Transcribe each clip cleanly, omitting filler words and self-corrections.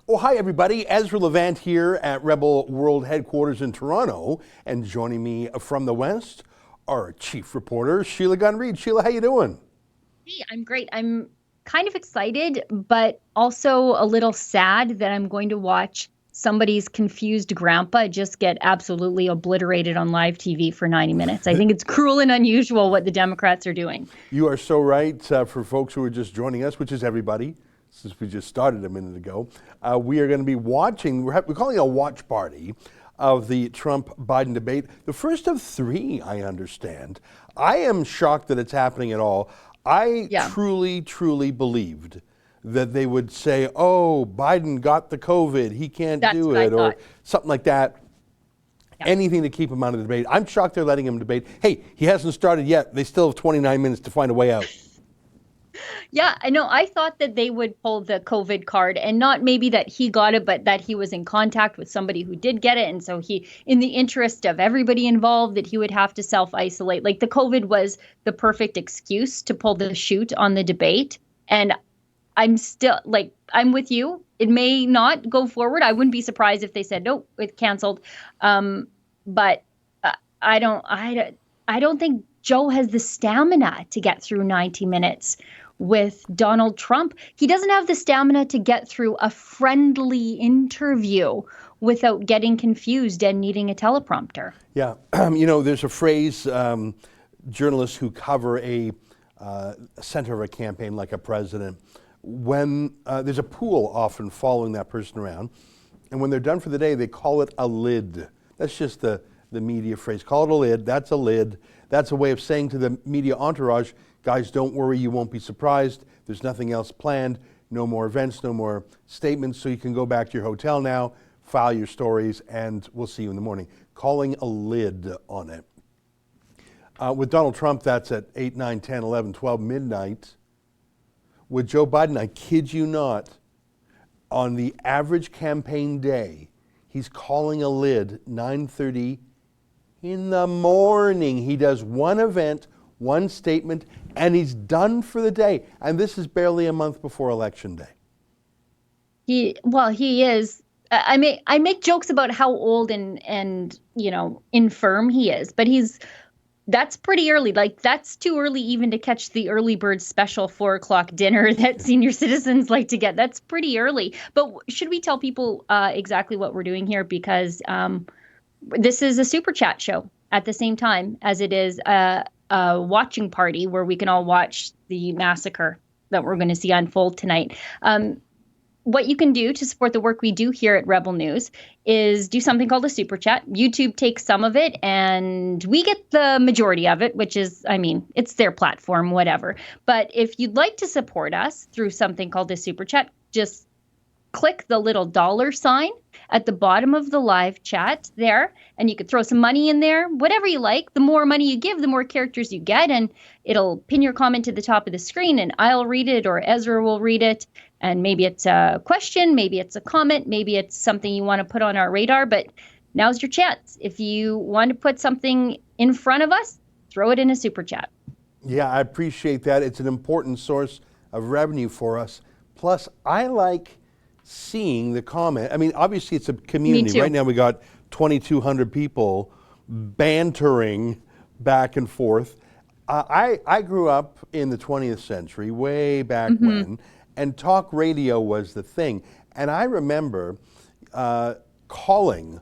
Oh, hi, everybody. Ezra Levant here at Rebel World Headquarters in Toronto. And joining me from the West, our chief reporter, Sheila Gunn Reid. Sheila, how you doing? Hey, I'm great. I'm kind of excited, but also a little sad that I'm going to watch somebody's confused grandpa just get absolutely obliterated on live TV for 90 minutes. I think it's cruel and unusual what the Democrats are doing. You are so right. For folks who are just joining us, which is everybody, since we just started a minute ago, we are going to be watching, we're calling a watch party of the Trump-Biden debate. The first of three, I understand. I am shocked that it's happening at all. I Yeah, truly believed that they would say, oh, Biden got the COVID, he can't that's do what I it, or thought. something like that. Yeah. Anything to keep him out of the debate. I'm shocked they're letting him debate. Hey, he hasn't started yet. They still have 29 minutes to find a way out. Yeah, I know. I thought that they would pull the COVID card and not maybe that he got it, but that he was in contact with somebody who did get it. And so he, in the interest of everybody involved, that he would have to self-isolate. Like the COVID was the perfect excuse to pull the shoot on the debate. And I'm still like, I'm with you. It may not go forward. I wouldn't be surprised if they said, nope, it's canceled. But I don't, I don't think Joe has the stamina to get through 90 minutes with Donald Trump. He doesn't have the stamina to get through a friendly interview without getting confused and needing a teleprompter. Yeah, there's a phrase, journalists who cover a center of a campaign like a president, when there's a pool often following that person around, and when they're done for the day, they call it a lid. That's just the media phrase. Call it a lid. That's a lid. That's a way of saying to the media entourage, guys, don't worry, you won't be surprised. There's nothing else planned. No more events, no more statements, so you can go back to your hotel now, file your stories, and we'll see you in the morning. Calling a lid on it. With Donald Trump, that's at 8, 9, 10, 11, 12, midnight. With Joe Biden, I kid you not, on the average campaign day, he's calling a lid 9:30 in the morning. He does one event, one statement, and he's done for the day. And this is barely a month before Election Day. He is. I make jokes about how old and infirm he is, but that's pretty early. Like that's too early even to catch the early bird special 4 o'clock dinner that senior citizens like to get. That's pretty early. But should we tell people exactly what we're doing here? Because this is a super chat show at the same time as it is a watching party where we can all watch the massacre that we're going to see unfold tonight. What you can do to support the work we do here at Rebel News is do something called a super chat. YouTube takes some of it and we get the majority of it, which is, I mean, it's their platform, whatever. But if you'd like to support us through something called a super chat, just click the little dollar sign at the bottom of the live chat there, and you could throw some money in there, whatever you like. The more money you give, the more characters you get, and it'll pin your comment to the top of the screen, and I'll read it or Ezra will read it. And maybe it's a question, maybe it's a comment, maybe it's something you want to put on our radar, but now's your chance. If you want to put something in front of us, throw it in a super chat. Yeah, I appreciate that. It's an important source of revenue for us. Plus, I like seeing the comment. I mean, obviously it's a community. Me too. Right now we got 2,200 people bantering back and forth. I grew up in the 20th century, way back when, and talk radio was the thing. And I remember calling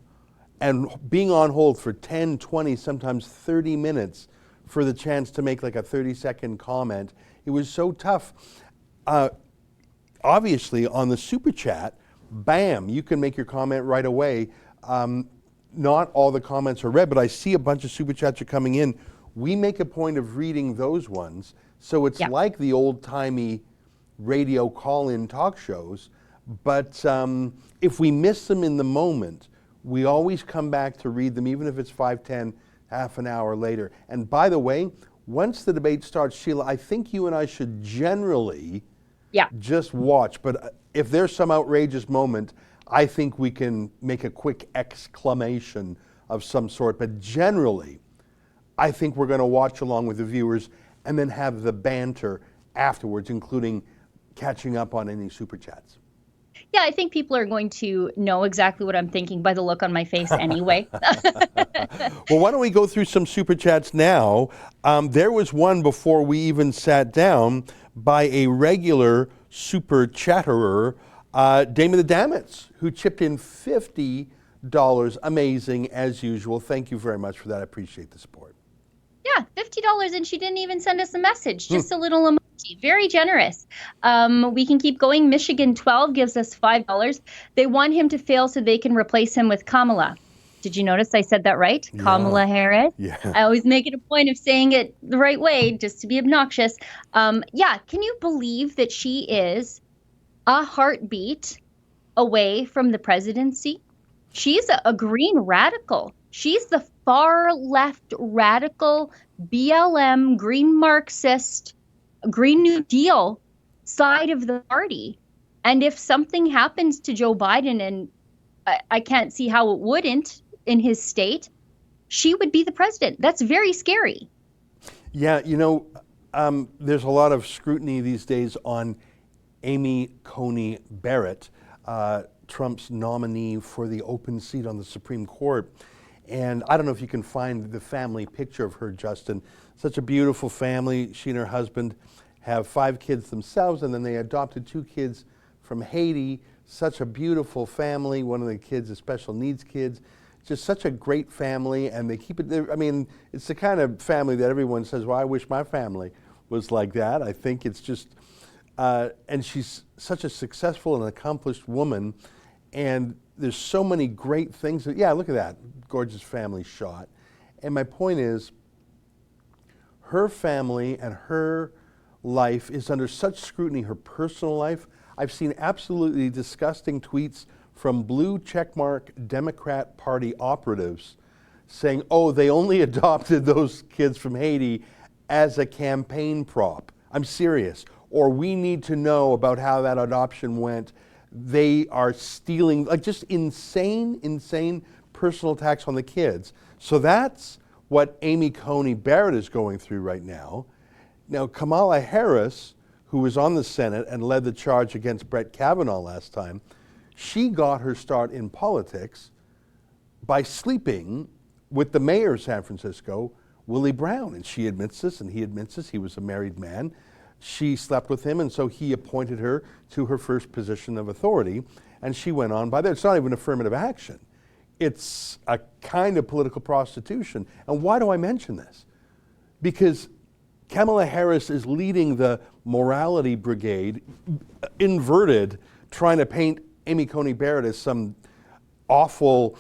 and being on hold for 10, 20, sometimes 30 minutes for the chance to make like a 30-second comment. It was so tough. Obviously, on the super chat, bam, you can make your comment right away. Not all the comments are read, but I see a bunch of super chats are coming in. We make a point of reading those ones, so it's like the old-timey radio call-in talk shows, but if we miss them in the moment, we always come back to read them, even if it's 5, 10, half an hour later. And by the way, once the debate starts, Sheila, I think you and I should generally just watch, but if there's some outrageous moment, I think we can make a quick exclamation of some sort, but generally, I think we're going to watch along with the viewers and then have the banter afterwards, including catching up on any super chats. Yeah, I think people are going to know exactly what I'm thinking by the look on my face anyway. Well, why don't we go through some super chats now? There was one before we even sat down by a regular super chatterer, Damon the Dammits, who chipped in $50. Amazing, as usual. Thank you very much for that. I appreciate the support. Yeah, $50, and she didn't even send us a message, just a little emoji. Very generous. We can keep going. Michigan 12 gives us $5. They want him to fail so they can replace him with Kamala. Did you notice I said that right? Yeah. Kamala Harris. Yeah. I always make it a point of saying it the right way just to be obnoxious. Yeah, can you believe that she is a heartbeat away from the presidency? She's a green radical. She's the far left radical BLM, green Marxist, Green New Deal side of the party. And if something happens to Joe Biden, and I can't see how it wouldn't in his state, she would be the president. That's very scary. Yeah, you know, there's a lot of scrutiny these days on Amy Coney Barrett, Trump's nominee for the open seat on the Supreme Court. And I don't know if you can find the family picture of her, Justin. Such a beautiful family. She and her husband have 5 kids themselves, and then they adopted 2 kids from Haiti. Such a beautiful family. One of the kids is special needs kids. Just such a great family, and they keep it. I mean, it's the kind of family that everyone says, well, I wish my family was like that. I think it's just, and she's such a successful and accomplished woman, and there's so many great things. Yeah, look at that gorgeous family shot. And my point is, her family and her life is under such scrutiny, her personal life. I've seen absolutely disgusting tweets from blue checkmark Democrat Party operatives saying, oh, they only adopted those kids from Haiti as a campaign prop. I'm serious. Or we need to know about how that adoption went. They are stealing, like just insane personal attacks on the kids. So that's what Amy Coney Barrett is going through right now. Now, Kamala Harris, who was on the Senate and led the charge against Brett Kavanaugh last time, she got her start in politics by sleeping with the mayor of San Francisco, Willie Brown. And she admits this, and he admits this. He was a married man. She slept with him, and so he appointed her to her first position of authority, and she went on by that. It's not even affirmative action. It's a kind of political prostitution. And why do I mention this? Because Kamala Harris is leading the morality brigade, inverted, trying to paint Amy Coney Barrett as some awful,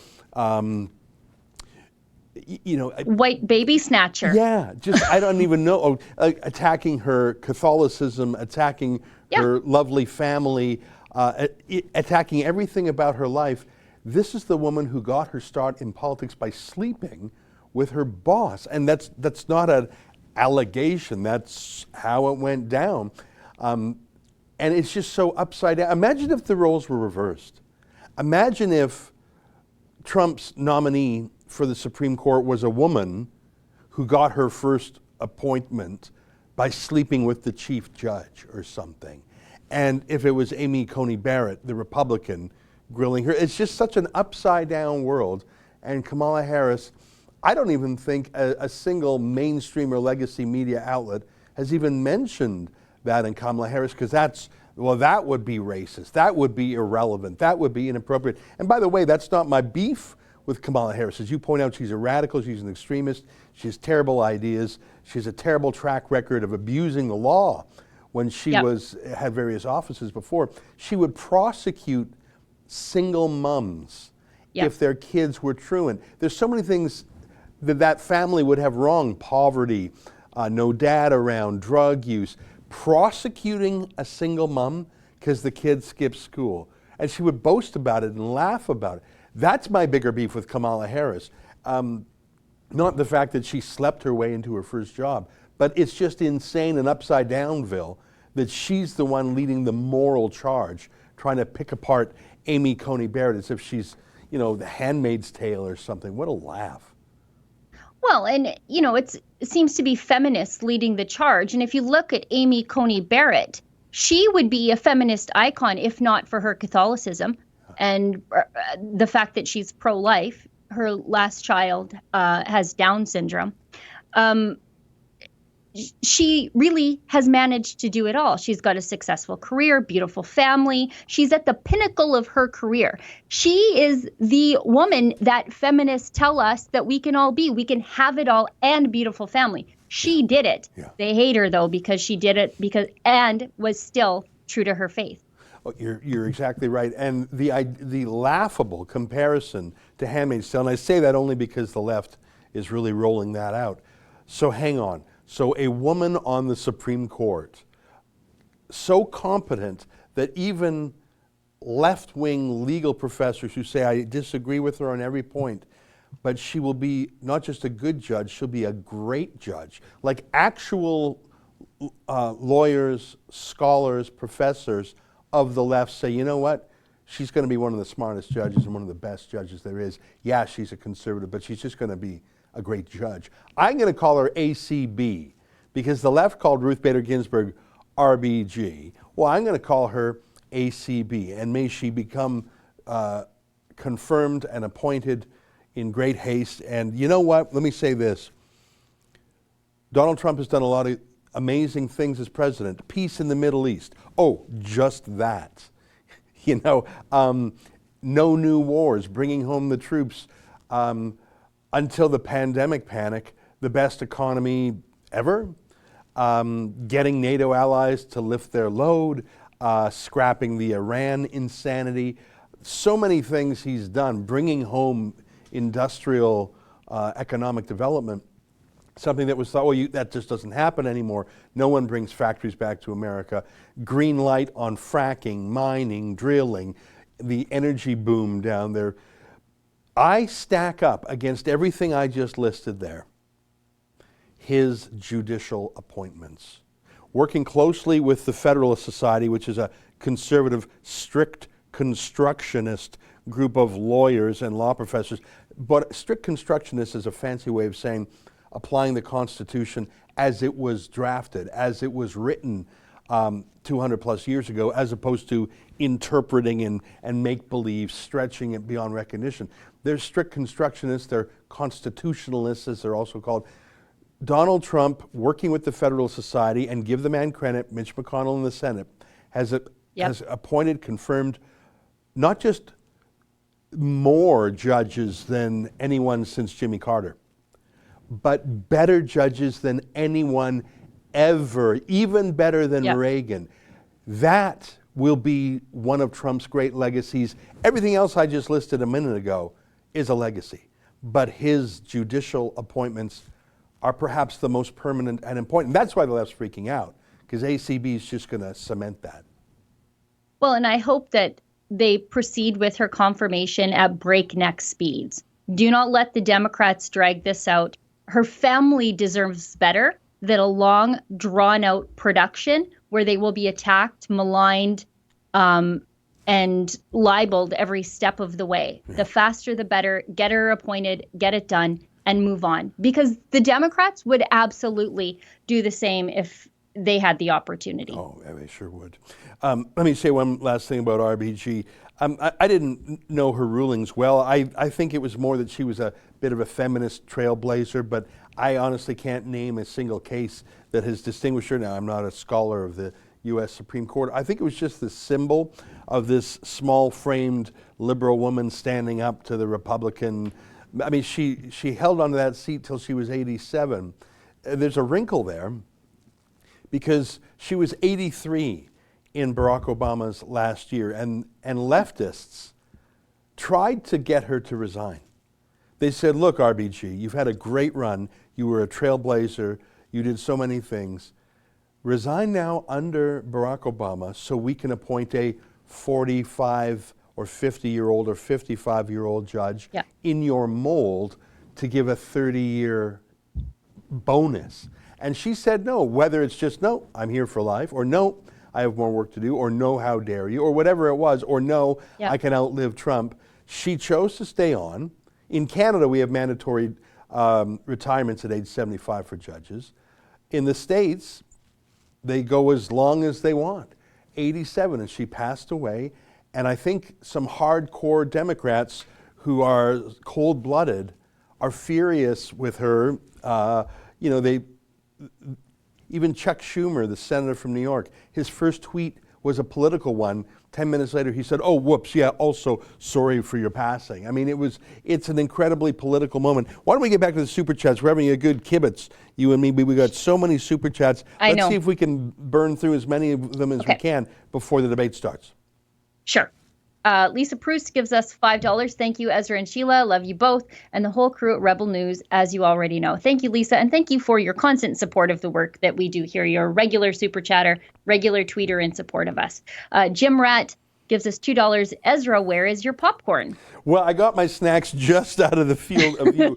white baby snatcher. Yeah, just I don't even know. Attacking her Catholicism, attacking her lovely family, attacking everything about her life. This is the woman who got her start in politics by sleeping with her boss, and that's not an allegation. That's how it went down, and it's just so upside down. Imagine if the roles were reversed. Imagine if Trump's nominee for the Supreme Court was a woman who got her first appointment by sleeping with the chief judge or something. And if it was Amy Coney Barrett, the Republican, grilling her. It's just such an upside down world. And Kamala Harris, I don't even think a single mainstream or legacy media outlet has even mentioned that in Kamala Harris, because that would be racist. That would be irrelevant. That would be inappropriate. And by the way, that's not my beef with Kamala Harris. As you point out, she's a radical, she's an extremist, she has terrible ideas, she has a terrible track record of abusing the law. When she had various offices before, she would prosecute single moms if their kids were truant. There's so many things that family would have wrong: poverty, no dad around, drug use. Prosecuting a single mom because the kid skipped school. And she would boast about it and laugh about it. That's my bigger beef with Kamala Harris. Not the fact that she slept her way into her first job, but it's just insane and upside downville that she's the one leading the moral charge, trying to pick apart Amy Coney Barrett as if she's, the Handmaid's Tale or something. What a laugh. Well, and, it seems to be feminists leading the charge. And if you look at Amy Coney Barrett, she would be a feminist icon if not for her Catholicism and the fact that she's pro-life. Her last child has Down syndrome. She really has managed to do it all. She's got a successful career, beautiful family. She's at the pinnacle of her career. She is the woman that feminists tell us that we can all be. We can have it all and beautiful family. She did it. Yeah. They hate her though because she did it and was still true to her faith. Oh, you're exactly right. And the laughable comparison to Handmaid's Tale, and I say that only because the left is really rolling that out. So hang on. So a woman on the Supreme Court, so competent that even left-wing legal professors who say, I disagree with her on every point, but she will be not just a good judge, she'll be a great judge. Like actual lawyers, scholars, professors of the left say, you know what? She's going to be one of the smartest judges and one of the best judges there is. Yeah, she's a conservative, but she's just going to be a great judge. I'm going to call her ACB because the left called Ruth Bader Ginsburg RBG. Well, I'm going to call her ACB, and may she become confirmed and appointed in great haste. And you know what? Let me say this. Donald Trump has done a lot of amazing things as president. Peace in the Middle East. Oh, just that. You know, no new wars, bringing home the troops. Until the pandemic panic, the best economy ever, getting NATO allies to lift their load, scrapping the Iran insanity. So many things he's done, bringing home industrial economic development, something that was thought, well, that just doesn't happen anymore. No one brings factories back to America. Green light on fracking, mining, drilling, the energy boom down there. I stack up against everything I just listed there his judicial appointments. Working closely with the Federalist Society, which is a conservative, strict constructionist group of lawyers and law professors. But strict constructionist is a fancy way of saying applying the Constitution as it was drafted, as it was written 200 plus years ago, as opposed to interpreting and make-believe, stretching it beyond recognition. They're strict constructionists, they're constitutionalists, as they're also called. Donald Trump, working with the Federal Society, and give the man credit, Mitch McConnell in the Senate, has appointed, confirmed, not just more judges than anyone since Jimmy Carter, but better judges than anyone ever, even better than Reagan. That will be one of Trump's great legacies. Everything else I just listed a minute ago is a legacy, but his judicial appointments are perhaps the most permanent and important. That's why the left's freaking out, because ACB is just going to cement that. Well, and I hope that they proceed with her confirmation at breakneck speeds. Do not let the Democrats drag this out. Her family deserves better than a long, drawn-out production where they will be attacked, maligned, and libeled every step of the way. Yeah. The faster, the better. Get her appointed, get it done, and move on. Because the Democrats would absolutely do the same if they had the opportunity. Oh, yeah, they sure would. Let me say one last thing about RBG. I didn't know her rulings well. I think it was more that she was a bit of a feminist trailblazer, but I honestly can't name a single case that has distinguished her. Now, I'm not a scholar of the U.S. Supreme Court. I think it was just the symbol of this small-framed liberal woman standing up to the Republican. I mean, she held onto that seat till she was 87. There's a wrinkle there because she was 83 in Barack Obama's last year, and leftists tried to get her to resign. They said, look, RBG, you've had a great run. You were a trailblazer. You did so many things. Resign now under Barack Obama so we can appoint a 45 or 50-year-old or 55-year-old judge in your mold to give a 30-year bonus. And she said no, whether it's just no, I'm here for life, or no, I have more work to do, or no, how dare you, or whatever it was, or no, I can outlive Trump. She chose to stay on. In Canada, we have mandatory retirements at age 75 for judges. In the States, they go as long as they want. 87, and she passed away. And I think some hardcore Democrats who are cold-blooded are furious with her. Even Chuck Schumer, the senator from New York, his first tweet was a political one. 10 minutes later, he said, "Oh, whoops, yeah, also sorry for your passing." I mean, it's an incredibly political moment. Why don't we get back to the super chats? We're having a good kibitz, you and me. We got so many super chats. Let's see if we can burn through as many of them as we can before the debate starts. Sure. Lisa Proust gives us $5. Thank you, Ezra and Sheila. Love you both. And the whole crew at Rebel News, as you already know. Thank you, Lisa. And thank you for your constant support of the work that we do here. You're a regular super chatter, regular tweeter in support of us. Jim Rat gives us $2. Ezra, where is your popcorn? Well, I got my snacks just out of the field of view.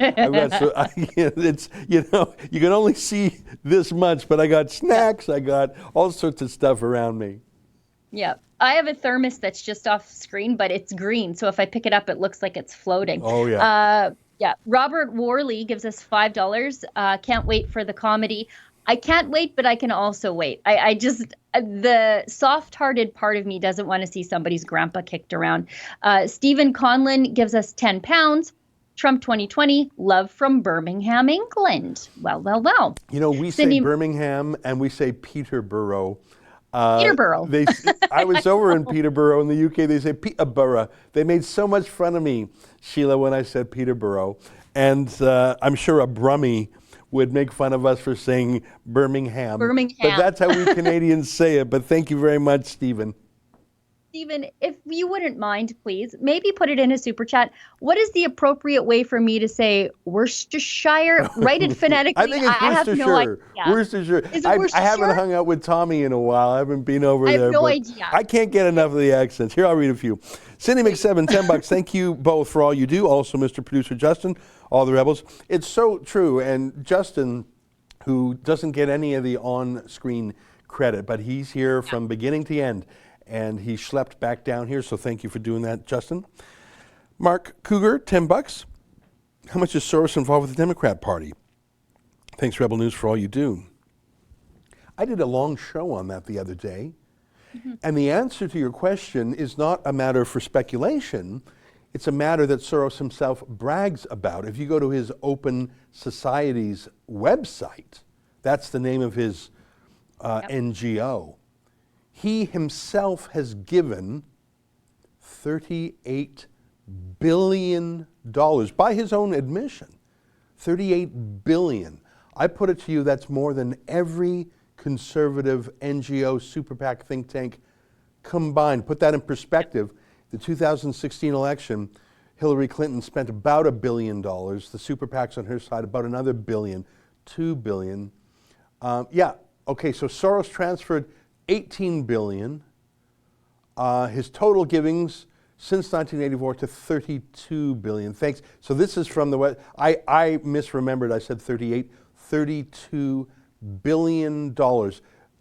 You can only see this much, but I got snacks. I got all sorts of stuff around me. Yeah. I have a thermos that's just off screen, but it's green. So if I pick it up, it looks like it's floating. Oh, yeah. Yeah. Robert Worley gives us $5. Can't wait for the comedy. I can't wait, but I can also wait. The soft-hearted part of me doesn't want to see somebody's grandpa kicked around. Stephen Conlon gives us £10. Trump 2020, love from Birmingham, England. Well. We say Birmingham and we say Peterborough. Peterborough. I was over in Peterborough in the UK. They say Peterborough. They made so much fun of me, Sheila, when I said Peterborough. And I'm sure a Brummie would make fun of us for saying Birmingham. But that's how we Canadians say it. But thank you very much, Stephen. Stephen, if you wouldn't mind, please, maybe put it in a super chat. What is the appropriate way for me to say Worcestershire? Write it phonetically. I think it's Worcestershire. I have no idea. Worcestershire. Is it Worcestershire? I haven't hung out with Tommy in a while. I haven't been over there. I have no idea. I can't get enough of the accents. Here, I'll read a few. Cindy McSeven, $10. Thank you both for all you do. Also, Mr. Producer Justin, all the rebels. It's so true. And Justin, who doesn't get any of the on-screen credit, but he's here from beginning to end. And he schlepped back down here, so thank you for doing that, Justin. Mark Cougar, $10. How much is Soros involved with the Democrat Party? Thanks, Rebel News, for all you do. I did a long show on that the other day, and the answer to your question is not a matter for speculation. It's a matter that Soros himself brags about. If you go to his Open Society's website, that's the name of his NGO. He himself has given $38 billion by his own admission. $38 billion. I put it to you, that's more than every conservative NGO, super PAC, think tank combined. Put that in perspective. The 2016 election, Hillary Clinton spent about $1 billion. The super PACs on her side, about another billion, $2 billion. Okay, so Soros transferred $18 billion. His total givings since 1984 to $32 billion. Thanks. So this is from the web. I misremembered. I said 38. $32 billion.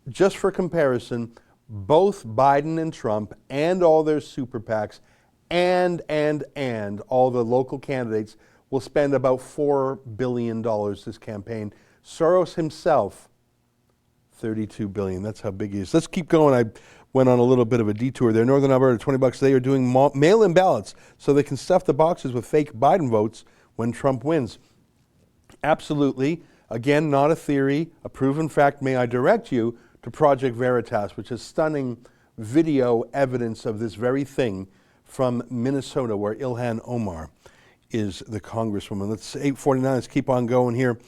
Just for comparison, both Biden and Trump and all their super PACs and all the local candidates will spend about $4 billion this campaign. Soros himself, $32 billion. That's how big he is. Let's keep going. I went on a little bit of a detour there. Northern Alberta, $20. They are doing mail-in ballots so they can stuff the boxes with fake Biden votes when Trump wins. Absolutely. Again, not a theory, a proven fact. May I direct you to Project Veritas, which is stunning video evidence of this very thing from Minnesota, where Ilhan Omar is the congresswoman. Let's 8:49. Let's keep on going here.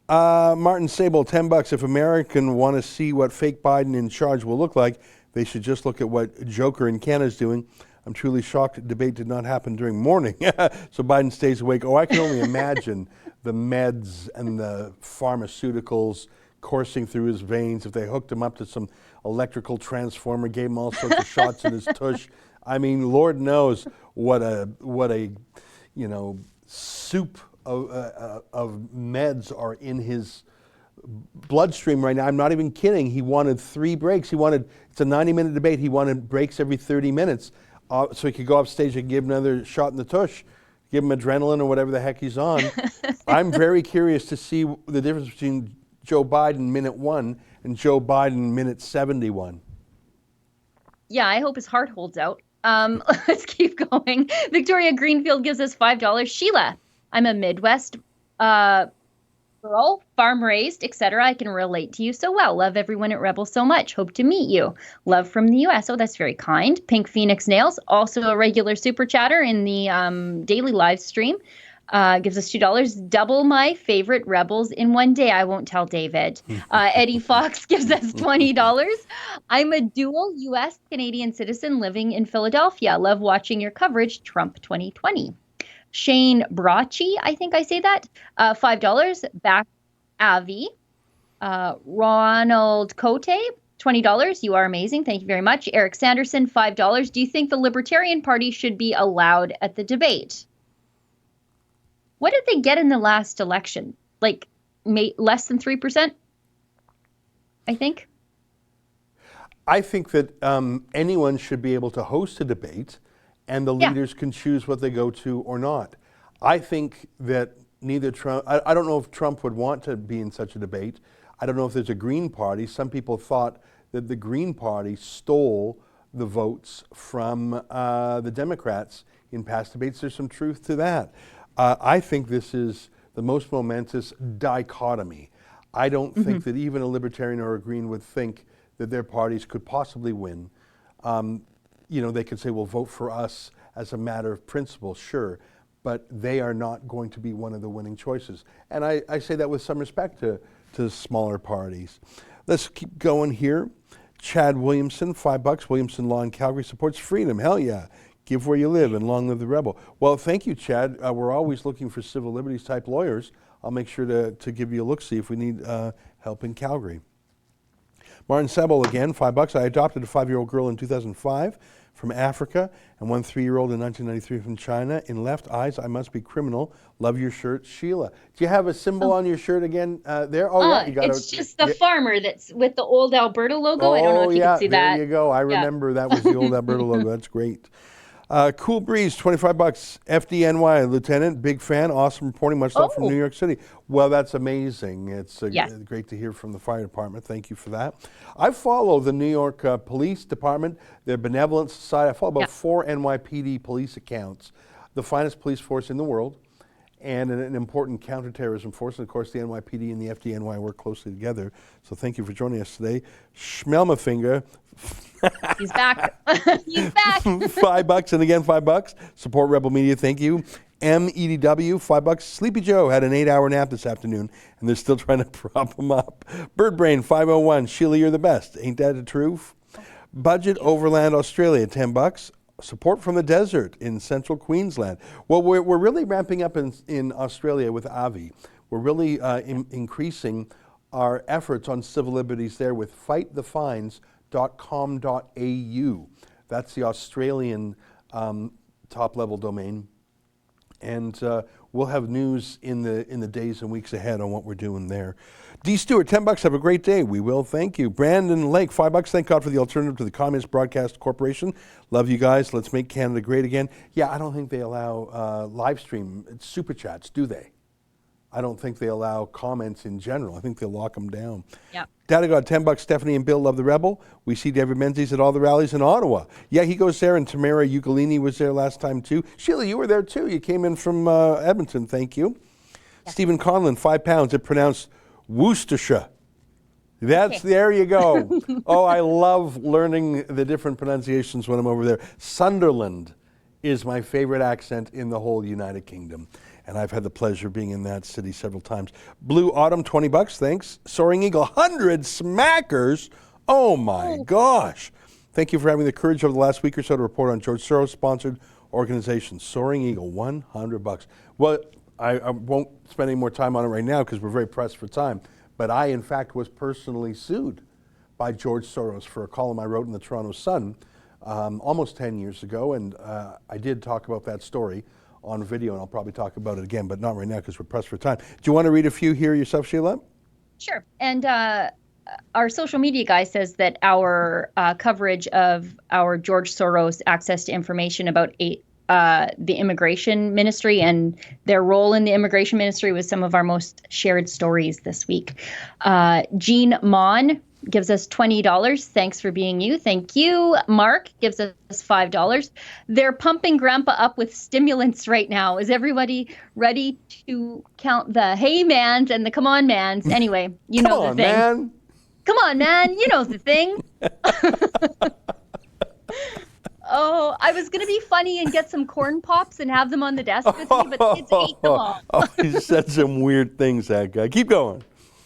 Martin Sable, $10. If Americans want to see what fake Biden in charge will look like, they should just look at what Joker in Canada is doing. I'm truly shocked debate did not happen during morning, so Biden stays awake. Oh, I can only imagine the meds and the pharmaceuticals coursing through his veins. If they hooked him up to some electrical transformer, gave him all sorts of shots in his tush. I mean, Lord knows what a soup of meds are in his bloodstream right now. I'm not even kidding. He wanted 3 breaks. It's a 90-minute debate. He wanted breaks every 30 minutes so he could go off stage and give another shot in the tush, give him adrenaline or whatever the heck he's on. I'm very curious to see the difference between Joe Biden minute 1 and Joe Biden minute 71. Yeah, I hope his heart holds out. Let's keep going. Victoria Greenfield gives us $5. Sheila, I'm a Midwest girl, farm raised, etc. I can relate to you so well. Love everyone at Rebel so much. Hope to meet you. Love from the US. Oh, that's very kind. Pink Phoenix Nails, also a regular super chatter in the daily live stream. Gives us $2. Double my favorite Rebels in one day. I won't tell David. Eddie Fox gives us $20. I'm a dual U.S. Canadian citizen living in Philadelphia. Love watching your coverage, Trump 2020. Shane Bracci, I think I say that, $5. Back Avi. Ronald Cote, $20. You are amazing. Thank you very much. Eric Sanderson, $5. Do you think the Libertarian Party should be allowed at the debate? What did they get in the last election? Like less than 3%, I think. I think that anyone should be able to host a debate, and the leaders can choose what they go to or not. I think that neither Trump, I don't know if Trump would want to be in such a debate. I don't know if there's a Green Party. Some people thought that the Green Party stole the votes from the Democrats in past debates. There's some truth to that. I think this is the most momentous dichotomy. I don't think that even a Libertarian or a Green would think that their parties could possibly win. They could say, well, vote for us as a matter of principle, sure, but they are not going to be one of the winning choices. And I say that with some respect to smaller parties. Let's keep going here. Chad Williamson, $5. Williamson Law in Calgary supports freedom. Hell yeah. Give where you live and long live the rebel. Well, thank you, Chad. We're always looking for civil liberties type lawyers. I'll make sure to give you a look, see if we need help in Calgary. Martin Sebel again, $5. I adopted a 5-year-old girl in 2005 from Africa and one 3-year-old in 1993 from China. In left eyes, I must be criminal. Love your shirt, Sheila. Do you have a symbol on your shirt again there? Oh, yeah, you got it's just the farmer that's with the old Alberta logo. I don't know if you can see that. There you go. I remember that was the old Alberta logo. That's great. Cool Breeze, $25. FDNY, Lieutenant, big fan, awesome reporting, much love from New York City. Well, that's amazing. It's great to hear from the fire department. Thank you for that. I follow the New York Police Department, their benevolent society. I follow about 4 NYPD police accounts, the finest police force in the world, and an important counterterrorism force. And of course, the NYPD and the FDNY work closely together. So thank you for joining us today. Schmelmafinger. He's back. He's back. $5 and again $5. Support Rebel Media. Thank you. MEDW, $5. Sleepy Joe had an 8-hour nap this afternoon, and they're still trying to prop him up. Birdbrain, 501. Sheila, you're the best. Ain't that the truth? Budget Overland Australia, $10. Support from the desert in central Queensland. Well, we're really ramping up in Australia with Avi. We're really increasing our efforts on civil liberties there with fightthefines.com.au. That's the Australian top-level domain. And we'll have news in the days and weeks ahead on what we're doing there. D. Stewart, $10. Have a great day. We will. Thank you. Brandon Lake, $5. Thank God for the alternative to the Communist Broadcast Corporation. Love you guys. Let's make Canada great again. Yeah, I don't think they allow live stream super chats, do they? I don't think they allow comments in general. I think they'll lock them down. Yeah. Data God, $10. Stephanie and Bill love the Rebel. We see David Menzies at all the rallies in Ottawa. Yeah, he goes there, and Tamara Ugolini was there last time too. Sheila, you were there too. You came in from Edmonton. Thank you. Yeah. Stephen Conlon, £5. It pronounced Worcestershire. There you go. Oh, I love learning the different pronunciations when I'm over there. Sunderland is my favorite accent in the whole United Kingdom. And I've had the pleasure of being in that city several times. Blue Autumn, $20, thanks. Soaring Eagle, 100 smackers. Oh my gosh. Thank you for having the courage over the last week or so to report on George Soros-sponsored organizations. Soaring Eagle, $100. Well, I won't spend any more time on it right now because we're very pressed for time. But I, in fact, was personally sued by George Soros for a column I wrote in the Toronto Sun almost 10 years ago. And I did talk about that story on video, and I'll probably talk about it again, but not right now because we're pressed for time. Do you want to read a few here yourself, Sheila? Sure. And our social media guy says that our coverage of our George Soros access to information about the immigration ministry and their role in the immigration ministry was some of our most shared stories this week. Jean Mon, gives us $20. Thanks for being you. Thank you. Mark gives us $5. They're pumping Grandpa up with stimulants right now. Is everybody ready to count the hey mans and the come on mans? Anyway, you know the thing. Man. Come on, man. You know the thing. Oh, I was going to be funny and get some corn pops and have them on the desk with me, but the kids ate them all. Oh, he said some weird things, that guy. Keep going.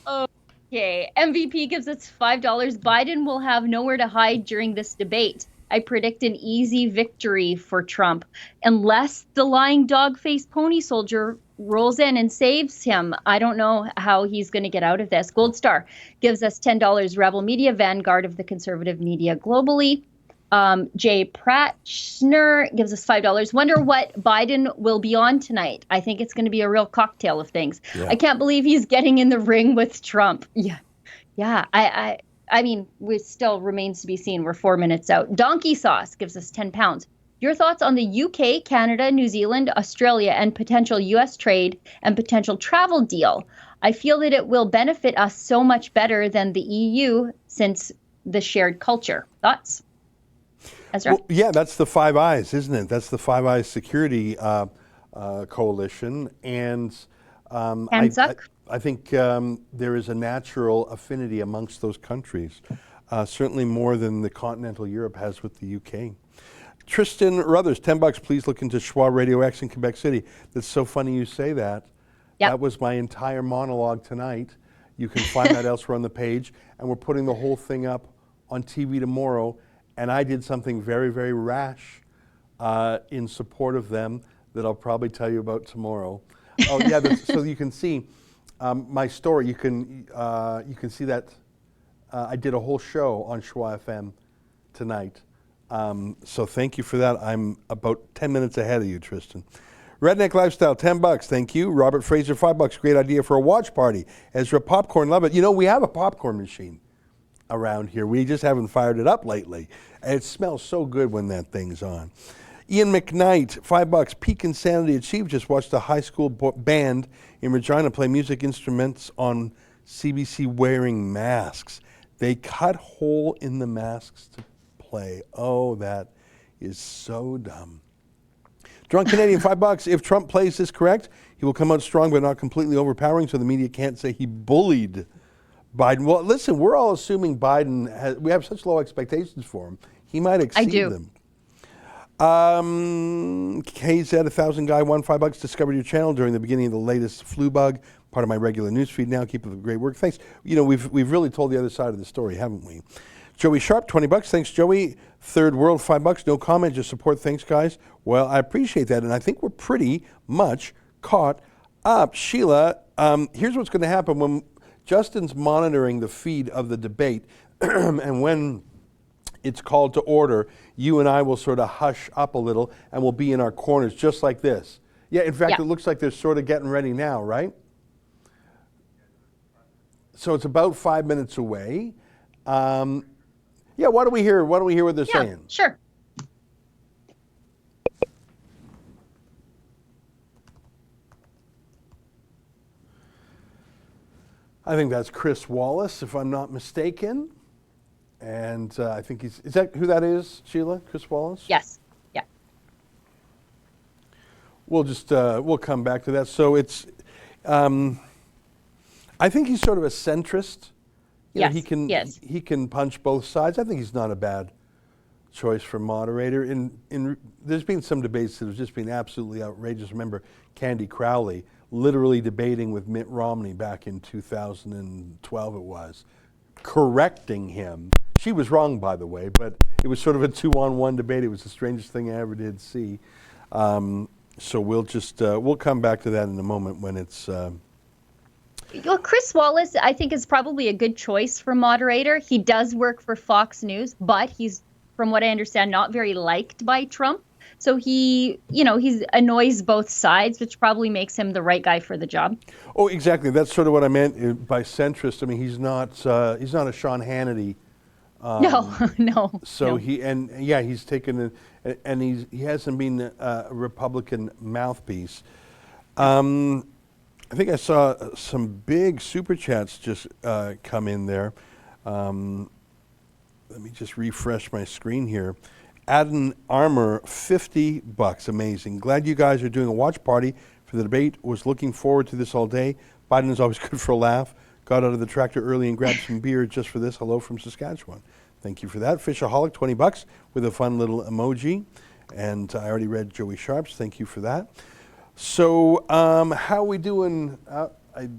Okay. MVP gives us $5. Biden will have nowhere to hide during this debate. I predict an easy victory for Trump, unless the lying dog-faced pony soldier rolls in and saves him. I don't know how he's going to get out of this. Gold Star gives us $10. Rebel Media, vanguard of the conservative media globally. Jay Pratchner gives us $5. Wonder what Biden will be on tonight. I think it's going to be a real cocktail of things. Yeah. I can't believe he's getting in the ring with Trump. Yeah. I mean, it still remains to be seen. We're 4 minutes out. Donkey Sauce gives us £10. Your thoughts on the UK, Canada, New Zealand, Australia, and potential U.S. trade and potential travel deal? I feel that it will benefit us so much better than the EU since the shared culture. Thoughts? Ezra? Well, yeah, that's the Five Eyes, isn't it? That's the Five Eyes Security Coalition. And I think there is a natural affinity amongst those countries, certainly more than the continental Europe has with the UK. Tristan Ruthers, $10. Please look into Schwa Radio X in Quebec City. That's so funny you say that. Yep. That was my entire monologue tonight. You can find that elsewhere on the page. And we're putting the whole thing up on TV tomorrow. And I did something very, very rash in support of them that I'll probably tell you about tomorrow. Oh yeah, so you can see my story. You can see that I did a whole show on Schwa FM tonight. So thank you for that. I'm about 10 minutes ahead of you, Tristan. Redneck Lifestyle, $10. Thank you. Robert Fraser, $5. Great idea for a watch party. Ezra, popcorn, love it. You know, we have a popcorn machine around here. We just haven't fired it up lately. And it smells so good when that thing's on. Ian McKnight, $5. Peak Insanity Achieved. Just watched a high school band in Regina play music instruments on CBC wearing masks. They cut hole in the masks to play. Oh, that is so dumb. Drunk Canadian, $5. If Trump plays this correct, he will come out strong but not completely overpowering, so the media can't say he bullied Biden. Well, listen, we're all assuming Biden we have such low expectations for him. He might exceed them. KZ, 1,000 guy, won $5. Discovered your channel during the beginning of the latest flu bug. Part of my regular news feed now. Keep up the great work. Thanks. You know, we've really told the other side of the story, haven't we? Joey Sharp, $20. Thanks, Joey. Third World, $5. No comment, just support. Thanks, guys. Well, I appreciate that, and I think we're pretty much caught up. Sheila, here's what's going to happen when Justin's monitoring the feed of the debate, and when it's called to order, you and I will sort of hush up a little, and we'll be in our corners just like this. Yeah, in fact, It looks like they're sort of getting ready now, right? So it's about 5 minutes away. Yeah, why don't we hear what they're saying? Sure. I think that's Chris Wallace, if I'm not mistaken. And I think is that who that is, Sheila? Chris Wallace? Yes. Yeah. We'll just, we'll come back to that. So it's, I think he's sort of a centrist. You know, he can punch both sides. I think he's not a bad choice for moderator. There's been some debates that have just been absolutely outrageous. Remember Candy Crowley literally debating with Mitt Romney back in 2012 it was, correcting him. She was wrong, by the way, but it was sort of a 2-on-1 debate. It was the strangest thing I ever did see. So we'll just, we'll come back to that in a moment when it's... Well, Chris Wallace, I think, is probably a good choice for moderator. He does work for Fox News, but he's, from what I understand, not very liked by Trump. So he annoys both sides, which probably makes him the right guy for the job. Oh, exactly. That's sort of what I meant by centrist. I mean, he's not a Sean Hannity. No. So he's taken and he hasn't been a Republican mouthpiece. I think I saw some big super chats just come in there. Let me just refresh my screen here. Add-in armor, $50. Amazing. Glad you guys are doing a watch party for the debate. Was looking forward to this all day. Biden is always good for a laugh. Got out of the tractor early and grabbed some beer just for this. Hello from Saskatchewan. Thank you for that. Fishaholic, $20 with a fun little emoji. And I already read Joey Sharps. Thank you for that. So how are we doing? I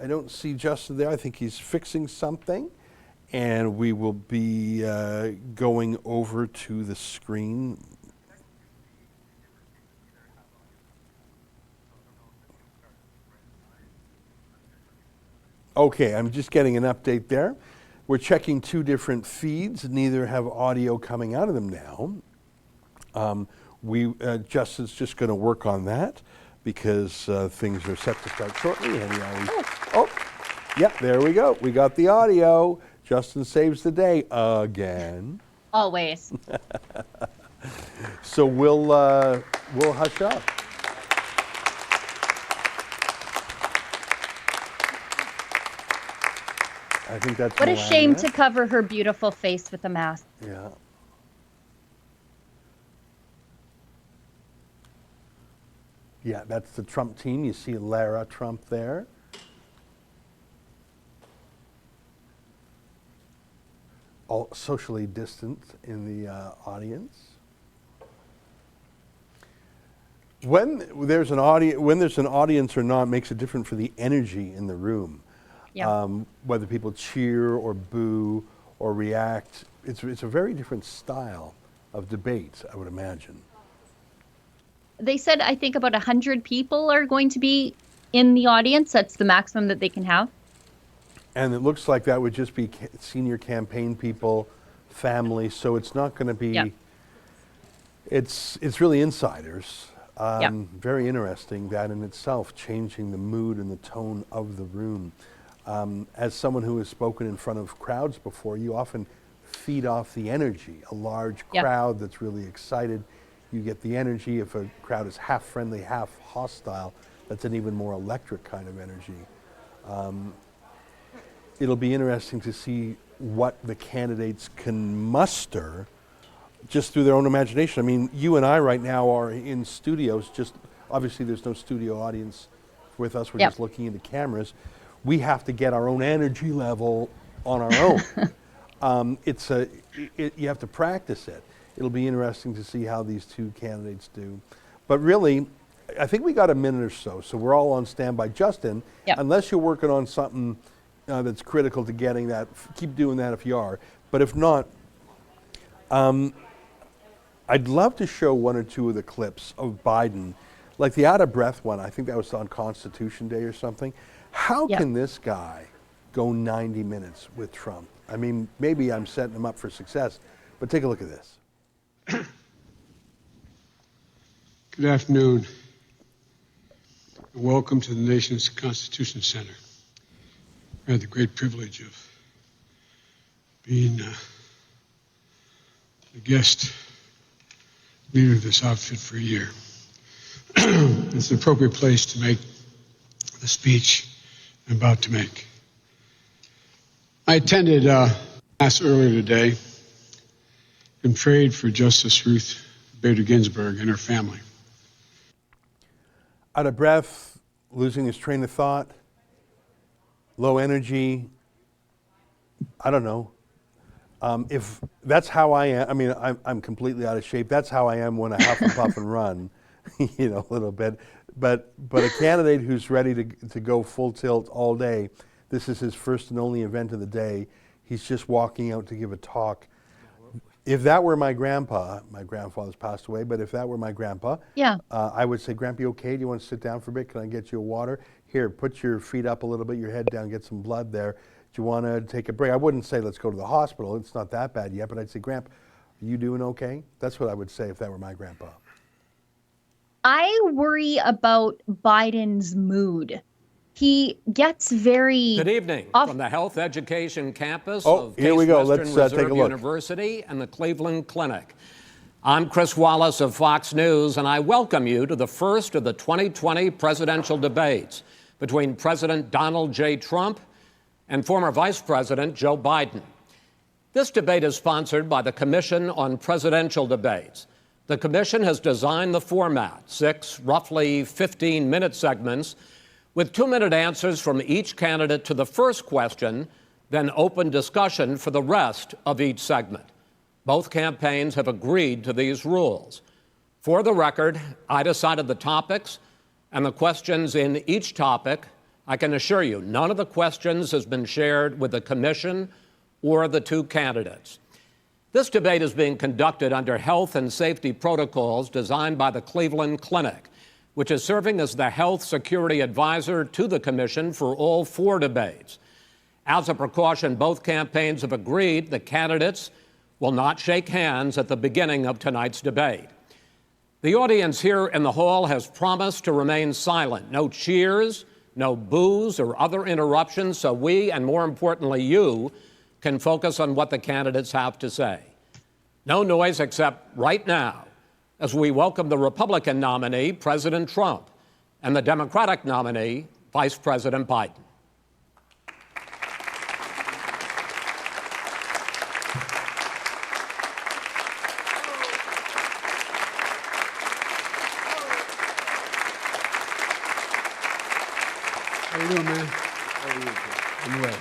don't see Justin there. I think he's fixing something. And we will be going over to the screen. Okay, I'm just getting an update there. We're checking two different feeds. Neither have audio coming out of them now. Justin's just going to work on that because things are set to start shortly. And he always, yeah, there we go. We got the audio. Justin saves the day again. Always. So we'll hush up. I think that's what a shame to cover her beautiful face with a mask. Yeah. Yeah, that's the Trump team. You see Lara Trump there. All socially distant in the audience. When there's an audience or not makes it different for the energy in the room. Yeah. Whether people cheer or boo or react, it's a very different style of debate, I would imagine. They said, I think about 100 people are going to be in the audience. That's the maximum that they can have. And it looks like that would just be senior campaign people, family. So it's not going to be. Yeah. It's really insiders. Yeah. Very interesting that in itself, changing the mood and the tone of the room. As someone who has spoken in front of crowds before, you often feed off the energy. A large crowd that's really excited, you get the energy. If a crowd is half friendly, half hostile, that's an even more electric kind of energy. It'll be interesting to see what the candidates can muster just through their own imagination. I mean, you and I right now are in studios, just obviously there's no studio audience with us, we're just looking into cameras. We have to get our own energy level on our own. You have to practice it. It'll be interesting to see how these two candidates do. But really, I think we got a minute or so, so we're all on standby. Justin, unless you're working on something that's critical to getting that, keep doing that if you are. But if not, I'd love to show one or two of the clips of Biden, like the out of breath one. I think that was on Constitution Day or something. How can this guy go 90 minutes with Trump? I mean, maybe I'm setting him up for success, but take a look at this. Good afternoon, and welcome to the nation's Constitution Center. I had the great privilege of being the guest leader of this outfit for a year. It's the appropriate place to make the speech I'm about to make. I attended Mass earlier today and prayed for Justice Ruth Bader Ginsburg and her family. Out of breath, losing his train of thought, low energy, I don't know. If that's how I am, I mean, I'm completely out of shape. That's how I am when I huff and puff and run, you know, a little bit. But a candidate who's ready to go full tilt all day, this is his first and only event of the day. He's just walking out to give a talk. If that were my grandpa, my grandfather's passed away, but if that were my grandpa, I would say, Grandpa, you okay? Do you want to sit down for a bit? Can I get you a water? Here, put your feet up a little bit, your head down, get some blood there. Do you want to take a break? I wouldn't say let's go to the hospital. It's not that bad yet, but I'd say, Grandpa, are you doing okay? That's what I would say if that were my grandpa. I worry about Biden's mood. He gets very... Good evening from the Health Education Campus of here we go. Let's Reserve take a look. University and the Cleveland Clinic. I'm Chris Wallace of Fox News, and I welcome you to the first of the 2020 presidential debates between President Donald J. Trump and former Vice President Joe Biden. This debate is sponsored by the Commission on Presidential Debates. The commission has designed the format, 6 roughly 15-minute segments with 2-minute answers from each candidate to the first question, then open discussion for the rest of each segment. Both campaigns have agreed to these rules. For the record, I decided the topics and the questions in each topic. I can assure you, none of the questions has been shared with the commission or the 2 candidates. This debate is being conducted under health and safety protocols designed by the Cleveland Clinic, which is serving as the health security advisor to the commission for all 4 debates. As a precaution, both campaigns have agreed the candidates will not shake hands at the beginning of tonight's debate. The audience here in the hall has promised to remain silent. No cheers, no boos or other interruptions, so we, and more importantly you, can focus on what the candidates have to say. No noise except right now, as we welcome the Republican nominee, President Trump, and the Democratic nominee, Vice President Biden. How you doing, man? How are you? I'm well.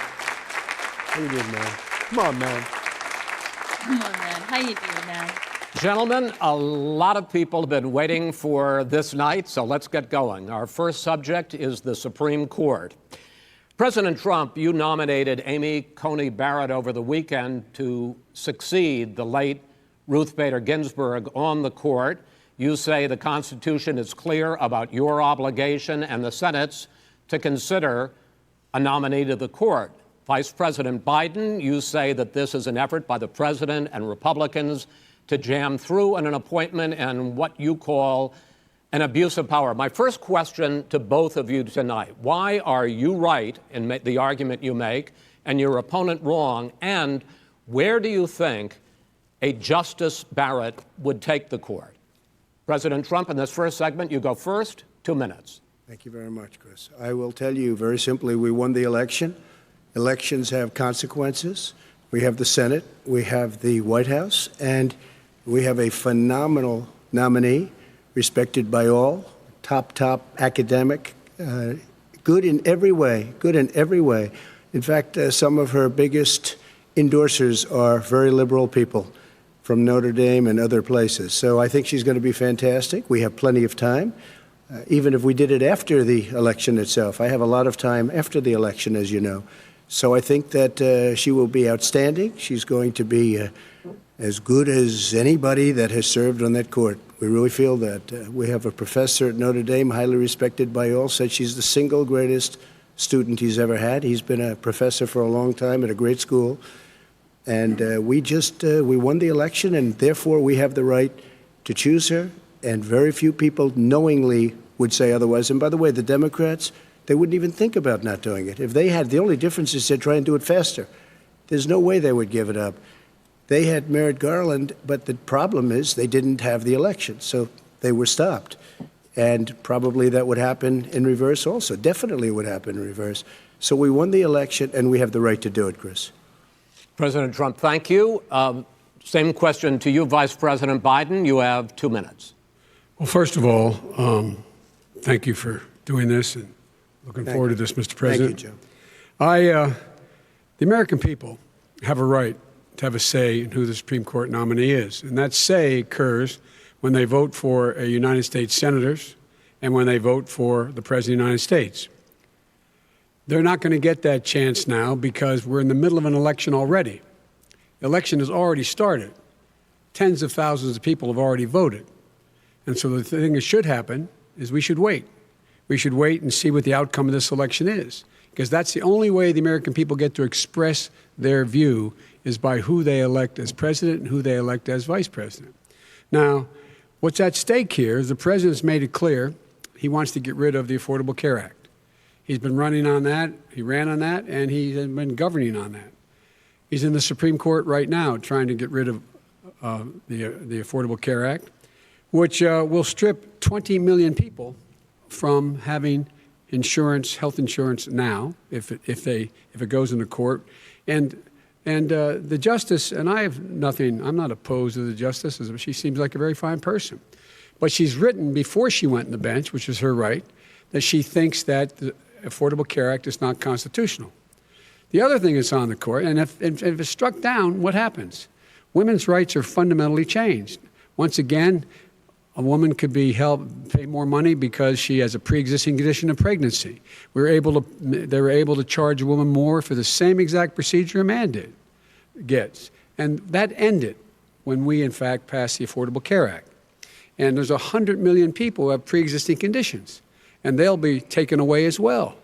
How you doing, man? Come on, man. Come on, man. How you doing, man? Gentlemen, a lot of people have been waiting for this night, so let's get going. Our first subject is the Supreme Court. President Trump, you nominated Amy Coney Barrett over the weekend to succeed the late Ruth Bader Ginsburg on the court. You say the Constitution is clear about your obligation and the Senate's to consider a nominee to the court. Vice President Biden, you say that this is an effort by the president and Republicans to jam through an appointment and what you call an abuse of power. My first question to both of you tonight, why are you right in the argument you make and your opponent wrong? And where do you think a Justice Barrett would take the court? President Trump, in this first segment, you go first, 2 minutes. Thank you very much, Chris. I will tell you very simply, we won the election. Elections have consequences. We have the Senate, we have the White House, and we have a phenomenal nominee, respected by all, top academic, good in every way, In fact, some of her biggest endorsers are very liberal people from Notre Dame and other places. So I think she's going to be fantastic. We have plenty of time. Even if we did it after the election itself. I have a lot of time after the election, as you know. So I think that she will be outstanding. She's going to be as good as anybody that has served on that court. We really feel that. We have a professor at Notre Dame, highly respected by all, said she's the single greatest student he's ever had. He's been a professor for a long time at a great school. And we won the election, and therefore we have the right to choose her. And very few people knowingly would say otherwise. And by the way, the Democrats, they wouldn't even think about not doing it. If they had, the only difference is they'd try and do it faster. There's no way they would give it up. They had Merrick Garland, but the problem is they didn't have the election, so they were stopped. And probably that would happen in reverse also. Definitely it would happen in reverse. So we won the election, and we have the right to do it, Chris. President Trump, thank you. Same question to you, Vice President Biden. You have 2 minutes. Well, first of all, thank you for doing this, and looking forward to this, Mr. President. Thank you, Joe. The American people have a right to have a say in who the Supreme Court nominee is, and that say occurs when they vote for a United States senators and when they vote for the President of the United States. They're not going to get that chance now because we're in the middle of an election already. The election has already started. Tens of thousands of people have already voted. And so the thing that should happen is we should wait. We should wait and see what the outcome of this election is, because that's the only way the American people get to express their view is by who they elect as president and who they elect as vice president. Now, what's at stake here is the president's made it clear he wants to get rid of the Affordable Care Act. He's been running on that, he ran on that, and he's been governing on that. He's in the Supreme Court right now trying to get rid of the Affordable Care Act, which will strip 20 million people from having insurance, health insurance now, if it goes into court, and the justice, and I have nothing. I'm not opposed to the justice. She seems like a very fine person, but she's written before she went on the bench, which is her right, that she thinks that the Affordable Care Act is not constitutional. The other thing that's on the court, and if it's struck down, what happens? Women's rights are fundamentally changed. Once again, a woman could be pay more money because she has a pre-existing condition of pregnancy. They were able to charge a woman more for the same exact procedure a man gets. And that ended when we, in fact, passed the Affordable Care Act. And there's 100 million people who have pre-existing conditions, and they'll be taken away as well.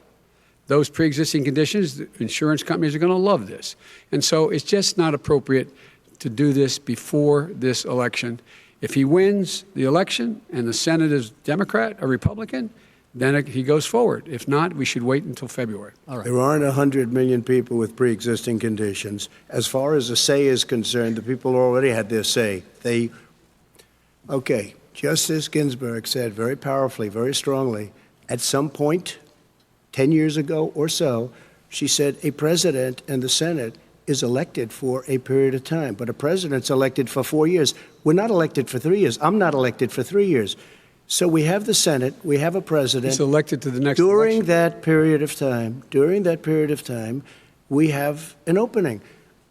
Those pre-existing conditions, the insurance companies are going to love this. And so it's just not appropriate to do this before this election. If he wins the election and the Senate is Democrat or Republican, then he goes forward. If not, we should wait until February. All right. There aren't 100 million people with pre-existing conditions. As far as the say is concerned, the people already had their say. Okay, Justice Ginsburg said very powerfully, very strongly, at some point, 10 years ago or so, she said a president and the Senate is elected for a period of time, but a president's elected for 4 years. We're not elected for 3 years. I'm not elected for 3 years. So we have the Senate, we have a president. He's elected to the next during election. that period of time, we have an opening.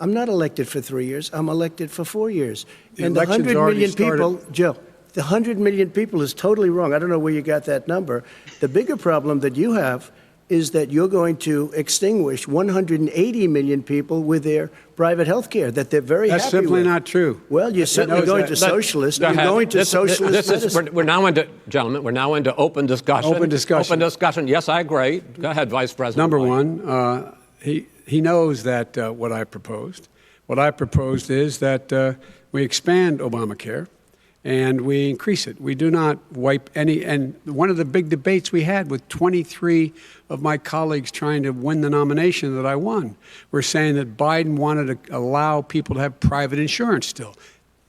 I'm not elected for 3 years. I'm elected for 4 years. And the 100 million people, Joe, the 100 million people is totally wrong. I don't know where you got that number. The bigger problem that you have is that you're going to extinguish 180 million people with their private health care that they're very happy with. That's simply not true. Well, you're certainly going to socialist. You're going to socialist medicine. We're now into, gentlemen, we're now into open discussion. Open discussion. Open discussion. Yes, I agree. Go ahead, Vice President. Number White. one, he knows that what I proposed. What I proposed is that we expand Obamacare and we increase it. We do not wipe any. And one of the big debates we had with 23 of my colleagues trying to win the nomination that I won were saying that Biden wanted to allow people to have private insurance still.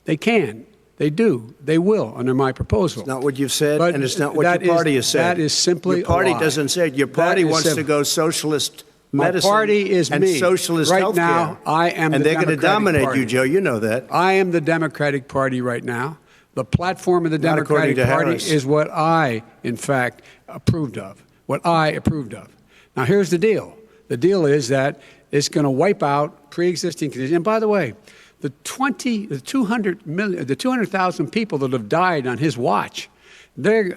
They can. They do. They will under my proposal. It's not what you've said, But and it's not what your party has said. That is simply your party a lie. doesn't say it. Your party wants to go socialist medicine. My party is and me. socialist right healthcare. now, I am and the they're going to Democratic dominate Party. you, Joe. You know that. I am the Democratic Party right now. The platform of the Not according Democratic to Party Harris. is what I, in fact, approved of. What I approved of. Now, here's the deal. The deal is that it's going to wipe out pre-existing conditions. And by the way, the 200,000 people that have died on his watch,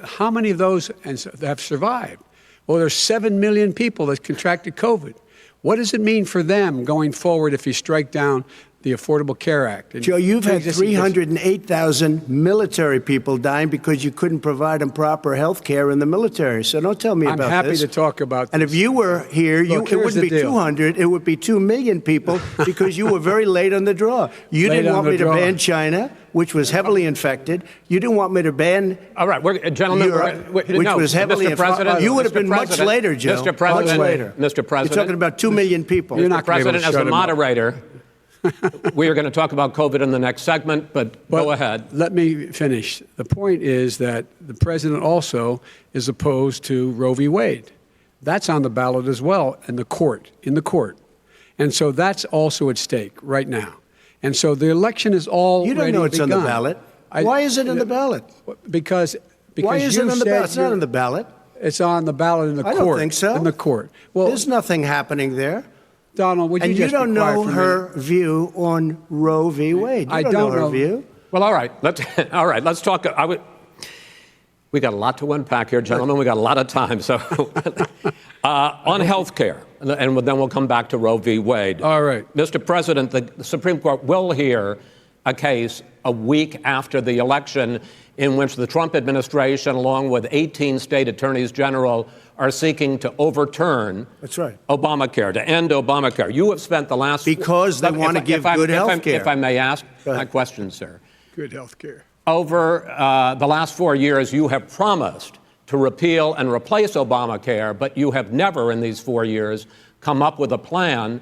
how many of those have survived? Well, there's 7 million people that contracted COVID. What does it mean for them going forward if you strike down the Affordable Care Act? Joe, you've had 308,000 military people dying because you couldn't provide them proper health care in the military. So don't tell me about this. I'm happy to talk about this. And if you were here, Look, it wouldn't be 200. It would be 2 million people because you were very late on the draw. You didn't want me to ban China, which was heavily infected. You didn't want me to ban All right, gentlemen, Europe, which was heavily infected. You would have been much later, Joe. Mr. President, much later. Mr. President. You're talking about 2 million people. You're not going to be able President, to as shut the him up. moderator, we are going to talk about COVID in the next segment, but go ahead. Let me finish. The point is that the president also is opposed to Roe v. Wade. That's on the ballot as well in the court. And so that's also at stake right now. And so the election is already You don't know it's begun. on the ballot. Why is it on the ballot? Because Why is you it on the said ballot? It's not on the ballot. It's on the ballot in the court. I don't think so. In the court. Well, There's nothing happening there. Donald, would you And just you don't be quiet know for a her minute? view on Roe v. Wade. You I don't don't know her know. view. Well, all right. Let's talk. We got a lot to unpack here, gentlemen. We got a lot of time. So on health care, and then we'll come back to Roe v. Wade. All right. Mr. President, the Supreme Court will hear a case a week after the election in which the Trump administration, along with 18 state attorneys general, are seeking to overturn That's right. Obamacare, to end Obamacare. You have spent the last... Because they want to give good health care. If I may ask my question, sir. Good health care. Over the last 4 years, you have promised to repeal and replace Obamacare, but you have never in these 4 years come up with a plan,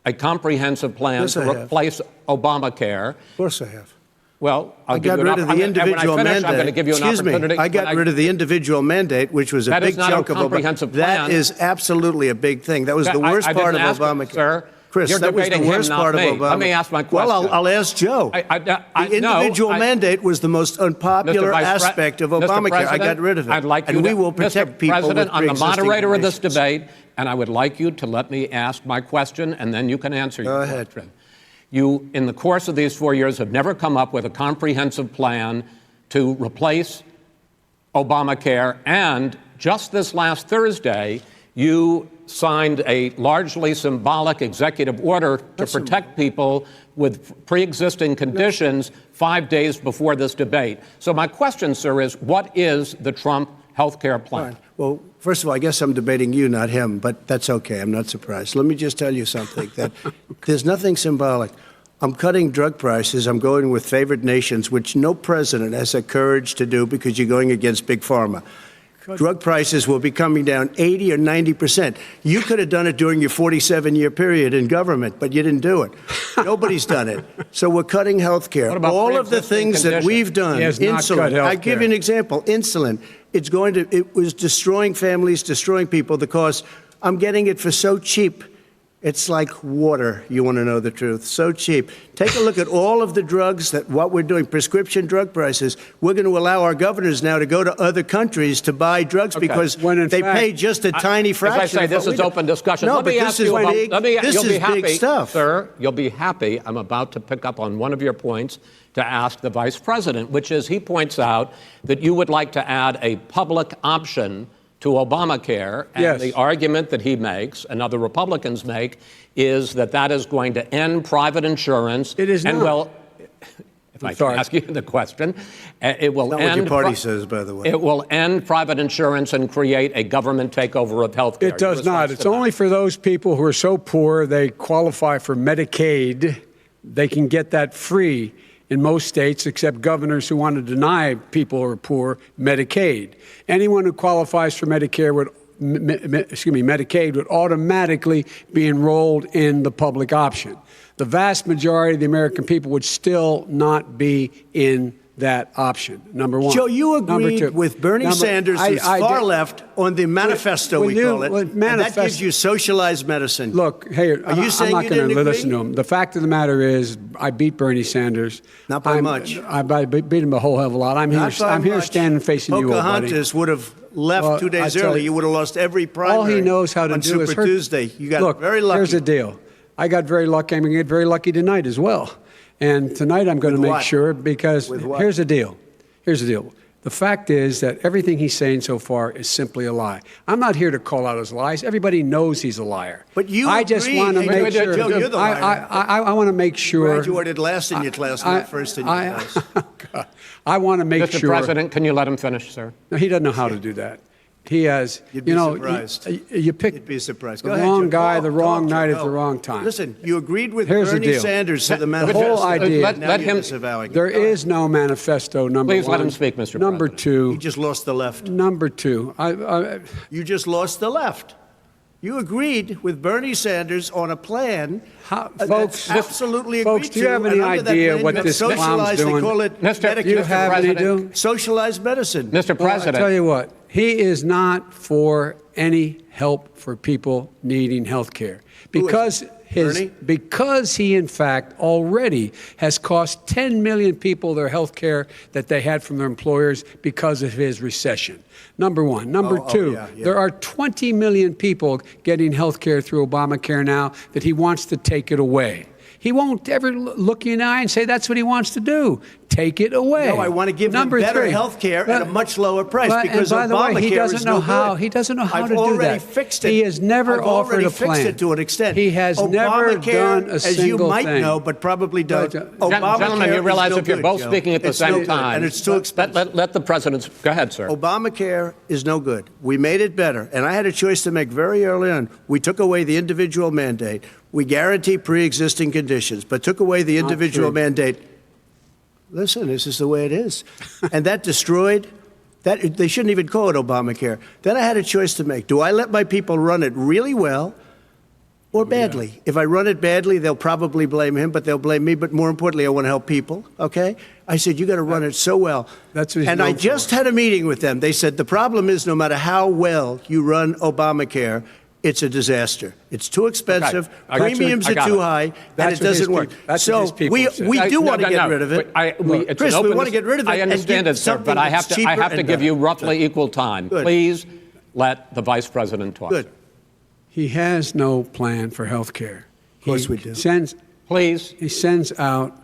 a comprehensive plan Yes, to I have. replace Obamacare. Of course I have. Well, I got rid of the individual mandate. I'm going to give you an opportunity. I got rid of the individual mandate, which was a big chunk of comprehensive plan. That is absolutely a big thing. That was the worst part of Obamacare. Sir, Chris, that was the worst part of Obama. Let me ask my question. Well, I'll ask Joe. The individual mandate was the most unpopular aspect of Obamacare. I got rid of it. I'd like you and we will protect people with President, I'm the moderator of this conditions. debate, and I would like you to let me ask my question, and then you can answer your question. You, in the course of these 4 years, have never come up with a comprehensive plan to replace Obamacare, and just this last Thursday, you signed a largely symbolic executive order to protect people with pre-existing conditions 5 days before this debate. So my question, sir, is what is the Trump health care plan? Fine. Well, first of all, I guess I'm debating you, not him, but that's okay. I'm not surprised. Let me just tell you something, that there's nothing symbolic. I'm cutting drug prices. I'm going with favored nations, which no president has the courage to do because you're going against Big Pharma. Drug prices will be coming down 80 or 90%. You could have done it during your 47-year period in government, but you didn't do it. Nobody's done it. So we're cutting health care. All of the things that we've done, insulin. I give you an example, insulin. It was destroying families, destroying people. The cost, I'm getting it for so cheap. It's like water, you want to know the truth. So cheap. Take a look at all of the drugs what we're doing, prescription drug prices. We're going to allow our governors now to go to other countries to buy drugs because they pay just a tiny fraction. As I say, this is open discussion. No, but this is big stuff. Sir, you'll be happy. I'm about to pick up on one of your points to ask the vice president, which is he points out that you would like to add a public option to Obamacare, and the argument that he makes and other Republicans make is that that is going to end private insurance. It is and not. Well, if I can ask you the question, it will not end. What your party says, by the way. It will end private insurance and create a government takeover of health care. It does not. It's only for those people who are so poor they qualify for Medicaid. They can get that free in most states, except governors who want to deny people who are poor Medicaid. Anyone who qualifies for Medicaid would automatically be enrolled in the public option. The vast majority of the American people would still not be in that option, number one. Joe, you agreed with Bernie Sanders, who's far left, on the manifesto, we call it, and that gives you socialized medicine. Look, hey, I'm not going to listen to him. The fact of the matter is, I beat Bernie Sanders. Not by much. I beat him a whole hell of a lot. I'm here standing facing you, old buddy. Pocahontas would have left 2 days early. You would have lost every primary. All he knows how to on do Super is hurt. Tuesday. You got very lucky. Here's the deal. I got very lucky. I'm going to get very lucky tonight as well. And tonight I'm going to make sure, because here's the deal. Here's the deal. The fact is that everything he's saying so far is simply a lie. I'm not here to call out his lies. Everybody knows he's a liar. But you I just want to make sure. Joe, you're the liar. I want to make sure. Graduated last in your class, not first in your class. I want to make sure. Mr. President, can you let him finish, sir? No, he doesn't know how to do that. He has, You'd be surprised. You pick You'd be surprised. the wrong guy, the wrong night at the wrong time. Listen, you agreed with Here's Bernie the Sanders to the The manifesto. whole idea. Let him. There is no manifesto, number one. Please let him speak, Mr. Number President. two. You just lost the left. Number two. You just lost the left. You agreed with Bernie Sanders on a plan folks, absolutely folks, agreed do you have any idea what this clown's doing? They call it Mr. Do you have any do? socialized medicine. Mr. President. I'll tell you what. He is not for any help for people needing health care. Because he, in fact, already has cost 10 million people their health care that they had from their employers because of his recession. Number one. Number two, there are 20 million people getting health care through Obamacare now that he wants to take it away. He won't ever look you in the eye and say that's what he wants to do. Take it away. No, I want to give them better health care at a much lower price because Obamacare is no good. He doesn't know how to do that. I've already fixed it. He has never offered a plan. Fixed it to an extent. He has never done a single thing. As you might know, but probably don't. Gentlemen, you realize if you're both speaking at the same time, and it's too expensive. Let the president. Go ahead, sir. Obamacare is no good. We made it better, and I had a choice to make very early on. We took away the individual mandate. We guarantee pre-existing conditions, but took away the individual mandate. Listen, this is the way it is. And that destroyed, they shouldn't even call it Obamacare. Then I had a choice to make. Do I let my people run it really well Or badly. If I run it badly, they'll probably blame him, but they'll blame me. But more importantly, I want to help people, okay? I said, you got to run it so well. That's what he's and I known just for. had a meeting with them. They said the problem is no matter how well you run Obamacare, it's a disaster. It's too expensive, Okay. premiums I are got too it. high, and That's it what his doesn't work. people- that's so what his people we said. do want to get rid of it. Chris, we want to get rid of it. I understand and it, sir, give but I something have that's to cheaper give and you better. roughly equal time. Good. Please let the vice president talk. Good. He has no plan for health care. Of course we do. Please. He sends out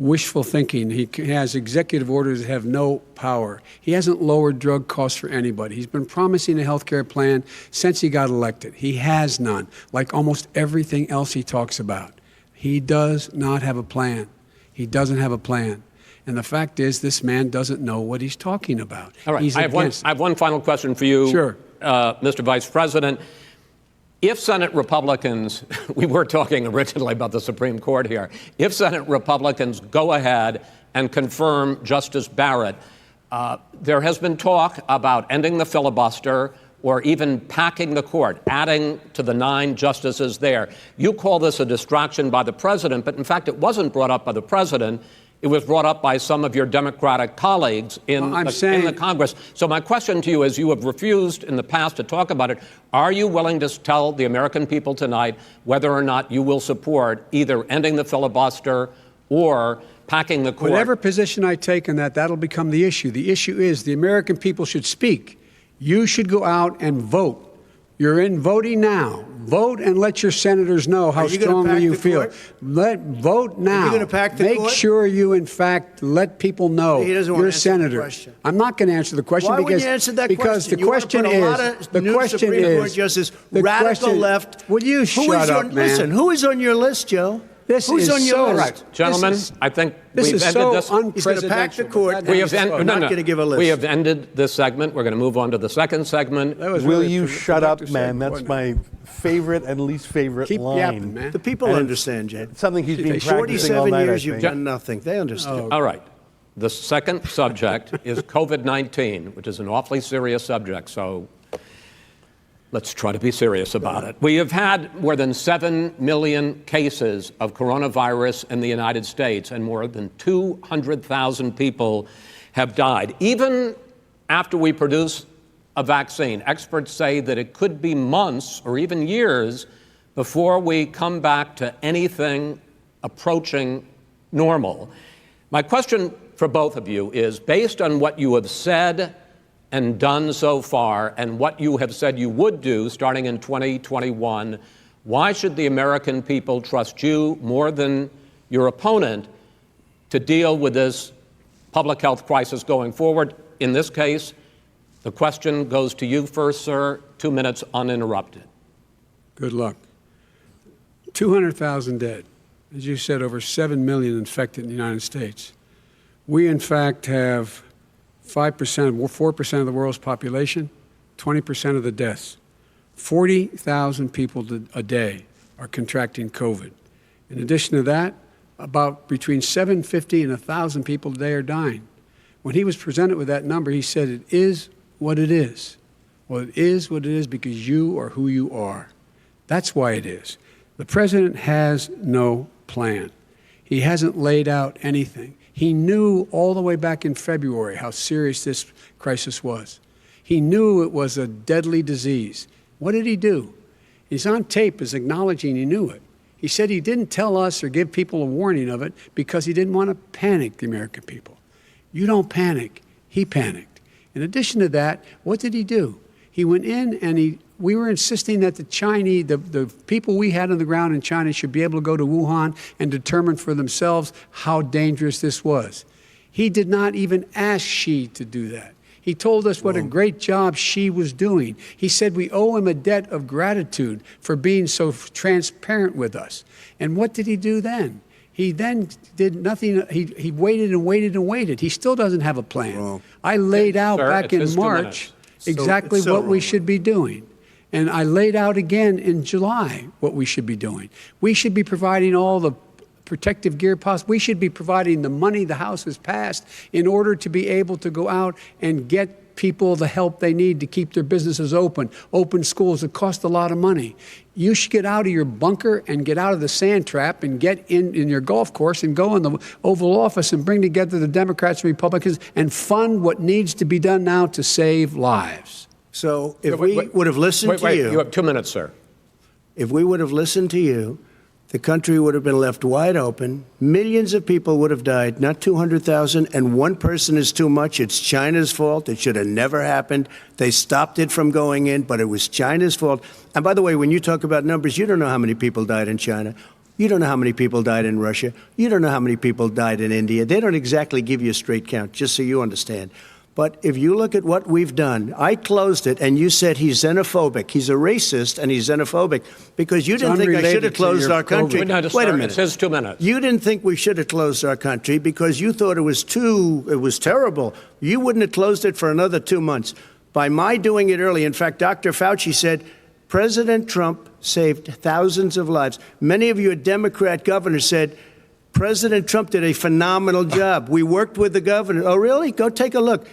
wishful thinking. He has executive orders that have no power. He hasn't lowered drug costs for anybody. He's been promising a health care plan since he got elected. He has none, like almost everything else he talks about. He does not have a plan. He doesn't have a plan. And the fact is, this man doesn't know what he's talking about. All right. He's I have one final question for you, Sure. Mr. Vice President. If Senate Republicans, we were talking originally about the Supreme Court here, if Senate Republicans go ahead and confirm Justice Barrett, there has been talk about ending the filibuster or even packing the court, adding to the 9 justices there. You call this a distraction by the president, but in fact, it wasn't brought up by the president. It was brought up by some of your Democratic colleagues in the Congress. So my question to you is, you have refused in the past to talk about it. Are you willing to tell the American people tonight whether or not you will support either ending the filibuster or packing the court? Whatever position I take on that, that'll become the issue. The issue is the American people should speak. You should go out and vote. You're in voting now. Vote and let your senators know how strongly you feel. Vote now. Are you going to pack the Make court? sure you, in fact, let people know He doesn't want you're to a answer the senator. question. I'm not going to answer the question Why because wouldn't you answer that because question? the question You want to put a lot is of the new question Supreme Court is justice, the radical question, left. Will you shut up, man? Listen, who is on your list, Joe? This Who's is on your so list? Right, gentlemen, I think This we've is ended so this. He's going to pack the unpresidential. court. We have I'm not going to give a list. We have ended this segment. We're going to move on to the second segment. That was Will really you a shut up, productive man? segment, That's wasn't it? my favorite and least favorite Keep line. yapping, man. The people And understand, Jay. Something he's been practicing all 47 night, years I you've think. done nothing. They understand. All right. The second subject is COVID-19, which is an awfully serious subject, so let's try to be serious about it. We have had more than 7 million cases of coronavirus in the United States, and more than 200,000 people have died. Even after we produce a vaccine, experts say that it could be months or even years before we come back to anything approaching normal. My question for both of you is, based on what you have said and done so far and what you have said you would do starting in 2021, why should the American people trust you more than your opponent to deal with this public health crisis going forward? In this case, the question goes to you first, sir. 2 minutes uninterrupted. Good luck. 200,000 dead. As you said, over 7 million infected in the United States. We, in fact, have 4% of the world's population, 20% of the deaths. 40,000 people a day are contracting COVID. In addition to that, about between 750 and 1,000 people a day are dying. When he was presented with that number, he said, it is what it is. Well, it is what it is because you are who you are. That's why it is. The president has no plan. He hasn't laid out anything. He knew all the way back in February how serious this crisis was. He knew it was a deadly disease. What did he do? He's on tape as acknowledging he knew it. He said he didn't tell us or give people a warning of it because he didn't want to panic the American people. You don't panic. He panicked. In addition to that, what did he do? He went in and we were insisting that the Chinese, the people we had on the ground in China should be able to go to Wuhan and determine for themselves how dangerous this was. He did not even ask Xi to do that. He told us what a great job Xi was doing. He said we owe him a debt of gratitude for being so transparent with us. And what did he do then? He then did nothing. He waited and waited and waited. He still doesn't have a plan. Wrong. I laid out Sir, back it's in his 2 March minutes. exactly it's so what we wrong. should be doing. And I laid out again in July what we should be doing. We should be providing all the protective gear possible. We should be providing the money the House has passed in order to be able to go out and get people the help they need to keep their businesses open schools. It costs a lot of money. You should get out of your bunker and get out of the sand trap and get in your golf course and go in the Oval Office and bring together the Democrats and Republicans and fund what needs to be done now to save lives. So if we would have listened to you. You have 2 minutes, sir. If we would have listened to you, the country would have been left wide open. Millions of people would have died, not 200,000, and one person is too much. It's China's fault. It should have never happened. They stopped it from going in, but it was China's fault. And by the way, when you talk about numbers, you don't know how many people died in China. You don't know how many people died in Russia. You don't know how many people died in India. They don't exactly give you a straight count, just so you understand. But if you look at what we've done, I closed it, and you said he's xenophobic. He's a racist, and he's xenophobic because you didn't think I should have closed our country. Wait a minute. It's his 2 minutes. You didn't think we should have closed our country because you thought it was terrible. You wouldn't have closed it for another 2 months. By my doing it early, in fact, Dr. Fauci said, President Trump saved thousands of lives. Many of you Democrat governors said, President Trump did a phenomenal job. We worked with the governor. Oh, really? Go take a look.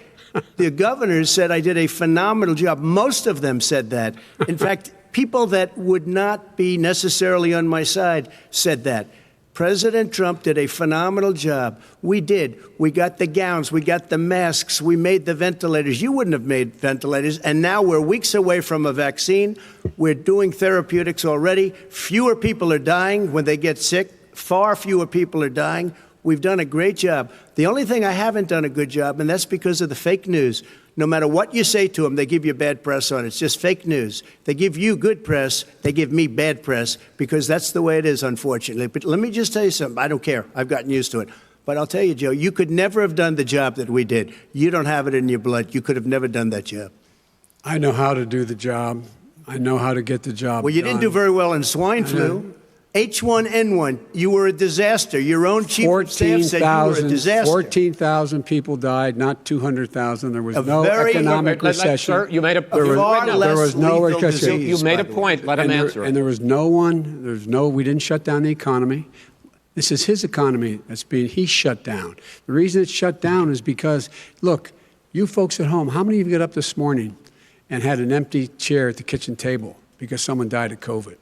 The governors said I did a phenomenal job. Most of them said that. In fact, people that would not be necessarily on my side said that. President Trump did a phenomenal job. We did. We got the gowns. We got the masks. We made the ventilators. You wouldn't have made ventilators. And now we're weeks away from a vaccine. We're doing therapeutics already. Fewer people are dying when they get sick. Far fewer people are dying. We've done a great job. The only thing I haven't done a good job, and that's because of the fake news. No matter what you say to them, they give you bad press on it. It's just fake news. They give you good press. They give me bad press because that's the way it is, unfortunately. But let me just tell you something. I don't care. I've gotten used to it. But I'll tell you, Joe, you could never have done the job that we did. You don't have it in your blood. You could have never done that job. I know how to do the job. I know how to get the job Well, you done. didn't do very well in swine flu. H1N1, you were a disaster. Your own chief of staff said you were a disaster. 14,000 people died, not 200,000. There was no economic recession. Sir, you made a there was no recession. You made a point. Let him answer it. And there was we didn't shut down the economy. This is his economy he's shut down. The reason it's shut down is because, look, you folks at home, how many of you got up this morning and had an empty chair at the kitchen table because someone died of COVID?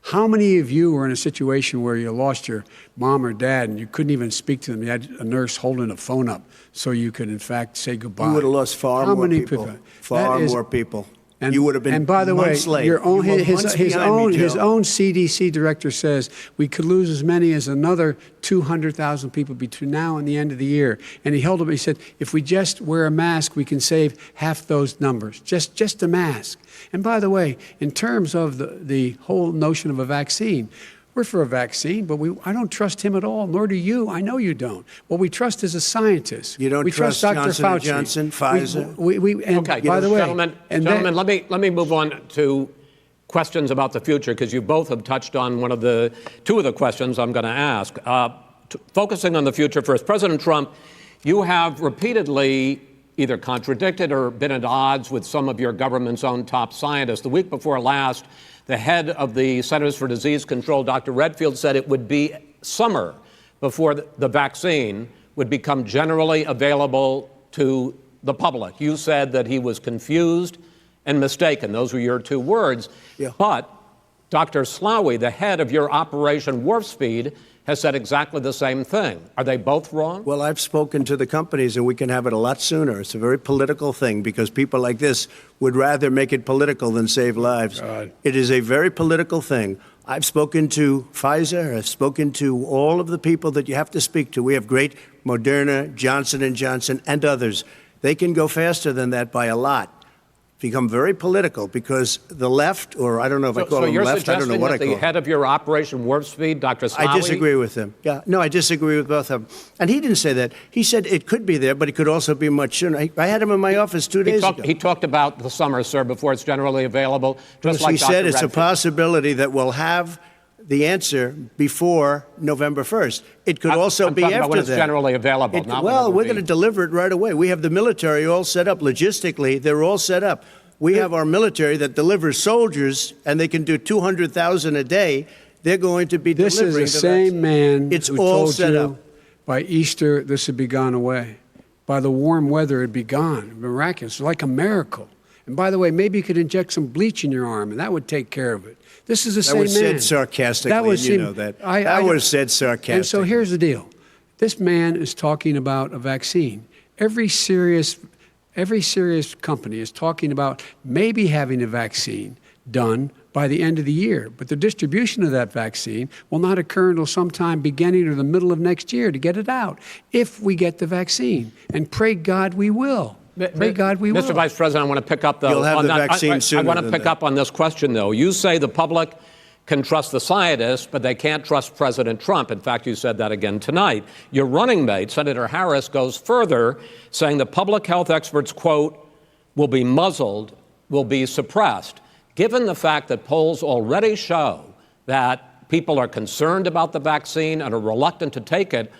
How many of you were in a situation where you lost your mom or dad and you couldn't even speak to them? You had a nurse holding a phone up so you could, in fact, say goodbye. You would have lost far more people. Far more people. And, you would have been and by the way, months late. his own CDC director says we could lose as many as another 200,000 people between now and the end of the year. And he said, if we just wear a mask, we can save half those numbers. Just a mask. And by the way, in terms of the whole notion of a vaccine, we're for a vaccine, but I don't trust him at all, nor do you. I know you don't. What we trust is a scientist. You don't we trust Dr. Johnson Fauci. Johnson, Pfizer? Okay, by the way, gentlemen, let me move on to questions about the future, because you both have touched on two of the questions I'm going to ask. Focusing on the future first, President Trump, you have repeatedly either contradicted or been at odds with some of your government's own top scientists. The week before last, the head of the Centers for Disease Control, Dr. Redfield, said it would be summer before the vaccine would become generally available to the public. You said that he was confused and mistaken. Those were your two words. Yeah. But Dr. Slaoui, the head of your Operation Warp Speed, has said exactly the same thing. Are they both wrong? Well, I've spoken to the companies, and we can have it a lot sooner. It's a very political thing because people like this would rather make it political than save lives. God. It is a very political thing. I've spoken to Pfizer. I've spoken to all of the people that you have to speak to. We have great Moderna, Johnson & Johnson, and others. They can go faster than that by a lot. Become very political because the left, or I don't know if I call them left, I don't know what I call them. So you're suggesting that the head of your Operation Warp Speed, Dr. Slaoui? I disagree with him. Yeah, no, I disagree with both of them. And he didn't say that. He said it could be there, but it could also be much sooner. I had him in my office 2 days ago. He talked about the summer, sir, before it's generally available. Just like he said it's Redfield. a possibility that we'll have the answer before November 1st. It could also be talking about after when it's that. generally available. Well, we're going to deliver it right away. We have the military all set up. Logistically, they're all set up. We have our military that delivers soldiers, and they can do 200,000 a day. They're going to be delivering. This is the same man It's who all told set you up. by Easter this would be gone away. By the warm weather, it'd be gone. Miraculous, like a miracle. And by the way, maybe you could inject some bleach in your arm, and that would take care of it. This is the same man. That was said sarcastically, and you know that. That was said sarcastically. And so here's the deal. This man is talking about a vaccine. Every serious company is talking about maybe having a vaccine done by the end of the year. But the distribution of that vaccine will not occur until sometime beginning or the middle of next year to get it out, if we get the vaccine. And pray God we will. Pray God we will. Mr. Vice President, I want to pick up You'll have the vaccine sooner I want to than pick that. up on this question, though. You say the public can trust the scientists, but they can't trust President Trump. In fact, you said that again tonight. Your running mate, Senator Harris, goes further, saying the public health experts, quote, will be muzzled, will be suppressed. Given the fact that polls already show that people are concerned about the vaccine and are reluctant to take it,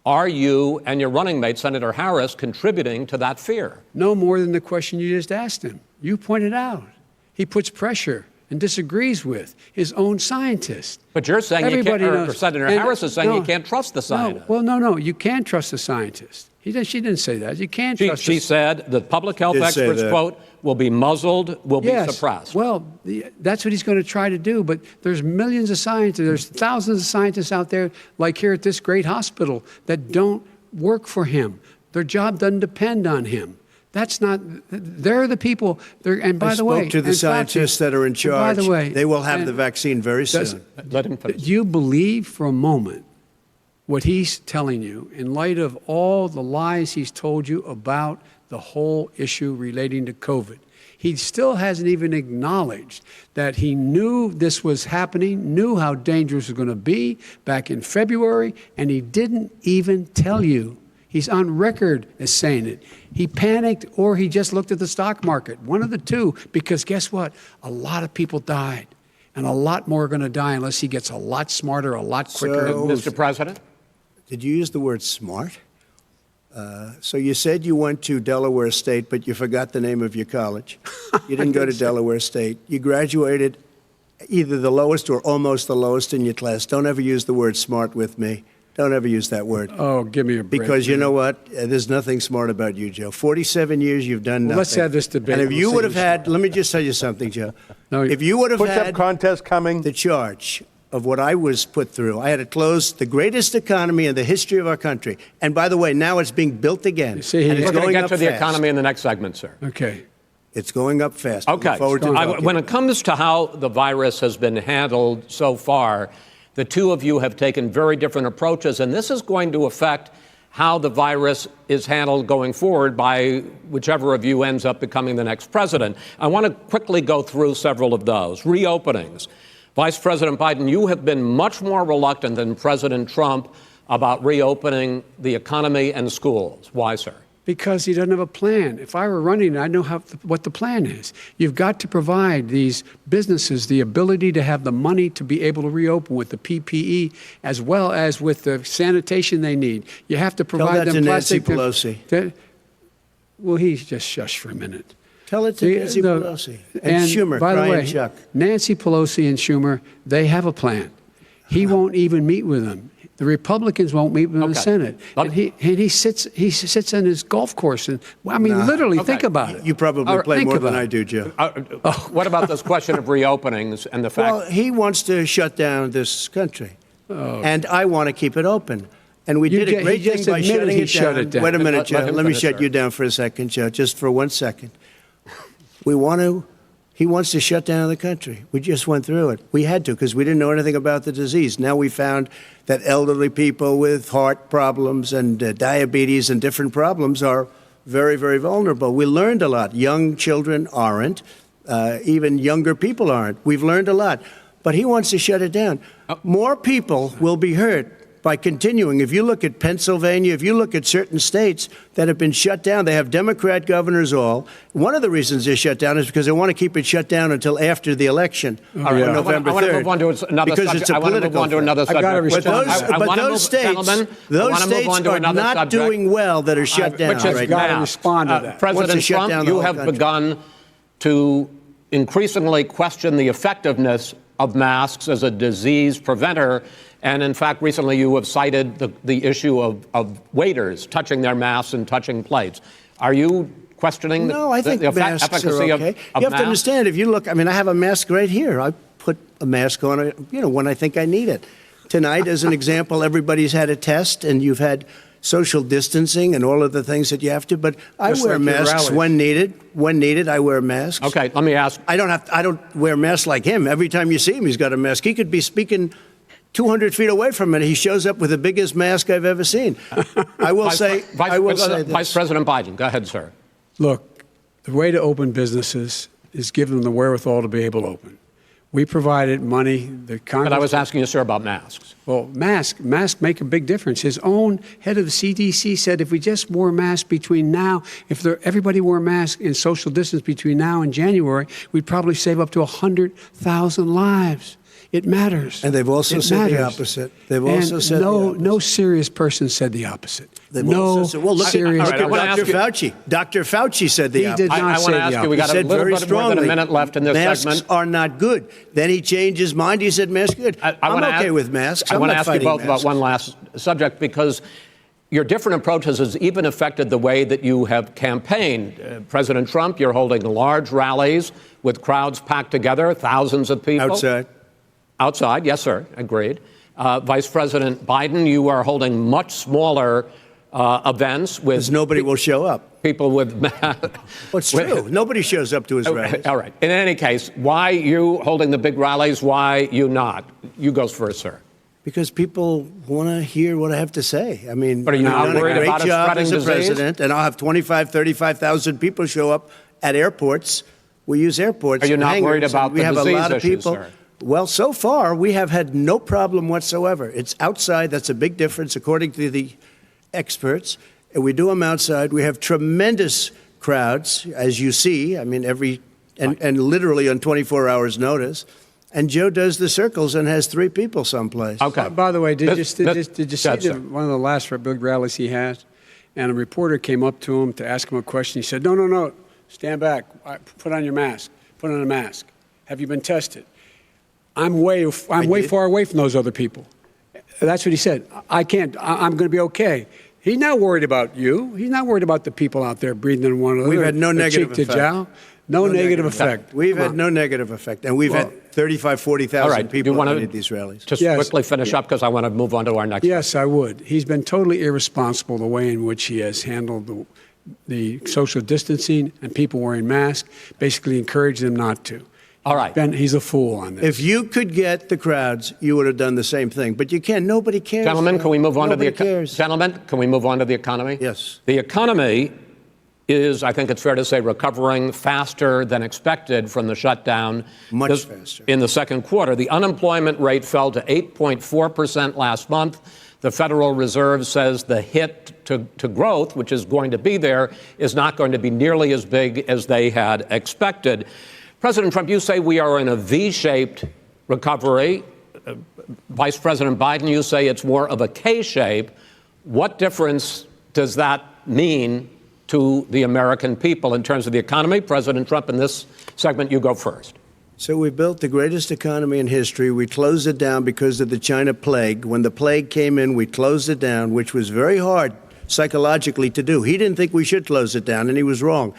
are you and your running mate, Senator Harris, contributing to that fear? No more than the question you just asked him. You pointed out. He puts pressure and disagrees with his own scientists. But you're saying Everybody you can't, knows. or Senator And Harris is saying no, you can't trust the scientists. No, you can trust the scientists. She didn't say that. You can't trust She said the public health Did say experts, that. quote, will be muzzled, will Yes. be suppressed. Well, that's what he's going to try to do. But there's millions of scientists, there's thousands of scientists out there, like here at this great hospital, that don't work for him. Their job doesn't depend on him. That's not, they're the people, and by the way. I spoke to the scientists that are in charge. By the way. They will have the vaccine very soon. Let him finish. Do you believe for a moment what he's telling you in light of all the lies he's told you about the whole issue relating to COVID? He still hasn't even acknowledged that he knew this was happening, knew how dangerous it was going to be back in February, and he didn't even tell you. He's on record as saying it. He panicked or he just looked at the stock market, one of the two, because guess what? A lot of people died, and a lot more are going to die unless he gets a lot smarter, a lot quicker. So- Mr. President? Did you use the word smart? So you said you went to Delaware State, but you forgot the name of your college. You didn't go to Delaware State. You graduated either the lowest or almost the lowest in your class. Don't ever use the word smart with me. Don't ever use that word. Oh, give me a break. Because you know what? There's nothing smart about you, Joe. 47 years, you've done nothing. let's have this debate. And if We'll you see would have who's had, let me just tell you something, Joe. No, If you would have Push-up had contest coming. the charge of what I was put through, I had to close the greatest economy in the history of our country. And by the way, now it's being built again. See, and it's We're going to going get up to the fast. economy in the next segment, sir. Okay. It's going up fast. Okay. Look forward to talking When about it comes to how the virus has been handled so far, the two of you have taken very different approaches, and this is going to affect how the virus is handled going forward by whichever of you ends up becoming the next president. I want to quickly go through several of those. Reopenings. Vice President Biden, you have been much more reluctant than President Trump about reopening the economy and schools. Why, sir? Because he doesn't have a plan. If I were running, I'd know what the plan is. You've got to provide these businesses the ability to have the money to be able to reopen with the PPE as well as with the sanitation they need. You have to provide that them to Nancy plastic. Pelosi. Well, he's just shush for a minute. Tell it to Nancy Pelosi. And Schumer, by the Brian way, Chuck. Nancy Pelosi and Schumer, they have a plan. He won't even meet with them. The Republicans won't meet with him in the Okay. Senate. And he sits on his golf course. And I mean, literally, think about it. You probably play Think more than about I it. do, Joe. What about this question of reopenings and the fact Well, he wants to shut down this country. And I want to keep it open. And we did a great he just thing by admitted shutting he it shut down. it down. Wait a minute, Let Joe. him Let me finish, shut sir. you down for a second, Joe, just for 1 second. He wants to shut down the country. We just went through it. We had to because we didn't know anything about the disease. Now we found that elderly people with heart problems and diabetes and different problems are very, very vulnerable. We learned a lot. Young children aren't. Even younger people aren't. We've learned a lot. But he wants to shut it down. More people will be hurt by continuing. If you look at Pennsylvania, if you look at certain states that have been shut down, they have Democrat governors all. One of the reasons they're shut down is because they want to keep it shut down until after the election on November 3rd. I want to move on to another because subject. it's a I want to move political on to another I've got to subject. respond. But those states are not doing well that are shut down Which is right gotta now. respond to that. Wants President to shut Trump, down the you whole have country. begun to increasingly question the effectiveness of masks as a disease preventer. And in fact, recently you have cited the issue of waiters touching their masks and touching plates. Are you questioning No, I think masks efficacy are okay. of You have masks? to understand, if you look, I mean, I have a mask right here. I put a mask on, when I think I need it. Tonight, as an example, everybody's had a test, and you've had social distancing and all of the things that you have to. But I Just wear like your masks rallies. when needed. When needed, I wear masks. Okay, let me ask. I don't wear masks like him. Every time you see him, he's got a mask. He could be speaking 200 feet away from it. He shows up with the biggest mask I've ever seen. I will say this. Vice President Biden, go ahead, sir. Look, the way to open businesses is give them the wherewithal to be able to open. We provided money. The Congress. But I was asking you, sir, about masks. Well, masks make a big difference. His own head of the CDC said if we just wore masks between now, everybody wore masks and social distance between now and January, we'd probably save up to 100,000 lives. It matters. And they've also said the opposite. They've also said no serious person said the opposite. They've also said, well, look serious at Dr. Fauci. Dr. Fauci said the opposite. He did not I say want to the ask you, opposite. we got a said little very bit more than a strongly, minute left in this masks segment. are not good. Then he changed his mind. He said masks are good. I'm okay with masks. I want to not ask you fighting both about masks. one last subject, because your different approaches has even affected the way that you have campaigned. President Trump, you're holding large rallies with crowds packed together, thousands of people. Outside, yes, sir, agreed. Vice President Biden, you are holding much smaller events with... Because nobody will show up. People with... Well, it's true. Nobody shows up to his rallies. All right. In any case, why you holding the big rallies? Why you not? You go first, sir. Because people want to hear what I have to say. I mean, But are you I've not done a worried great about it job spreading as a disease? president, and I'll have 35,000 people show up at airports. We use airports. Are you and not worried hangars, about and we the have a disease lot of issues, people. sir? Well, so far, we have had no problem whatsoever. It's outside. That's a big difference, according to the experts. And we do them outside. We have tremendous crowds, as you see. I mean, and literally on 24 hours' notice. And Joe does the circles and has 3 people someplace. Okay. By the way, did you see sir. one of the last big rallies he has? And a reporter came up to him to ask him a question. He said, no, stand back. Put on your mask. Put on a mask. Have you been tested? I'm way far away from those other people. That's what he said. I can't. I'm going to be okay. He's not worried about you. He's not worried about the people out there breathing in one another. We've had no negative cheek to jowl. No negative effect. We've had no negative effect. And we've had 35,000, 40,000 people at these rallies. Just quickly finish up, because I want to move on to our next. Yes, I would. He's been totally irresponsible the way in which he has handled the social distancing and people wearing masks, basically encouraged them not to. All right. He's a fool on this. If you could get the crowds, you would have done the same thing. But you can't. Nobody cares. Gentlemen, can we move on to the cares. Gentlemen, can we move on to the economy? Yes. The economy is, I think it's fair to say, recovering faster than expected from the shutdown. Much faster. In the second quarter, the unemployment rate fell to 8.4% last month. The Federal Reserve says the hit to growth, which is going to be there, is not going to be nearly as big as they had expected. President Trump, you say we are in a V-shaped recovery. Vice President Biden, you say it's more of a K-shape. What difference does that mean to the American people in terms of the economy? President Trump, in this segment, you go first. So we built the greatest economy in history. We closed it down because of the China plague. When the plague came in, we closed it down, which was very hard psychologically to do. He didn't think we should close it down, and he was wrong.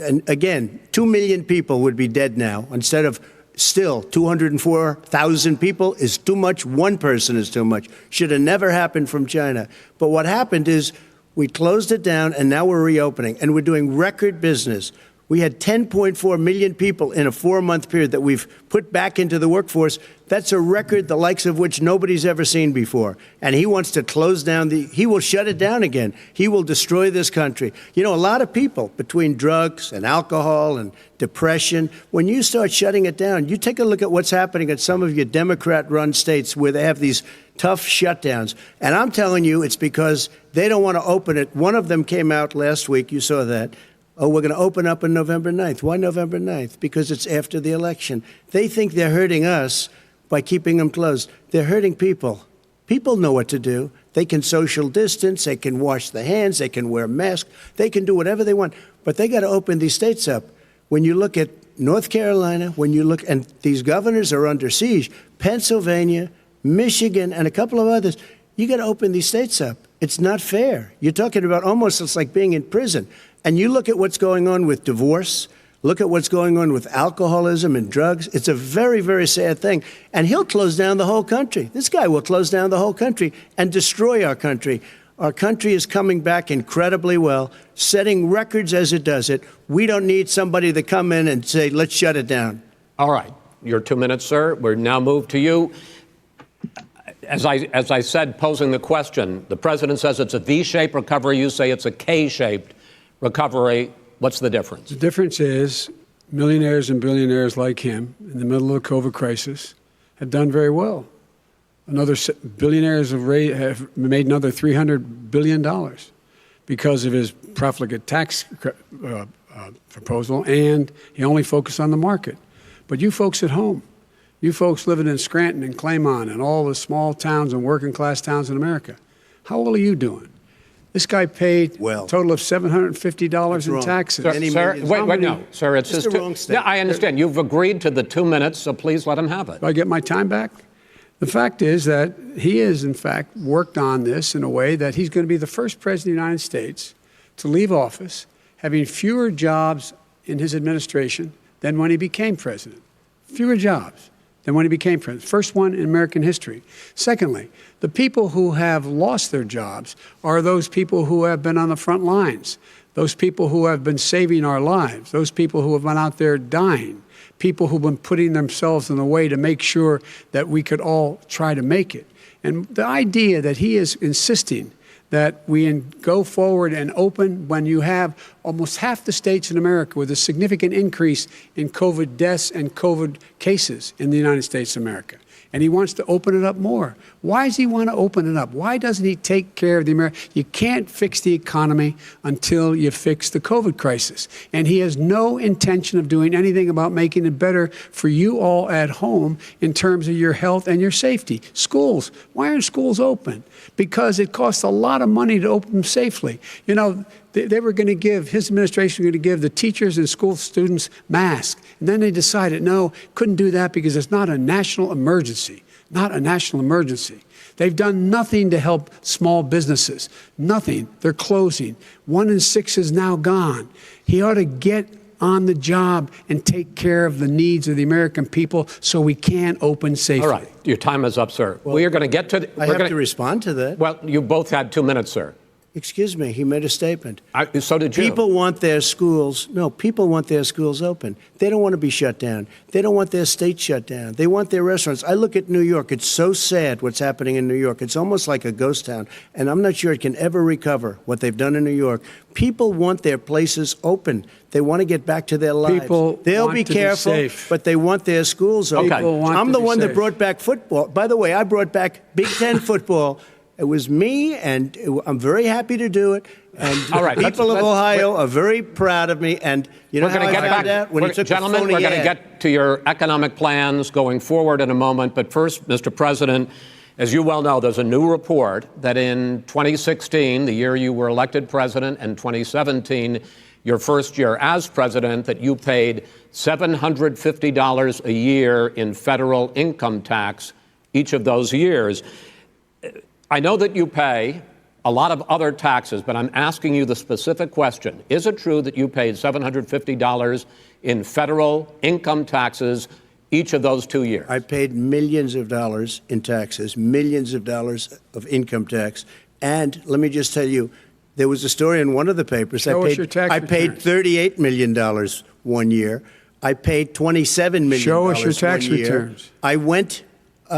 And again, 2 million people would be dead now instead of still 204,000 people is too much. One person is too much. Should have never happened from China. But what happened is we closed it down, and now we're reopening, and we're doing record business. We had 10.4 million people in a 4-month period that we've put back into the workforce. That's a record the likes of which nobody's ever seen before. And he wants to close down he will shut it down again. He will destroy this country. You know, a lot of people, between drugs and alcohol and depression, when you start shutting it down, you take a look at what's happening at some of your Democrat-run states where they have these tough shutdowns. And I'm telling you, it's because they don't want to open it. One of them came out last week. You saw that. Oh, we're going to open up on November 9th. Why November 9th? Because it's after the election. They think they're hurting us by keeping them closed. They're hurting people. People know what to do. They can social distance. They can wash their hands. They can wear masks. They can do whatever they want. But they got to open these states up. When you look at North Carolina, and these governors are under siege, Pennsylvania, Michigan, and a couple of others, you got to open these states up. It's not fair. You're talking about almost it's like being in prison. And you look at what's going on with divorce, look at what's going on with alcoholism and drugs. It's a very, very sad thing. And he'll close down the whole country. This guy will close down the whole country and destroy our country. Our country is coming back incredibly well, setting records as it does it. We don't need somebody to come in and say, let's shut it down. All right. Your 2 minutes, sir. We're now moved to you. As I said, posing the question, the president says it's a V-shaped recovery. You say it's a K-shaped recovery. What's the difference? The difference is millionaires and billionaires like him in the middle of the COVID crisis have done very well. Billionaires have made another $300 billion because of his profligate tax proposal, and he only focused on the market. But you folks at home, you folks living in Scranton and Claymont and all the small towns and working class towns in America, how well are you doing? This guy paid a total of $750 in taxes. Sir, wait, no, sir, it's just wrong statement. Yeah, I understand. You've agreed to the 2 minutes, so please let him have it. Do I get my time back? The fact is that he has, in fact, worked on this in a way that he's going to be the first president of the United States to leave office having fewer jobs in his administration than when he became president. Fewer jobs than when he became president. First one in American history. Secondly, the people who have lost their jobs are those people who have been on the front lines, those people who have been saving our lives, those people who have been out there dying, people who've been putting themselves in the way to make sure that we could all try to make it. And the idea that he is insisting that we go forward and open when you have almost half the states in America with a significant increase in COVID deaths and COVID cases in the United States of America. And he wants to open it up more. Why does he want to open it up? Why doesn't he take care of the American? You can't fix the economy until you fix the COVID crisis. And he has no intention of doing anything about making it better for you all at home in terms of your health and your safety. Schools. Why aren't schools open? Because it costs a lot of money to open them safely. You know, they were going to give, his administration was going to give the teachers and school students masks. And then they decided, no, couldn't do that because it's not a national emergency. Not a national emergency. They've done nothing to help small businesses. Nothing. They're closing. 1 in 6 is now gone. He ought to get on the job and take care of the needs of the American people so we can open safely. All right. Your time is up, sir. Well, we are going to get to... I have to respond to that. Well, you both had 2 minutes, sir. Excuse me, he made a statement. So did you. People want their schools open. They don't want to be shut down. They don't want their state shut down. They want their restaurants. I look at New York. It's so sad what's happening in New York. It's almost like a ghost town. And I'm not sure it can ever recover what they've done in New York. People want their places open. They want to get back to their lives. They'll be careful, but they want their schools open. Okay. I'm the one that brought back football. By the way, I brought back Big Ten football. It was me, and I'm very happy to do it. And all right, people of Ohio are very proud of me. And you know how I found out? When he took gentlemen, we're going to get to your economic plans going forward in a moment. But first, Mr. President, as you well know, there's a new report that in 2016, the year you were elected president, and 2017, your first year as president, that you paid $750 a year in federal income tax each of those years. I know that you pay a lot of other taxes, but I'm asking you the specific question. Is it true that you paid $750 in federal income taxes each of those 2 years? I paid millions of dollars in taxes, millions of dollars of income tax. And let me just tell you, there was a story in one of the papers. Show us your tax I paid $38 million 1 year. I paid $27 million. Show us your tax returns. I went...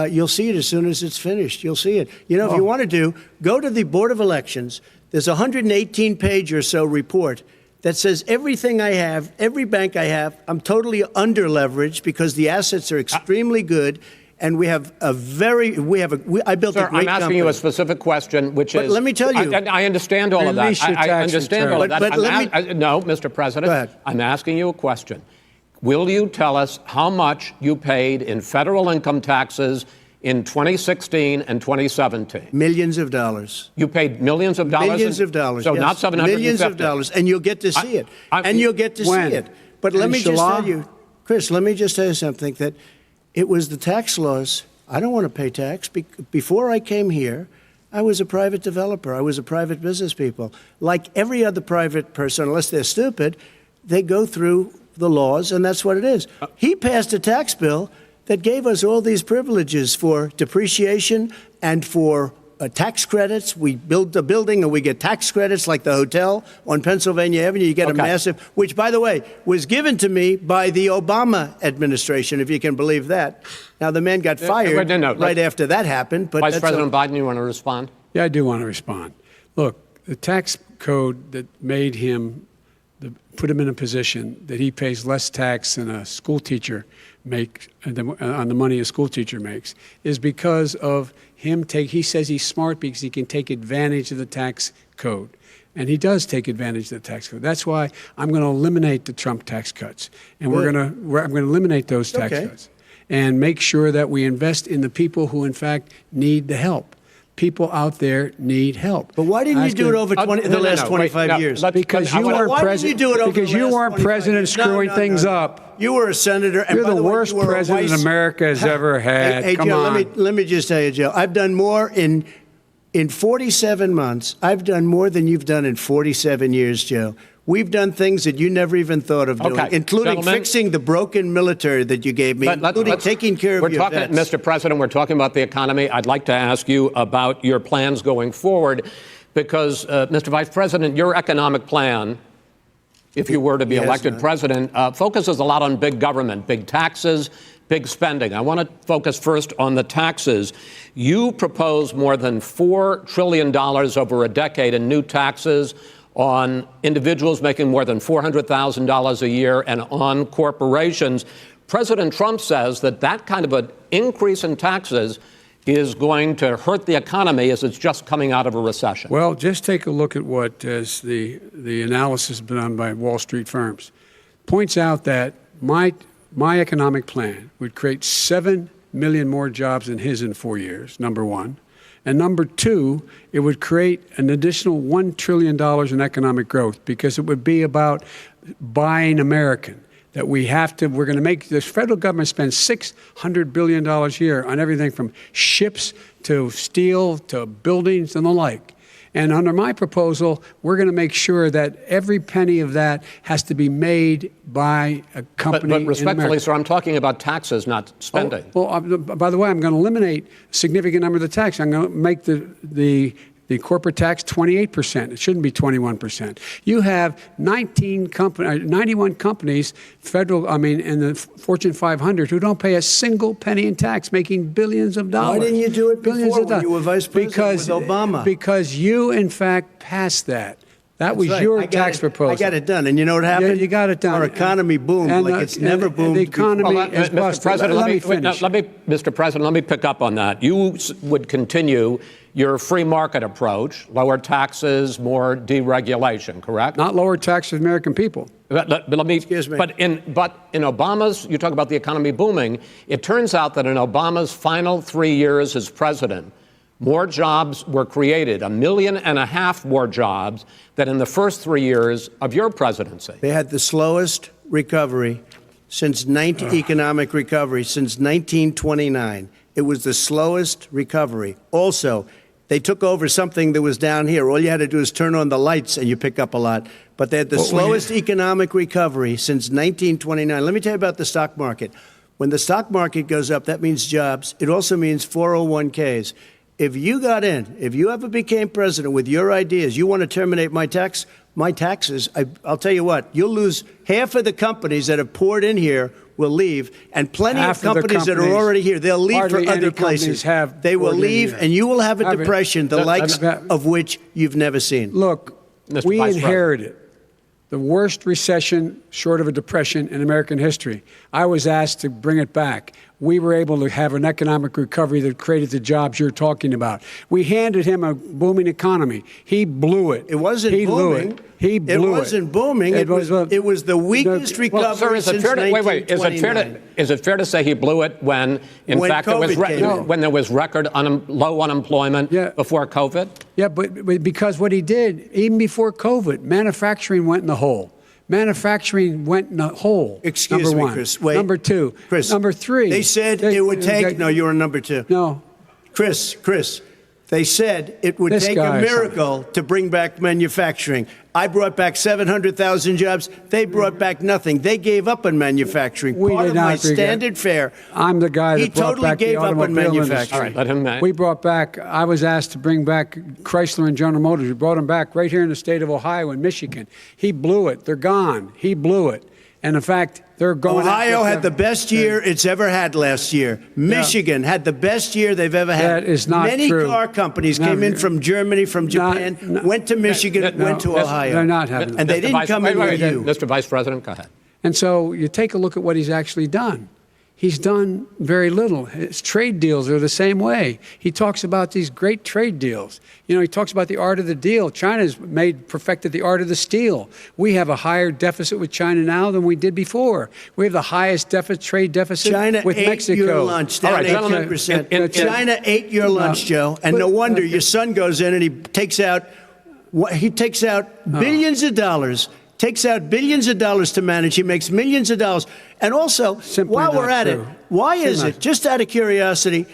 you'll see it as soon as it's finished. You'll see it. You know, if you want to go to the Board of Elections. There's a 118-page or so report that says everything I have, every bank I have, I'm totally under-leveraged because the assets are extremely good, and I built Sir, a great company. I'm asking you a specific question, which is... let me tell you. I understand all of that. I understand all of that. But no, Mr. President. Go ahead. I'm asking you a question. Will you tell us how much you paid in federal income taxes in 2016 and 2017? Millions of dollars. You paid millions of dollars? Millions of dollars, So yes. not $750? Millions of dollars, and you'll get to see it. You'll get to see it. But let me just tell you, Chris, let me just tell you something, that it was the tax laws. I don't want to pay tax. Before I came here, I was a private developer. I was a private business people. Like every other private person, unless they're stupid, they go through the laws, and that's what it is. He passed a tax bill that gave us all these privileges for depreciation and for tax credits. We build a building and we get tax credits like the hotel on Pennsylvania Avenue. You get a massive, which, by the way, was given to me by the Obama administration, if you can believe that. Now, the man got fired right after that happened. But Vice President Biden, you want to respond? Yeah, I do want to respond. Look, the tax code that made him, put him in a position that he pays less tax than a school teacher makes on the money a school teacher makes is because of him he says he's smart because he can take advantage of the tax code. And he does take advantage of the tax code. That's why I'm going to eliminate the Trump tax cuts. And I'm going to eliminate those tax cuts and make sure that we invest in the people who, in fact, need the help. People out there need help. But why didn't you do it over the last 25 years? Because you weren't president. Because you weren't president screwing things up. You were a senator. And You're the worst president America has ever had. Hey, Come Joe, on. let me just tell you, Joe. I've done more in 47 months. I've done more than you've done in 47 years, Joe. We've done things that you never even thought of doing, including fixing the broken military that you gave me, including taking care of your vets. Mr. President, we're talking about the economy. I'd like to ask you about your plans going forward because, Mr. Vice President, your economic plan, if you were to be elected president, focuses a lot on big government, big taxes, big spending. I want to focus first on the taxes. You propose more than $4 trillion over a decade in new taxes on individuals making more than $400,000 a year and on corporations. President Trump says that that kind of an increase in taxes is going to hurt the economy as it's just coming out of a recession. Well, just take a look at what as the analysis done by Wall Street firms points out that my economic plan would create 7 million more jobs than his in 4 years, number one. And number two, it would create an additional $1 trillion in economic growth because it would be about buying American. That we're going to make this federal government spend $600 billion a year on everything from ships to steel to buildings and the like. And under my proposal, we're going to make sure that every penny of that has to be made by a company. But respectfully, sir, I'm talking about taxes, not spending. By the way, I'm going to eliminate a significant number of the tax. I'm going to make the corporate tax 28%. It shouldn't be 21%. You have 91 companies, in the Fortune 500 who don't pay a single penny in tax, making billions of dollars. Why didn't you do it before when you were vice president with Obama? Because you, in fact, passed that. That was your tax proposal. I got it done. And you know what happened? Yeah, you got it done. Our economy boomed like it's never boomed. The economy is busted. Let me finish. Mr. President, let me pick up on that. You would continue your free market approach, lower taxes, more deregulation, correct? Not lower taxes for the American people. Excuse me. But in Obama's, you talk about the economy booming, it turns out that in Obama's final 3 years as president, more jobs were created, 1.5 million more jobs than in the first 3 years of your presidency. They had the slowest recovery economic recovery since 1929. It was the slowest recovery. Also, they took over something that was down here. All you had to do is turn on the lights and you pick up a lot. But they had the slowest economic recovery since 1929. Let me tell you about the stock market. When the stock market goes up, that means jobs. It also means 401ks. If you got in, if you ever became president with your ideas, you want to terminate my taxes, I'll tell you what, you'll lose half of the companies that have poured in here will leave, and plenty of companies that are already here, they'll leave for other places. They will leave, and you will have a depression, the likes of which you've never seen. Look, we inherited the worst recession short of a depression in American history. I was asked to bring it back. We were able to have an economic recovery that created the jobs you're talking about. We handed him a booming economy. He blew it. It wasn't booming. He blew it. It wasn't booming. It was the weakest recovery since 1929. Is it fair to say he blew it when there was record low unemployment before COVID? Yeah, but because what he did, even before COVID, manufacturing went in the hole. Manufacturing went in the hole. Excuse me, Chris. Wait. Number two. Chris. Number three. They said it would take. No, you were number two. No. Chris. They said it would This take a guy is miracle to bring back manufacturing. I brought back 700,000 jobs. They brought back nothing. They gave up on manufacturing. We Part did of my not agree. standard fare. I'm the guy that He brought totally back the gave up on automobile manufacturing. industry. All right, let him. We brought back, I was asked to bring back Chrysler and General Motors. We brought them back right here in the state of Ohio and Michigan. He blew it. They're gone. He blew it. And in fact, they're going. Ohio had the best year it's ever had last year. Michigan had the best year they've ever had. That is not Many true. car companies came in from Germany, from Japan, went to Michigan, went to Ohio. They're not having And they didn't come in with you. Mr. Vice President, go ahead. And so you take a look at what he's actually done. He's done very little. His trade deals are the same way. He talks about these great trade deals. You know, he talks about the art of the deal. China's perfected the art of the steal. We have a higher deficit with China now than we did before. We have the highest trade deficit China with ate Mexico. your lunch, down All right, gentlemen, 18%. China ate your lunch, Joe. And no wonder your son goes in and he takes out billions of dollars. Takes out billions of dollars to manage. He makes millions of dollars. And also, Simply while not we're at true. it, why is Simply it, not. just out of curiosity,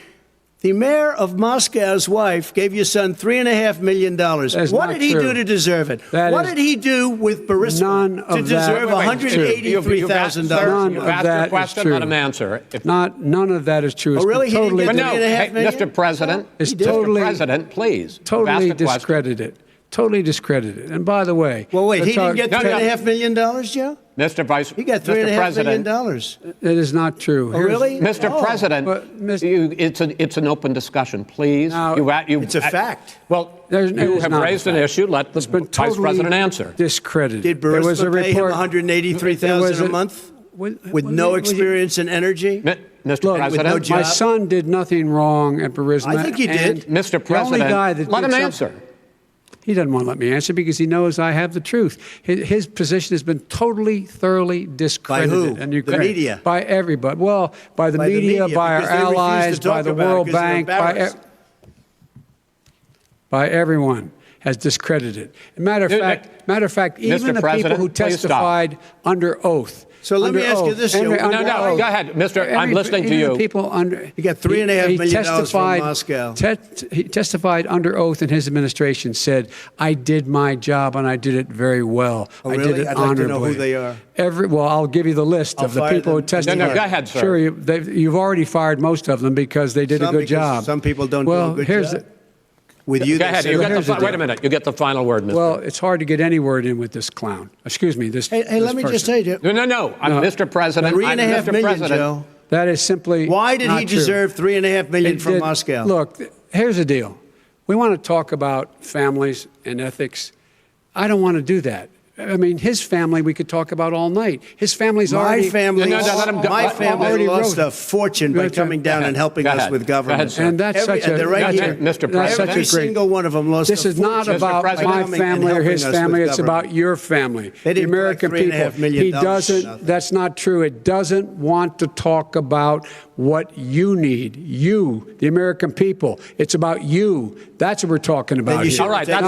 the mayor of Moscow's wife gave your son $3.5 million. is What not did he true. do to deserve it? That What is did he do with Burisma none to of that deserve is true. $183,000? None You've of asked that your is question, true. let him answer. None of that is true. Oh, It's really? He didn't totally get But no, $3.5 million? Mr. President, It's Mr. totally- President, please. totally You've asked a question. discredited. Totally discredited. And by the way, Well, wait, he let's didn't get talk- $3.5 million, Joe? Mr. Vice, He got Mr. $3.5 million. President, It is not true. Oh, really? Mr. Oh. President, But, Mr. it's an open discussion, please. Now, It's a fact. Well, There's- it you is have not a raised an fact. issue. Let the It's been Vice totally President answer. discredited. Did There was a Burisma pay him report. $183,000 a month with no experience in energy? Mr. Look, President, no job. My son did nothing wrong at Burisma. I think he did. and Mr. the only President, guy that let did him something- answer. He doesn't want to let me answer because he knows I have the truth. His position has been totally, thoroughly discredited. By who? in The Ukraine. media? By everybody. Well, by the media, by our because they refuse to allies, talk by the about it World because they're Bank, embarrassed. by everyone has discredited. Matter of fact, even the people President, who please stop. testified under oath. So let me under ask you oath, this, under- Joe. under No, oath. go ahead, Mr. I'm listening to Even you. the people under. He got $3.5 million from testified- Moscow. He testified under oath in his administration, said, I did my job and I did it very well. Oh, I really? did it I'd like to know honorably. who they are. Well, I'll give you the list I'll of the fire people who them. testified. No, go ahead, sir. Sure, you've already fired most of them because they did Some a good because job. some people don't do a good here's job. With you, Go they ahead. say- You get here's the, the wait a deal. minute. You get the final word, Mr. Well, it's hard to get any word in with this clown. Excuse me, this. Hey, this let me just person. tell you, No. I'm Mr. President. I'm $3.5 Mr. million, President. Joe. That is simply. Why did not he true. deserve $3.5 million It from did- Moscow? Look, here's the deal. We want to talk about families and ethics. I don't want to do that. I mean, his family we could talk about all night. His family's My already. family, No, let him go. my family Already lost wrote- a fortune by Go ahead. coming down and helping Go us ahead. with Go ahead, government. sir. And that's such a. they're right That's here. it, Mr. That's President. such Every a great. single one of them lost This a is not fortune about by President. my coming and family or helping his us family. with It's government. about your family, They the didn't American collect $3.5 people. million He for doesn't. nothing. That's not true. It doesn't want to talk about what you need. You, the American people. It's about you. That's what we're talking about. you here. should All right, Not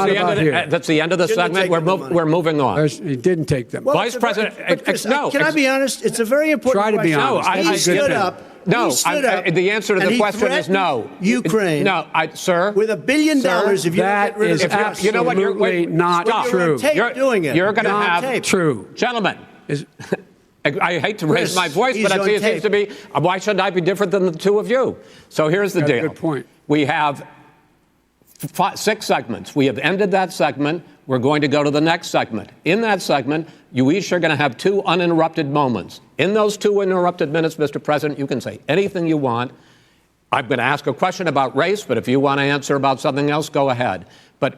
that's the end of the Shouldn't have segment. taken the money. We're moving on. He didn't take them. Well, Vice it's a very- President, but Chris, no, can I be honest? It's a very important Try to be question. honest. No, That's He a stood good thing. up. No, he stood up, the answer to and the he question is threatened no. Ukraine. No, sir. With $1 billion, if you don't That get rid of is the press. absolutely You know what, not stop. You're on true. tape doing it. You're going to You're on have tape. True. Gentlemen. Is- I hate to raise Chris, my voice, he's but on it seems tape. to be, why should I be different than the two of you? So here's the Got a deal. good point. We have 6 segments. We have ended that segment. We're going to go to the next segment. In that segment, you each are going to have 2 uninterrupted moments. In those 2 uninterrupted minutes, Mr. President, you can say anything you want. I'm going to ask a question about race, but if you want to answer about something else, go ahead. But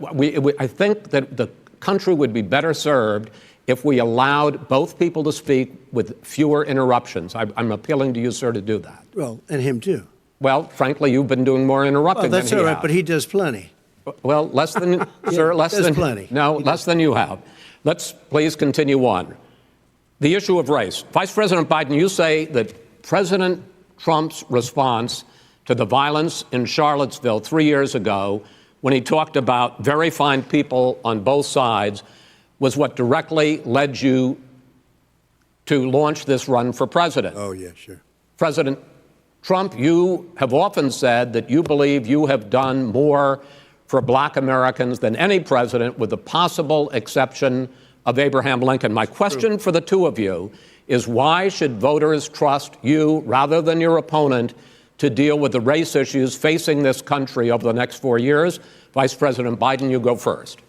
I think that the country would be better served if we allowed both people to speak with fewer interruptions. I'm appealing to you, sir, to do that. Well, and him too. Well, frankly, you've been doing more interrupting Well, that's than all he right, has. but he does plenty. Well, less than, sir, less there's than. plenty. No, less than you have. Let's please continue on. The issue of race. Vice President Biden, you say that President Trump's response to the violence in Charlottesville 3 years ago, when he talked about very fine people on both sides, was what directly led you to launch this run for president. Oh, yeah, sure. President Trump, you have often said that you believe you have done more for black Americans than any president, with the possible exception of Abraham Lincoln. My question for the two of you is, why should voters trust you rather than your opponent to deal with the race issues facing this country over the next 4 years? Vice President Biden, you go first.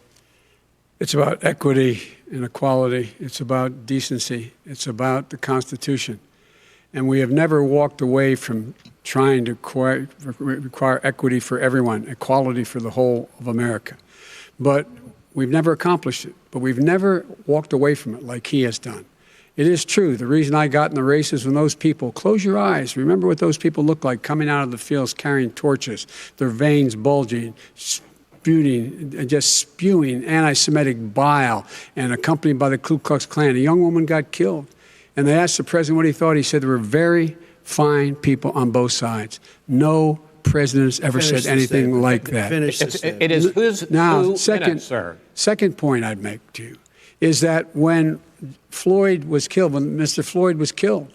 It's about equity and equality. It's about decency. It's about the Constitution. And we have never walked away from trying to require equity for everyone, equality for the whole of America. But we've never accomplished it. But we've never walked away from it like he has done. It is true. The reason I got in the race is when those people, close your eyes, remember what those people look like coming out of the fields carrying torches, their veins bulging, just spewing anti-Semitic bile, and accompanied by the Ku Klux Klan. A young woman got killed. And they asked the president what he thought. He said there were very fine people on both sides. No president has ever said anything like that. It is who's now, who second, in it, sir. Second point I'd make to you is that when Floyd was killed, when Mr. Floyd was killed,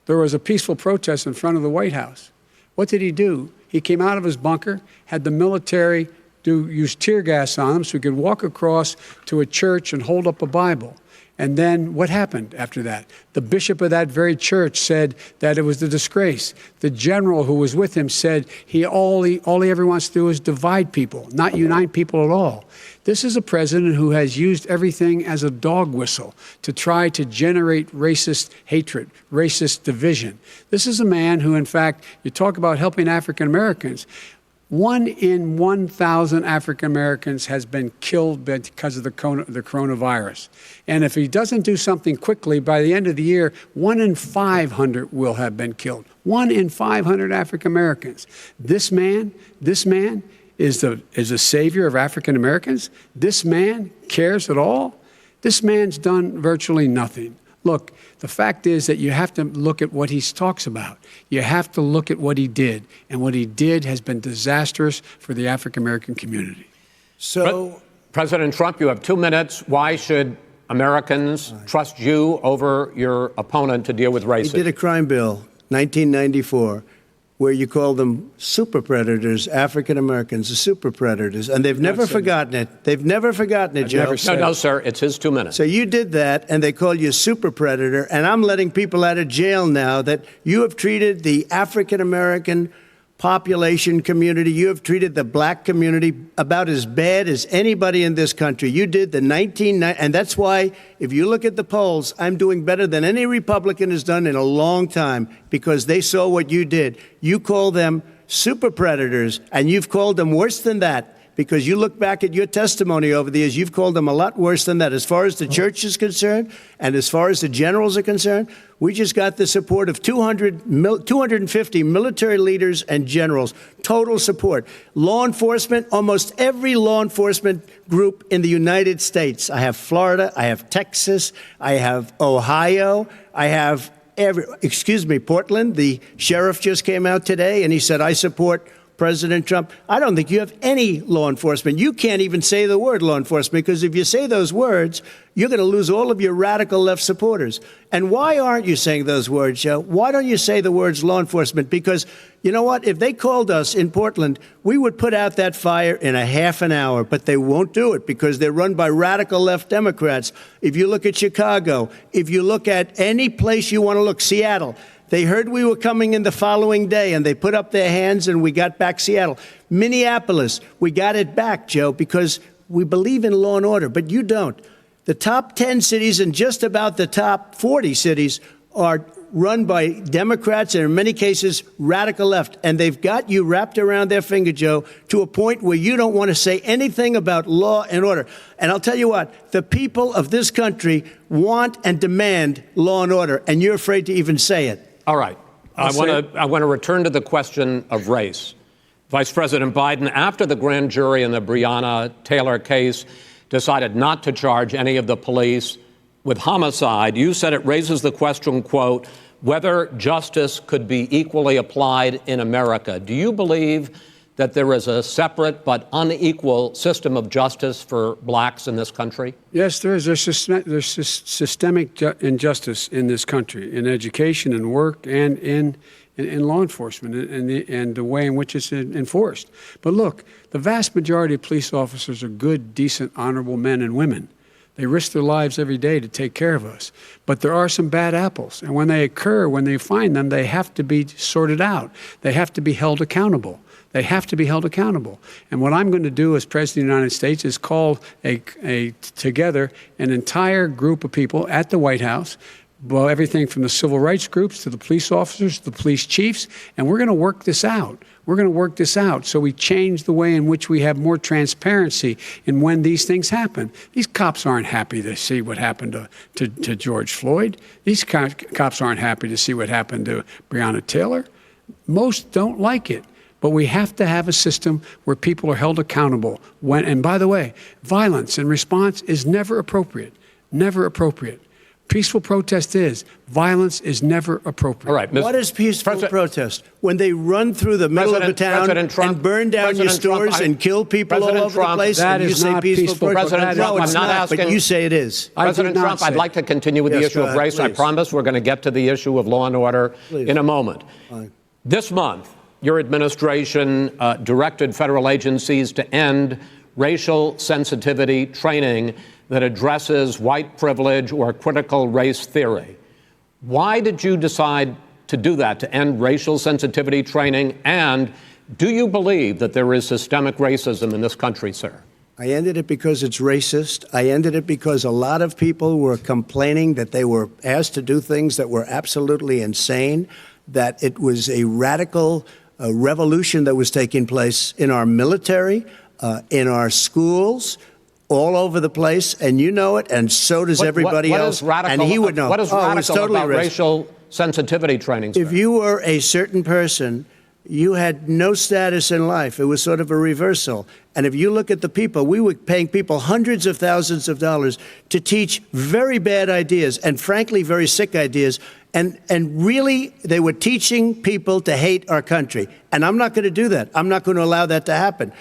there was a peaceful protest in front of the White House. What did he do? He came out of his bunker, had the military use tear gas on him so he could walk across to a church and hold up a Bible. And then what happened after that? The bishop of that very church said that it was a disgrace. The general who was with him said all he ever wants to do is divide people, not unite people at all. This is a president who has used everything as a dog whistle to try to generate racist hatred, racist division. This is a man who, in fact, you talk about helping African Americans. 1 in 1,000 African Americans has been killed because of the coronavirus. And if he doesn't do something quickly, by the end of the year, 1 in 500 will have been killed. 1 in 500 African Americans. This man is the savior of African Americans. This man cares at all. This man's done virtually nothing. Look, the fact is that you have to look at what he talks about. You have to look at what he did. And what he did has been disastrous for the African-American community. So, President Trump, you have 2 minutes. Why should Americans trust you over your opponent to deal with racism? he did a crime bill, 1994, where you call them super predators, African Americans, the super predators, and they've never forgotten it. They've never forgotten it, Joe. No, sir, it's his 2 minutes. So you did that, and they call you a super predator, and I'm letting people out of jail now that you have treated the African American population community, you have treated the black community about as bad as anybody in this country. You did the 1990, and that's why, if you look at the polls, I'm doing better than any Republican has done in a long time, because they saw what you did. You call them super predators, and you've called them worse than that, because you look back at your testimony over the years, you've called them a lot worse than that. As far as the church is concerned, and as far as the generals are concerned, we just got the support of 250 military leaders and generals, total support. Law enforcement, almost every law enforcement group in the United States. I have Florida, I have Texas, I have Ohio, I have Portland. The sheriff just came out today and he said, I support President Trump. I don't think you have any law enforcement. You can't even say the word law enforcement, because if you say those words, you're going to lose all of your radical left supporters. And why aren't you saying those words, Joe? Why don't you say the words law enforcement? Because you know what? If they called us in Portland, we would put out that fire in a half an hour, but they won't do it because they're run by radical left Democrats. If you look at Chicago, if you look at any place you want to look, Seattle, they heard we were coming in the following day, and they put up their hands, and we got back Seattle. Minneapolis, we got it back, Joe, because we believe in law and order, but you don't. The top 10 cities and just about the top 40 cities are run by Democrats and, in many cases, radical left. And they've got you wrapped around their finger, Joe, to a point where you don't want to say anything about law and order. And I'll tell you what, the people of this country want and demand law and order, and you're afraid to even say it. All right. I want to return to the question of race. Vice President Biden, after the grand jury in the Breonna Taylor case decided not to charge any of the police with homicide, you said it raises the question, quote, whether justice could be equally applied in America. Do you believe that there is a separate but unequal system of justice for blacks in this country? Yes, there is. There's systemic injustice in this country, in education and work and in law enforcement and the way in which it's enforced. But look, the vast majority of police officers are good, decent, honorable men and women. They risk their lives every day to take care of us. But there are some bad apples. And when they occur, when they find them, they have to be sorted out. They have to be held accountable. They have to be held accountable. And what I'm going to do as President of the United States is call together an entire group of people at the White House, well, everything from the civil rights groups to the police officers, to the police chiefs, and we're going to work this out. We're going to work this out so we change the way in which we have more transparency in when these things happen. These cops aren't happy to see what happened to George Floyd. These cops aren't happy to see what happened to Breonna Taylor. Most don't like it. But we have to have a system where people are held accountable. And by the way, violence in response is never appropriate. Never appropriate. Peaceful protest is. Violence is never appropriate. All right. What is peaceful protest? When they run through the middle of the town and burn down your stores and kill people all over the place, that and you is say not peaceful protest? President Trump, No, it's I'm not not, asking. but you say it is. President Trump, I'd like to continue with the issue of race. I promise we're going to get to the issue of law and order in a moment. Fine. This month, your administration directed federal agencies to end racial sensitivity training that addresses white privilege or critical race theory. Why did you decide to do that, to end racial sensitivity training? And do you believe that there is systemic racism in this country, sir? I ended it because it's racist. I ended it because a lot of people were complaining that they were asked to do things that were absolutely insane, that it was a radical revolution that was taking place in our military, in our schools, all over the place, and you know it, and so does everybody else. And he would know. What is radical about racial sensitivity training, sir? If you were a certain person, you had no status in life. It was sort of a reversal. And if you look at the people, we were paying people hundreds of thousands of dollars to teach very bad ideas and, frankly, very sick ideas. And really, they were teaching people to hate our country. And I'm not going to do that. I'm not going to allow that to happen.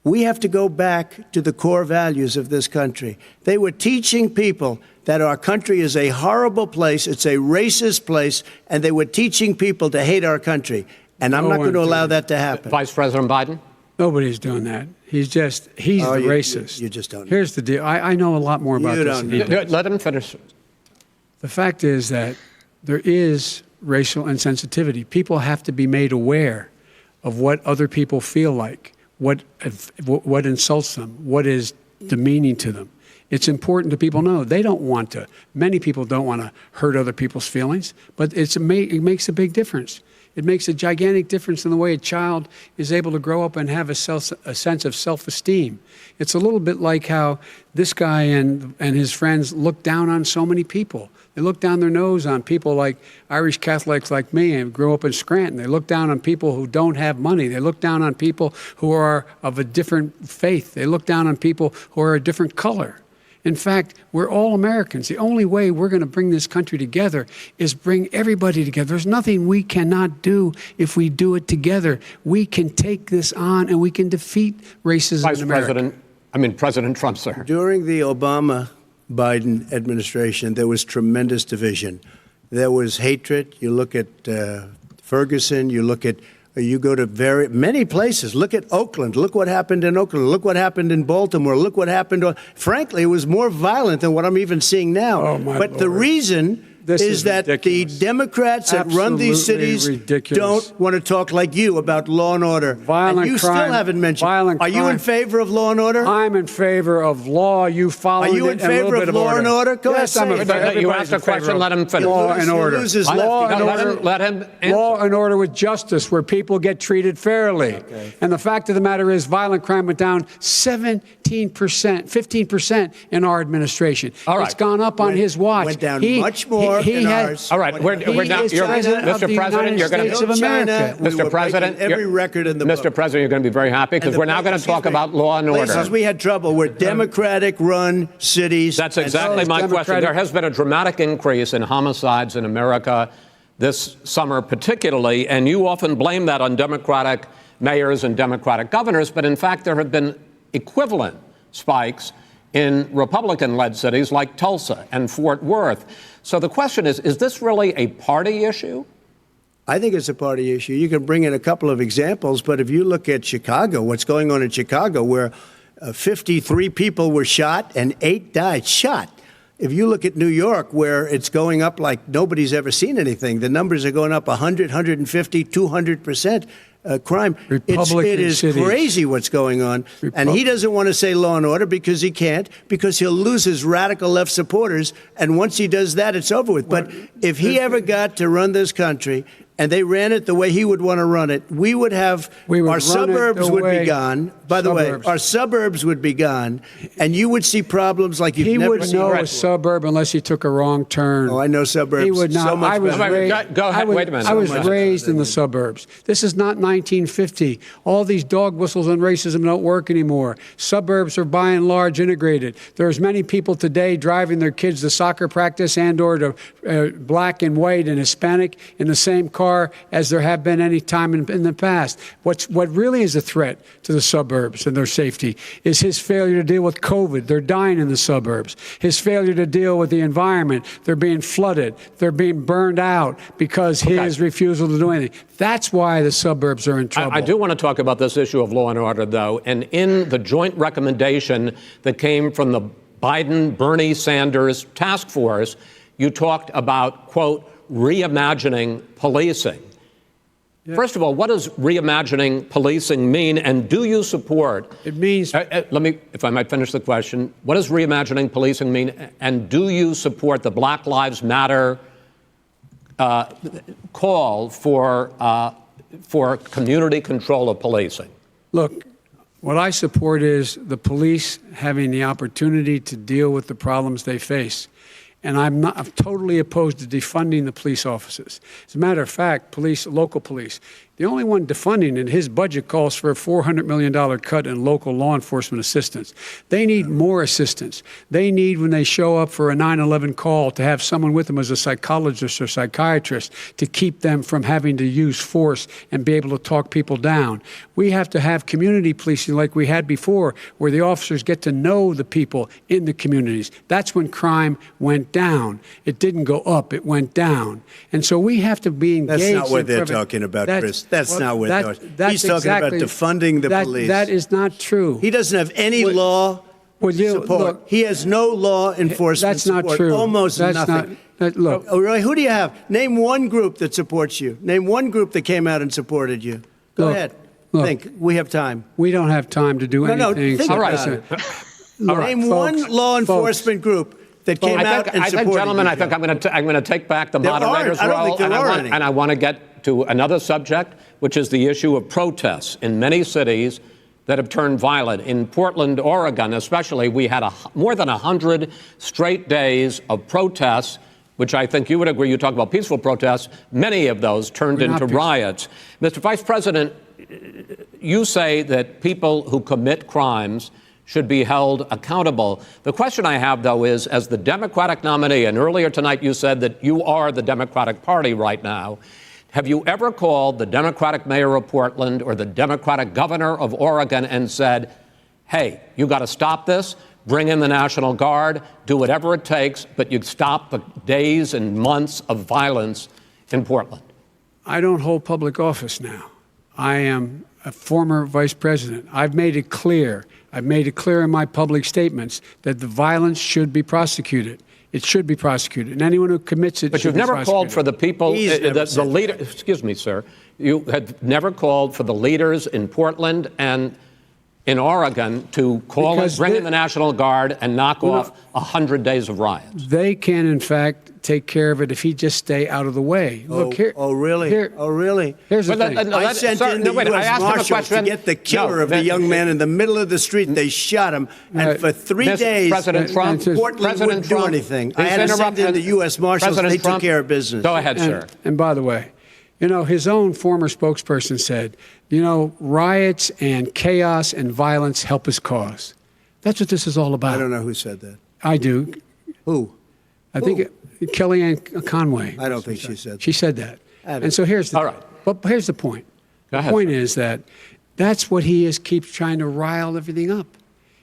We have to go back to the core values of this country. They were teaching people that our country is a horrible place, it's a racist place, and they were teaching people to hate our country. And I'm not going to allow that to happen. Vice President Biden? Nobody's doing that. He's the racist. You just don't know. Here's the deal. I know a lot more about You this don't than he know. does. Let him finish. The fact is that there is racial insensitivity. People have to be made aware of what other people feel like, what insults them, what is demeaning to them. It's important to people know. They don't want to. Many people don't want to hurt other people's feelings, but it makes a big difference. It makes a gigantic difference in the way a child is able to grow up and have a sense of self-esteem. It's a little bit like how this guy and his friends look down on so many people. They look down their nose on people like Irish Catholics like me and grew up in Scranton. They look down on people who don't have money. They look down on people who are of a different faith. They look down on people who are a different color. In fact, we're all Americans. The only way we're going to bring this country together is bring everybody together. There's nothing we cannot do if we do it together. We can take this on and we can defeat racism in America. President Trump, sir. During the Obama-Biden administration, there was tremendous division. There was hatred. You look at Ferguson, you go to many places. Look at Oakland. Look what happened in Oakland. Look what happened in Baltimore. Look what happened. Frankly, it was more violent than what I'm even seeing now. Oh, my but Lord. the reason is that ridiculous. the Democrats that run these cities don't want to talk like you about law and order. Violent and you crime, still haven't mentioned. violent Are you in crime. favor of law and order? I'm in favor of law. You follow it. Are you in favor of law and order? Go Yes, ahead, I'm say in it. favor. You asked a question, let him finish. Law and order. He loses Law left. and Let order. let him answer. Law and order with justice, where people get treated fairly. Okay. And the fact of the matter is, violent crime went down 15% in our administration. All right. It's gone up on his watch. Went down much more in ours. All right, we're now. is president of the United States of America. Mr. President, every record in the book. Mr. President, you're going to be very happy because we're now going to talk about law and order. Places we had trouble were Democratic-run cities. That's exactly my question. There has been a dramatic increase in homicides in America. this summer particularly, and you often blame that on Democratic mayors and Democratic governors, but in fact there have been equivalent spikes in Republican-led cities like Tulsa and Fort Worth. So the question is this really a party issue? I think it's a party issue. You can bring in a couple of examples, but if you look at Chicago, what's going on in Chicago, where 53 people were shot and 8 died, shot. If you look at New York, where it's going up like nobody's ever seen anything, the numbers are going up 100, 150, 200%. Crime. It is crazy what's going on. And he doesn't want to say law and order because he can't, because he'll lose his radical left supporters. And once he does that, it's over with. But if he ever got to run this country and they ran it the way he would want to run it, we would have our suburbs would be gone. By the way, our suburbs would be gone, and you would see problems like you've never seen. He wouldn't know a suburb unless he took a wrong turn. Oh, I know suburbs. He would not. So much Go ahead. Wait a minute. I was raised in the suburbs. This is not 1950. All these dog whistles on racism don't work anymore. Suburbs are by and large integrated. There's many people today driving their kids to soccer practice and or to black and white and Hispanic in the same car as there have been any time in the past. What really is a threat to the suburbs and their safety is his failure to deal with COVID. They're dying in the suburbs. His failure to deal with the environment. They're being flooded. They're being burned out because his refusal to do anything. That's why the suburbs are in trouble. I do want to talk about this issue of law and order, though. And in the joint recommendation that came from the Biden-Bernie Sanders task force, you talked about, quote, reimagining policing. Yeah. First of all, what does reimagining policing mean, and do you support? It means. Let me, if I might finish the question. What does reimagining policing mean, and do you support the Black Lives Matter call for community control of policing? Look, what I support is the police having the opportunity to deal with the problems they face. And I'm totally opposed to defunding the police offices. As a matter of fact, local police, the only one defunding it, his budget calls for a $400 million cut in local law enforcement assistance. They need more assistance. They need, when they show up for a 9/11 call, to have someone with them as a psychologist or psychiatrist to keep them from having to use force and be able to talk people down. We have to have community policing like we had before, where the officers get to know the people in the communities. That's when crime went down. It didn't go up, it went down. And so we have to be engaged. That's not what they're talking about, Chris. That's not what they're talking about. He's talking about defunding the police. That is not true. He doesn't have any law support. Look, he has no law enforcement That's not support. true. Almost nothing. Look. Oh, really? Who do you have? Name one group that supports you. Name one group that came out and supported you. Go ahead. Think. We have time. We don't have time to do anything. No, think about it. Name one law enforcement group that came out and supported gentlemen, you. I think I'm going to take back the moderator's role, and I want to get to another subject, which is the issue of protests in many cities that have turned violent. In Portland, Oregon, especially, we had more than 100 straight days of protests, which I think you would agree. You talk about peaceful protests. Many of those turned into riots. Mr. Vice President, you say that people who commit crimes should be held accountable. The question I have, though, is, as the Democratic nominee, and earlier tonight you said that you are the Democratic Party right now, have you ever called the Democratic mayor of Portland or the Democratic governor of Oregon and said, hey, you got to stop this, bring in the National Guard, do whatever it takes, but you stop the days and months of violence in Portland? I don't hold public office now. I am a former vice president. I've made it clear in my public statements that the violence should be prosecuted. It should be prosecuted, and anyone who commits it. But you've never called for the people, the leader. Excuse me, sir. You had never called for the leaders in Portland and in Oregon to bring in the National Guard and knock off 100 days of riots. They can, in fact, take care of it if he just stay out of the way. Look here. Oh, really? Oh, really? Here's the thing. I sent in the U.S. Marshals to get the killer of the young man in the middle of the street. They shot him, and for 3 days, President Trump, Portland wouldn't do anything. I had to send in the U.S. Marshals. They took care of business. Go ahead, sir. And by the way, his own former spokesperson said, riots and chaos and violence help his cause. That's what this is all about. I don't know who said that. I do. Who? I think Kellyanne Conway. I don't think she said that. She said that. Have And it. so here's the All right. But here's the point. Go The ahead, point sir. is that that's what he keeps trying to rile everything up.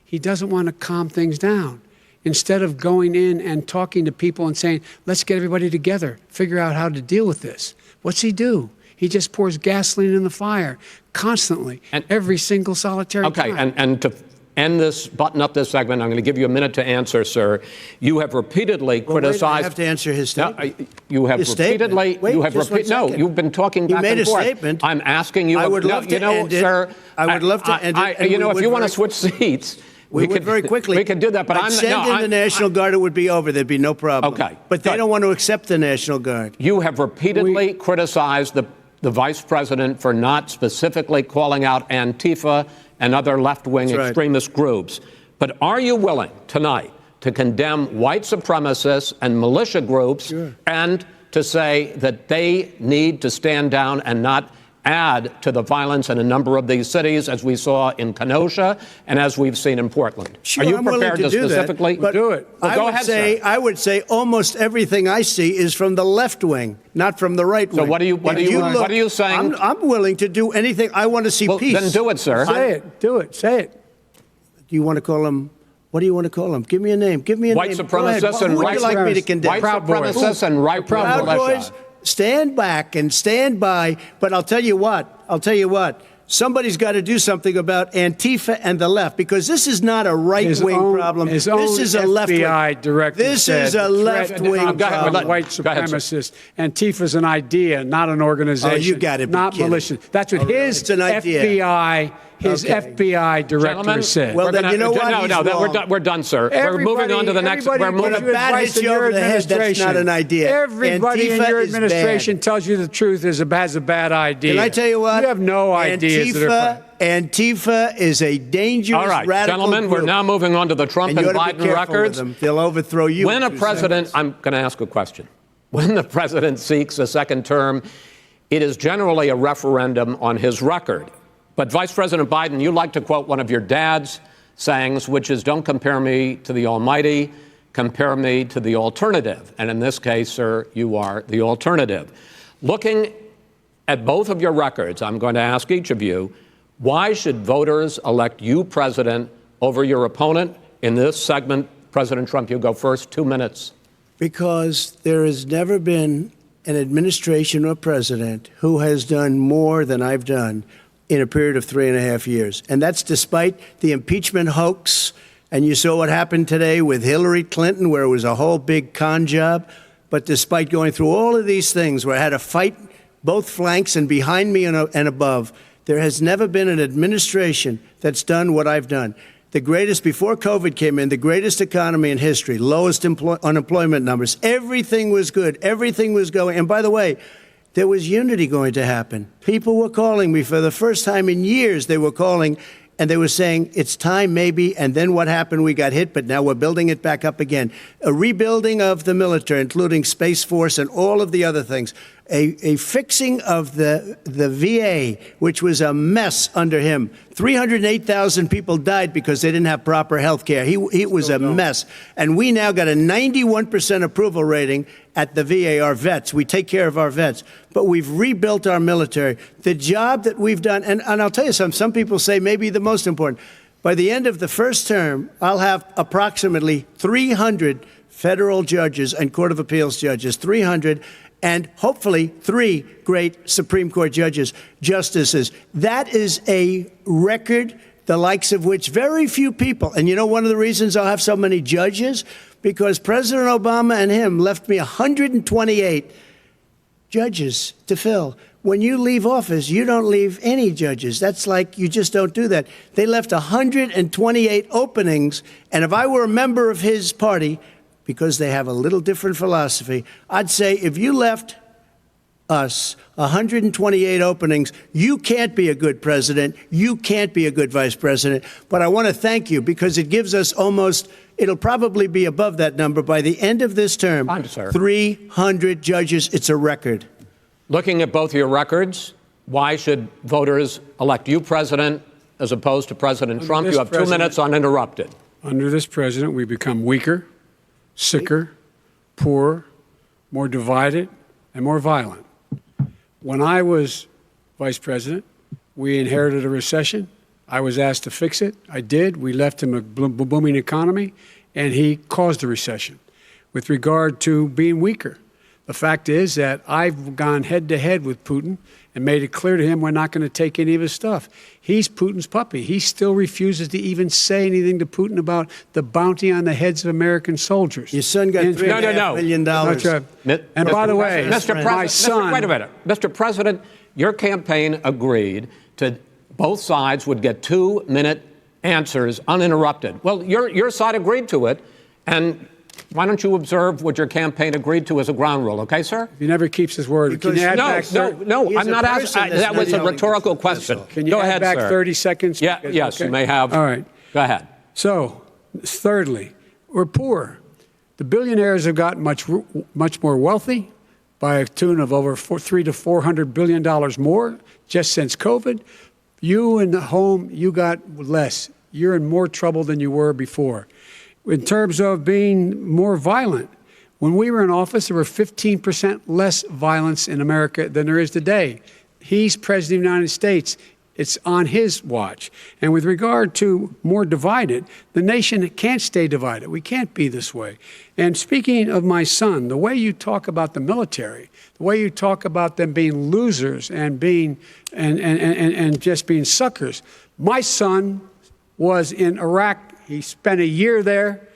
He doesn't want to calm things down. Instead of going in and talking to people and saying, let's get everybody together, figure out how to deal with this. What's he do? He just pours gasoline in the fire constantly, And- every single solitary Okay, time. and to end this, button up this segment, I'm going to give you a minute to answer, sir. You have repeatedly Well, wait, criticized. I have to answer his No, statement. you have His statement. repeatedly. Wait, you have just 1 No, second. you've been talking You back made and a forth. statement. I'm asking you. I would no, love to you know, end it. sir. I would love to end it, and You we know, if would you want to very- switch seats, We would could very quickly. We could do that, but I'd I'm send no, in the National Guard. It would be over. There'd be no problem. Okay, but they good. don't want to accept the National Guard. You have repeatedly criticized the vice president for not specifically calling out Antifa and other left-wing That's right. extremist groups. But are you willing tonight to condemn white supremacists and militia groups and to say that they need to stand down and not add to the violence in a number of these cities, as we saw in Kenosha and as we've seen in Portland? Sure, are you I'm willing prepared to do that, specifically but do it? Well, I go would ahead, say sir. I would say almost everything I see is from the left wing, not from the right wing. So what are you saying? I'm willing to do anything. I want to see Well, peace. then do it, sir. Say it. Do it. Say it. Do you want to call him? What do you want to call him? Give me a name. Give me a White name. Go ahead. supremacists Who and would white you like me to condemn? White Proud Boys. supremacists and right Proud militia. Boys, stand back and stand by. But I'll tell you what. Somebody's got to do something about Antifa and the left, because this is not a right-wing problem. His This own is a left-wing. FBI director This said is a the threat left-wing from Go ahead, problem. white Go ahead, sir. supremacists. Antifa's an idea, not an organization. Oh, you gotta be not kidding. militia. That's what his It's an idea. FBI director Gentlemen, said. Well, then you know what? No, He's no, wrong. we're done, sir. We're moving on to the next. Everybody We're moving. gives you bat advice hits you in your over the head, that's administration. not an idea. Everybody in Antifa your is bad. administration tells you the truth has a bad idea. Can I tell you what? You have no ideas. Antifa is a dangerous All right, radical gentlemen, group. we're now moving on to the Trump And and you ought to be Biden careful with records. them. They'll overthrow you. When in a 2 president, seconds. I'm going to ask a question. When the president seeks a second term, it is generally a referendum on his record. But Vice President Biden, you like to quote one of your dad's sayings, which is, don't compare me to the almighty, compare me to the alternative. And in this case, sir, you are the alternative. Looking at both of your records, I'm going to ask each of you, why should voters elect you president over your opponent? In this segment, President Trump, you go first, 2 minutes. Because there has never been an administration or president who has done more than I've done in a period of 3.5 years. And that's despite the impeachment hoax. And you saw what happened today with Hillary Clinton, where it was a whole big con job. But despite going through all of these things, where I had to fight both flanks and behind me and above, there has never been an administration that's done what I've done. The greatest, before COVID came in, the greatest economy in history, lowest unemployment numbers. Everything was good. Everything was going. And by the way, there was unity going to happen. People were calling me for the first time in years. They were calling and they were saying, it's time maybe. And then what happened? We got hit, but now we're building it back up again. A rebuilding of the military, including Space Force and all of the other things. A fixing of the VA, which was a mess under him. 308,000 people died because they didn't have proper health care. It was a mess. And we now got a 91% approval rating at the VA, our vets. We take care of our vets. But we've rebuilt our military. The job that we've done, and I'll tell you something, some people say maybe the most important. By the end of the first term, I'll have approximately 300 federal judges and Court of Appeals judges, 300, and hopefully 3 great Supreme Court justices. That is a record, the likes of which very few people, and you know one of the reasons I'll have so many judges? Because President Obama and him left me 128 judges to fill. When you leave office, you don't leave any judges. That's like, you just don't do that. They left 128 openings, and if I were a member of his party, because they have a little different philosophy, I'd say if you left us 128 openings, you can't be a good president, you can't be a good vice president. But I want to thank you because it gives us almost, it'll probably be above that number by the end of this term. 300 judges, it's a record. Looking at both your records, why should voters elect you president as opposed to President Trump? You have 2 minutes uninterrupted. Under this president, we become weaker, sicker, poorer, more divided, and more violent. When I was vice president, we inherited a recession. I was asked to fix it. I did. We left him a booming economy, and he caused a recession. With regard to being weaker, the fact is that I've gone head-to-head with Putin and made it clear to him we're not going to take any of his stuff. He's Putin's puppy. He still refuses to even say anything to Putin about the bounty on the heads of American soldiers. Your son got $3.5 million. And by the way, my son... Wait a minute. Mr. President, your campaign agreed to both sides would get 2-minute answers uninterrupted. Well, your side agreed to it, and why don't you observe what your campaign agreed to as a ground rule, okay, sir? He never keeps his word. Can you add back No, I'm not asking. That was a rhetorical question. Can you Go add ahead, back sir. 30 seconds? Yeah, yes, okay. you may have. All right. Go ahead. So, thirdly, we're poor. The billionaires have gotten much more wealthy by a tune of over $300 to $400 billion more just since COVID. You in the home, you got less. You're in more trouble than you were before. In terms of being more violent, when we were in office, there were 15% less violence in America than there is today. He's president of the United States. It's on his watch. And with regard to more divided, the nation can't stay divided. We can't be this way. And speaking of my son, the way you talk about the military, the way you talk about them being losers and being and just being suckers. My son was in Iraq. He spent a year there.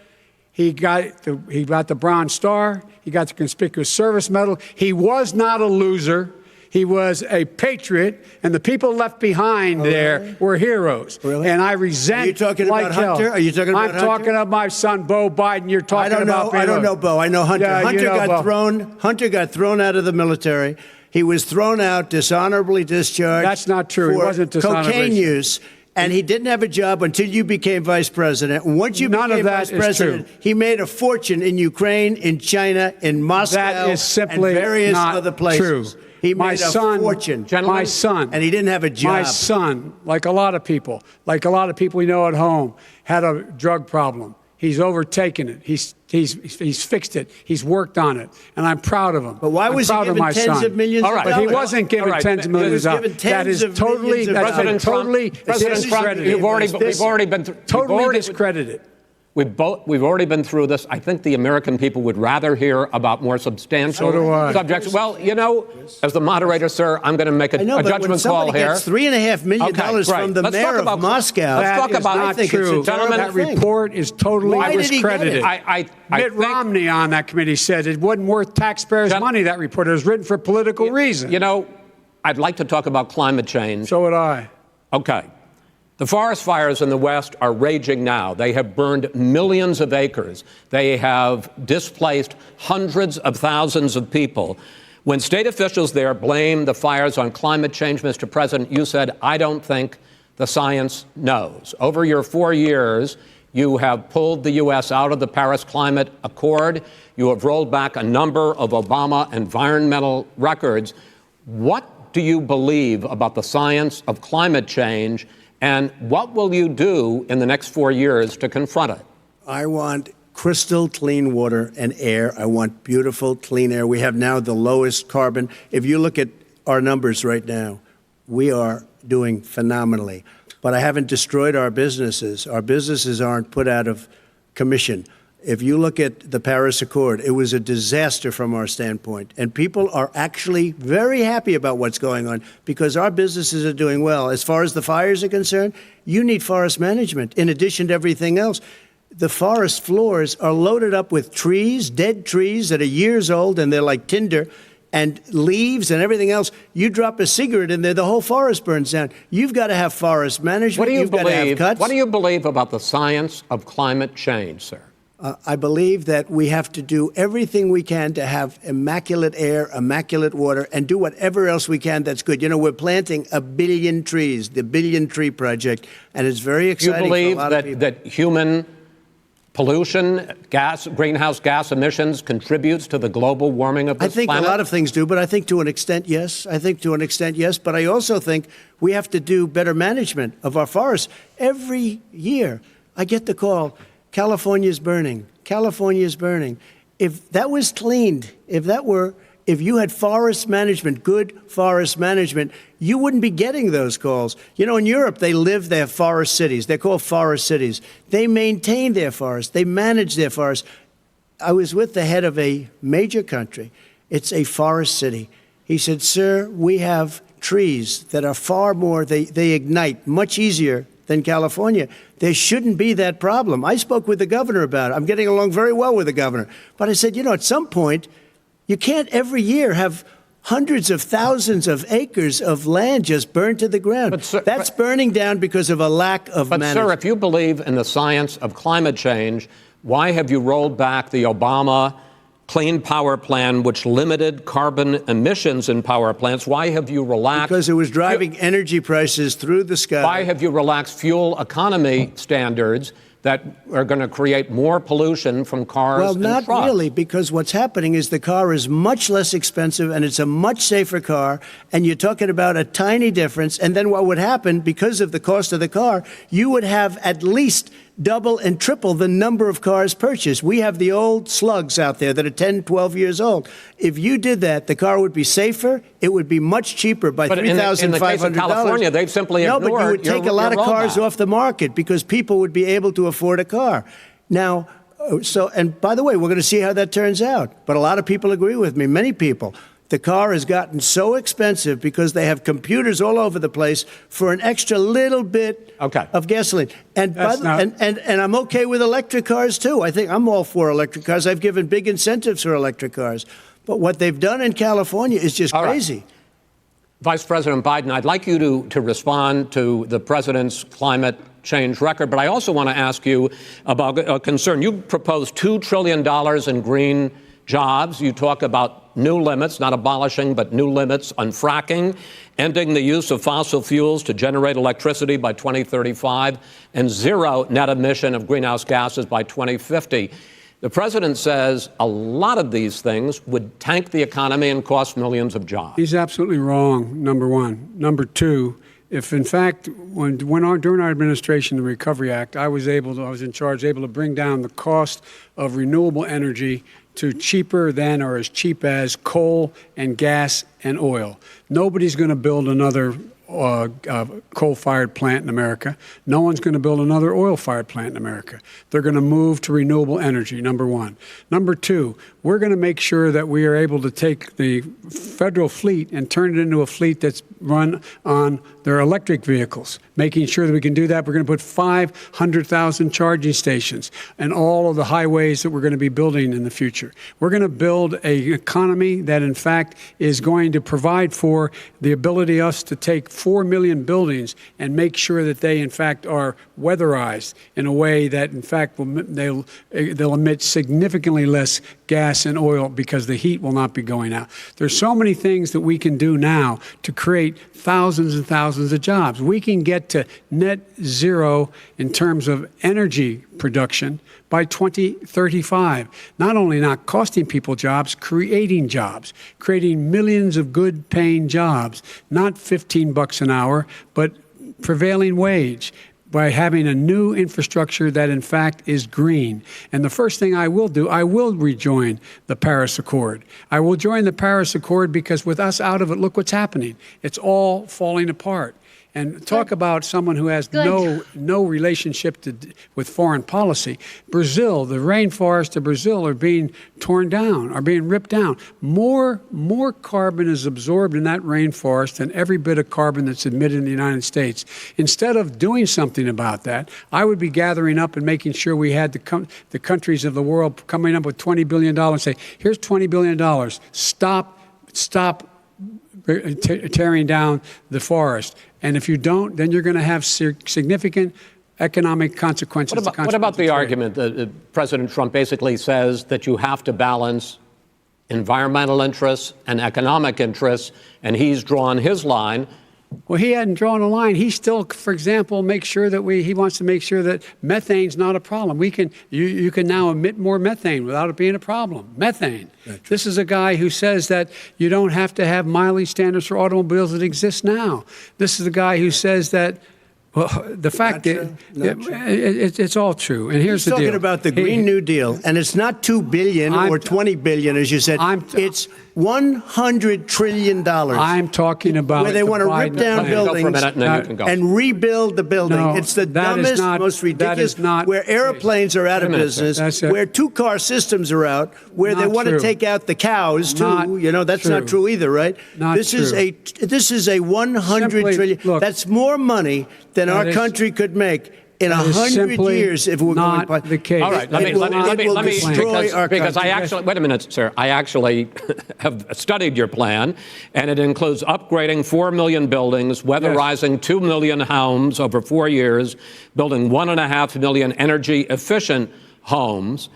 He got the Bronze Star. He got the Conspicuous Service Medal. He was not a loser. He was a patriot, and the people left behind there were heroes. Really? And I resent. Are you talking like about hell. Hunter? Are you talking about I'm Hunter? talking about my son, Bo Biden. You're talking about. I don't know Bo. I know Hunter. Yeah, Hunter you know got Bo. Hunter got thrown out of the military. He was thrown out, dishonorably discharged. That's not true. He For wasn't dishonorably. cocaine use. And he didn't have a job until you became vice president. And once you became vice president, he made a fortune in Ukraine, in China, in Moscow, That is simply and various not other places. true. He My made a son, fortune. My son. And he didn't have a job. My son, like a lot of people we know at home, had a drug problem. He's overtaken it. He's fixed it. He's worked on it, and I'm proud of him. But why was he given tens of millions of dollars? But he wasn't given tens of millions of dollars. That is totally discredited. We've already been totally discredited. We've already been through this. I think the American people would rather hear about more substantial subjects. Well, you know, as the moderator, sir, I'm going to make a judgment call here. Gets $3.5 million from the mayor of Moscow. Let's talk about I think true. it's a terrible That thing. report is totally discredited. Mitt think Romney on that committee said it wasn't worth taxpayers' money, that report. It was written for political reasons. You know, I'd like to talk about climate change. So would I. Okay. The forest fires in the West are raging now. They have burned millions of acres. They have displaced hundreds of thousands of people. When state officials there blame the fires on climate change, Mr. President, you said, I don't think the science knows. Over your 4 years, you have pulled the U.S. out of the Paris Climate Accord. You have rolled back a number of Obama environmental records. What do you believe about the science of climate change? And what will you do in the next 4 years to confront it? I want crystal clean water and air. I want beautiful, clean air. We have now the lowest carbon. If you look at our numbers right now, we are doing phenomenally. But I haven't destroyed our businesses. Our businesses aren't put out of commission. If you look at the Paris Accord, it was a disaster from our standpoint. And people are actually very happy about what's going on because our businesses are doing well. As far as the fires are concerned, you need forest management in addition to everything else. The forest floors are loaded up with trees, dead trees that are years old, and they're like tinder, and leaves and everything else. You drop a cigarette in there, the whole forest burns down. You've got to have forest management. What do you believe about the science of climate change, sir? I believe that we have to do everything we can to have immaculate air, immaculate water, and do whatever else we can that's good. You know, we're planting 1 billion trees, the Billion Tree Project, and it's very exciting for a lot of people. You believe that human pollution, greenhouse gas emissions contributes to the global warming of this planet? I think a lot of things do, but I think to an extent, yes. But I also think we have to do better management of our forests. Every year, I get the call, California's burning. California's burning. if that was cleaned, if you had forest management, good forest management, you wouldn't be getting those calls. You know, in Europe, they have forest cities. They're called forest cities. They maintain their forests. They manage their forests. I was with the head of a major country. It's a forest city. He said, sir, we have trees that are far more, they ignite much easier than California. There shouldn't be that problem. I spoke with the governor about it. I'm getting along very well with the governor. But I said, you know, at some point, you can't every year have hundreds of thousands of acres of land just burned to the ground. But, sir, that's burning down because of a lack of management. But, sir, if you believe in the science of climate change, why have you rolled back the Obama Clean Power Plan, which limited carbon emissions in power plants? Why have you relaxed? Because it was driving energy prices through the sky. Why have you relaxed fuel economy standards that are going to create more pollution from cars and trucks? Well, not really, because what's happening is the car is much less expensive and it's a much safer car, and you're talking about a tiny difference. And then what would happen, because of the cost of the car, you would have at least double and triple the number of cars purchased. We have the old slugs out there that are 10, 12 years old. If you did that, the car would be safer. It would be much cheaper by $3,500. In the case of California, they've simply ignored No, but you would take a lot of cars off the market because people would be able to afford a car. Now, and by the way, we're going to see how that turns out. But a lot of people agree with me, many people. The car has gotten so expensive because they have computers all over the place for an extra little bit of gasoline. And I'm okay with electric cars, too. I think I'm all for electric cars. I've given big incentives for electric cars. But what they've done in California is just crazy. Right. Vice President Biden, I'd like you to respond to the president's climate change record, but I also want to ask you about a concern. You proposed $2 trillion in green jobs. You talk about new limits, not abolishing, but new limits on fracking, ending the use of fossil fuels to generate electricity by 2035, and zero net emission of greenhouse gases by 2050. The president says a lot of these things would tank the economy and cost millions of jobs. He's absolutely wrong, number one. Number two, if in fact, during our administration, the Recovery Act, I was in charge, able to bring down the cost of renewable energy to cheaper than or as cheap as coal and gas and oil. Nobody's going to build another coal-fired plant in America. No one's going to build another oil-fired plant in America. They're going to move to renewable energy, number one. Number two, we're going to make sure that we are able to take the federal fleet and turn it into a fleet that's run on their electric vehicles. Making sure that we can do that, we're going to put 500,000 charging stations and all of the highways that we're going to be building in the future. We're going to build an economy that, in fact, is going to provide for the ability of us to take 4 million buildings and make sure that they, in fact, are weatherized in a way that, in fact, they'll emit significantly less gas and oil because the heat will not be going out. There's so many things that we can do now to create thousands and thousands of jobs. We can get to net zero in terms of energy production by 2035. Not only not costing people jobs, creating millions of good paying jobs, not $15 an hour, but prevailing wage, by having a new infrastructure that, in fact, is green. And the first thing I will do, I will rejoin the Paris Accord. I will join the Paris Accord because with us out of it, look what's happening. It's all falling apart. And talk about someone who has no relationship with foreign policy. Brazil, the rainforests of Brazil are being torn down, are being ripped down. More carbon is absorbed in that rainforest than every bit of carbon that's emitted in the United States. Instead of doing something about that, I would be gathering up and making sure we had the countries of the world coming up with $20 billion and say, here's $20 billion. Stop tearing down the forest. And if you don't, then you're going to have significant economic consequences. What about the argument that President Trump basically says that you have to balance environmental interests and economic interests, and he's drawn his line? Well, he hadn't drawn a line. He still, for example, he wants to make sure that methane's not a problem. You can now emit more methane without it being a problem. Methane. This is a guy who says that you don't have to have mileage standards for automobiles that exist now. This is a guy who says that Well, the fact Not that true. it's all true. And here's He's the deal. talking about the Green New Deal, and it's not $2 billion or $20 billion, as you said. It's $100 trillion. I'm talking about where they want to rip down Go for a buildings minute, and then you can go. and rebuild the building. No, It's the that is dumbest, not- most that ridiculous. is not where airplanes are out of Wait a minute, sir. business, That's it. where two-car systems are out, where they Not want true. to take out the cows too. Not That's not true. true either, right? Not this is true. this is a $100 Simply, trillion. look, That's more money than that our is- country could make in that is 100 simply years if we're not going by the case. All right, let It will destroy our because I country. actually, wait a minute, sir. I actually have studied your plan, and it includes upgrading 4 million buildings, weatherizing 2 million homes over 4 years, building 1.5 million energy-efficient homes.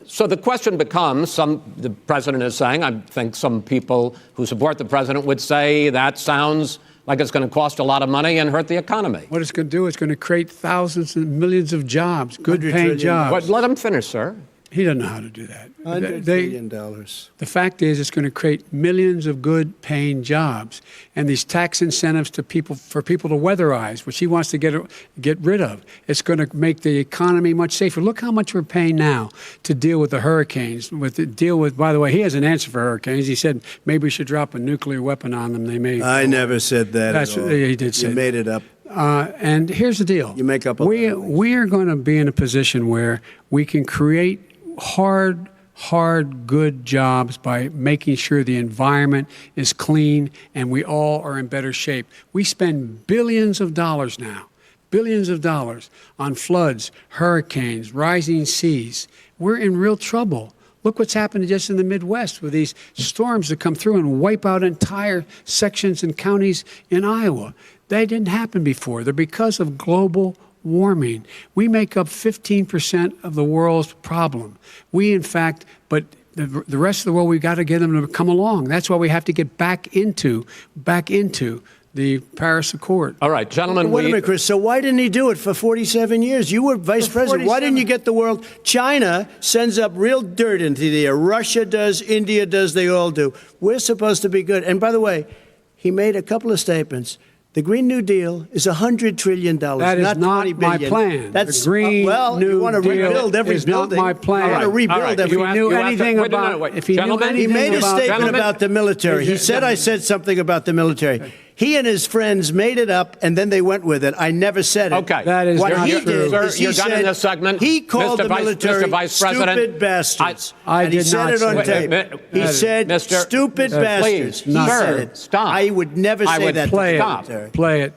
So the question becomes, the president is saying, I think some people who support the president would say that sounds like it's going to cost a lot of money and hurt the economy. What it's going to do is going to create thousands and millions of jobs, $100 good-paying trillion. jobs. But let him finish, sir. He doesn't know how to do that. $100 billion. The fact is, it's going to create millions of good-paying jobs, and these tax incentives to people for people to weatherize, which he wants to get rid of. It's going to make the economy much safer. Look how much we're paying now to deal with the hurricanes. By the way, he has an answer for hurricanes. He said maybe we should drop a nuclear weapon on them. They may. I never said that That's at all. what he did say. You made it up. And here's the deal. You make up a lot of things. We are going to be in a position where we can create hard, good jobs by making sure the environment is clean and we all are in better shape. We spend billions of dollars now, on floods, hurricanes, rising seas. We're in real trouble. Look what's happened just in the Midwest with these storms that come through and wipe out entire sections and counties in Iowa. That didn't happen before. They're because of global warming. We make up 15% of the world's problem. But the rest of the world, we've got to get them to come along. That's why we have to get back into the Paris Accord. All right, gentlemen. Wait a minute, Chris. So why didn't he do it for 47 years? You were vice president. Why didn't you get the world? China sends up real dirt into the air. Russia does. India does. They all do. We're supposed to be good. And by the way, he made a couple of statements. The Green New Deal is $100 trillion, That is not $20 my billion. plan. That's the Green well, New you want to Deal rebuild every is building. not my plan. You want to rebuild All right. every If he knew anything about, if he knew Gentlemen, anything He made a about, statement Gentlemen. about the military. He said I said something about the military. He and his friends made it up, and then they went with it. I never said it. Okay. That is What not he true. did Sir, is he you're done in said this segment. he called Mr. the Vice- military Mr. Vice President, stupid bastards. I and he did said not it on say tape. that. He said Mr. stupid bastards. Please, He sir, said it. stop. I would never I say would that. to play the it. military. Play it.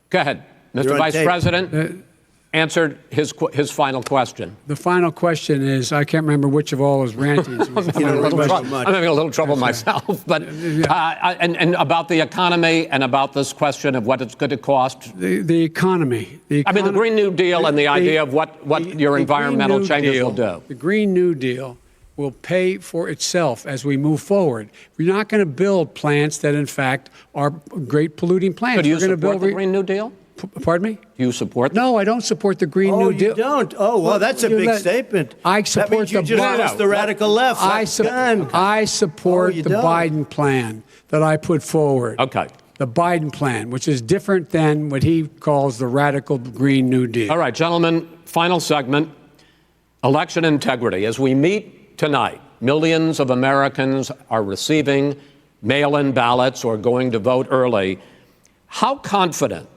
Go ahead. You're Mr. on Vice tape. President answered his final question. The final question is, I can't remember which of all his rantings. You don't remember much. I'm having a little trouble myself, but and about the economy and about this question of what it's going to cost. The economy. I mean, the Green New Deal and the idea of what your the environmental Green New changes Deal- will do. The Green New Deal will pay for itself as we move forward. We're not going to build plants that, in fact, are great polluting plants. So do you We're going to support build the Green New Deal? Pardon me? Do you support? No, I don't support the Green New Deal. You don't? Oh, well, that's a You big let- statement. I that support means you the just Biden- lost the radical left. I Gunn. support Oh, you the don't? Biden plan that I put forward. Okay. The Biden plan, which is different than what he calls the radical Green New Deal. All right, gentlemen, final segment, election integrity. As we meet tonight, millions of Americans are receiving mail-in ballots or going to vote early. How confident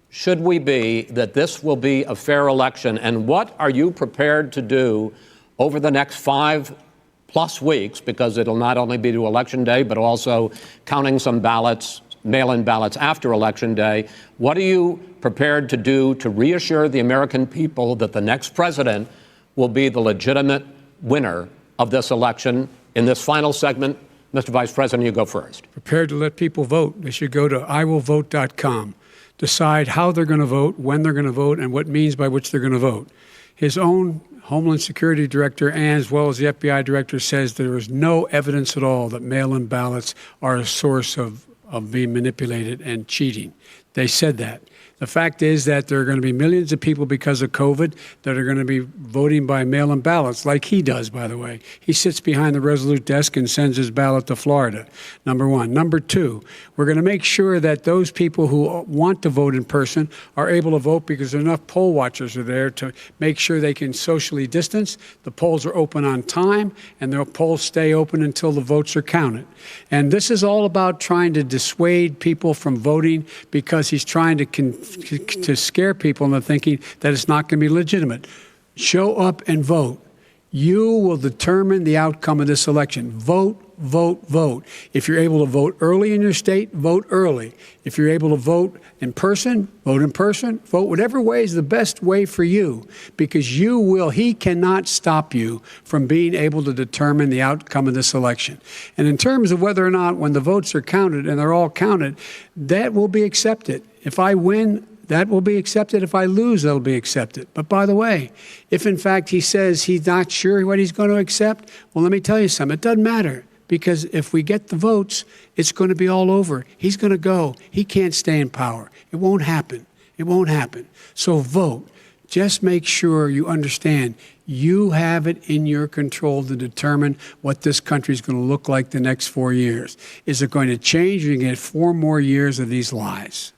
should we be that this will be a fair election? And what are you prepared to do over the next 5+ weeks, because it'll not only be to Election Day, but also counting some ballots, mail-in ballots after Election Day? What are you prepared to do to reassure the American people that the next president will be the legitimate winner of this election? In this final segment, Mr. Vice President, you go first. Prepared to let people vote. They should go to iwillvote.com. Decide how they're going to vote, when they're going to vote, and what means by which they're going to vote. His own Homeland Security Director, and as well as the FBI Director, says there is no evidence at all that mail-in ballots are a source of being manipulated and cheating. They said that. The fact is that there are going to be millions of people because of COVID that are going to be voting by mail-in ballots, like he does, by the way. He sits behind the Resolute desk and sends his ballot to Florida, number one. Number two, we're going to make sure that those people who want to vote in person are able to vote because enough poll watchers are there to make sure they can socially distance. The polls are open on time, and the polls stay open until the votes are counted. And this is all about trying to dissuade people from voting because he's trying to scare people into thinking that it's not going to be legitimate. Show up and vote. You will determine the outcome of this election. Vote, vote, vote. If you're able to vote early in your state, vote early. If you're able to vote in person, vote in person. Vote whatever way is the best way for you, because he cannot stop you from being able to determine the outcome of this election. And in terms of whether or not when the votes are counted, and they're all counted, that will be accepted. If I win, that will be accepted. If I lose, that'll be accepted. But by the way, if in fact he says he's not sure what he's going to accept, well, let me tell you something. It doesn't matter, because if we get the votes, it's going to be all over. He's going to go. He can't stay in power. It won't happen. It won't happen. So vote. Just make sure you understand you have it in your control to determine what this country is going to look like the next 4 years. Is it going to change? You're going to get 4 more years of these lies.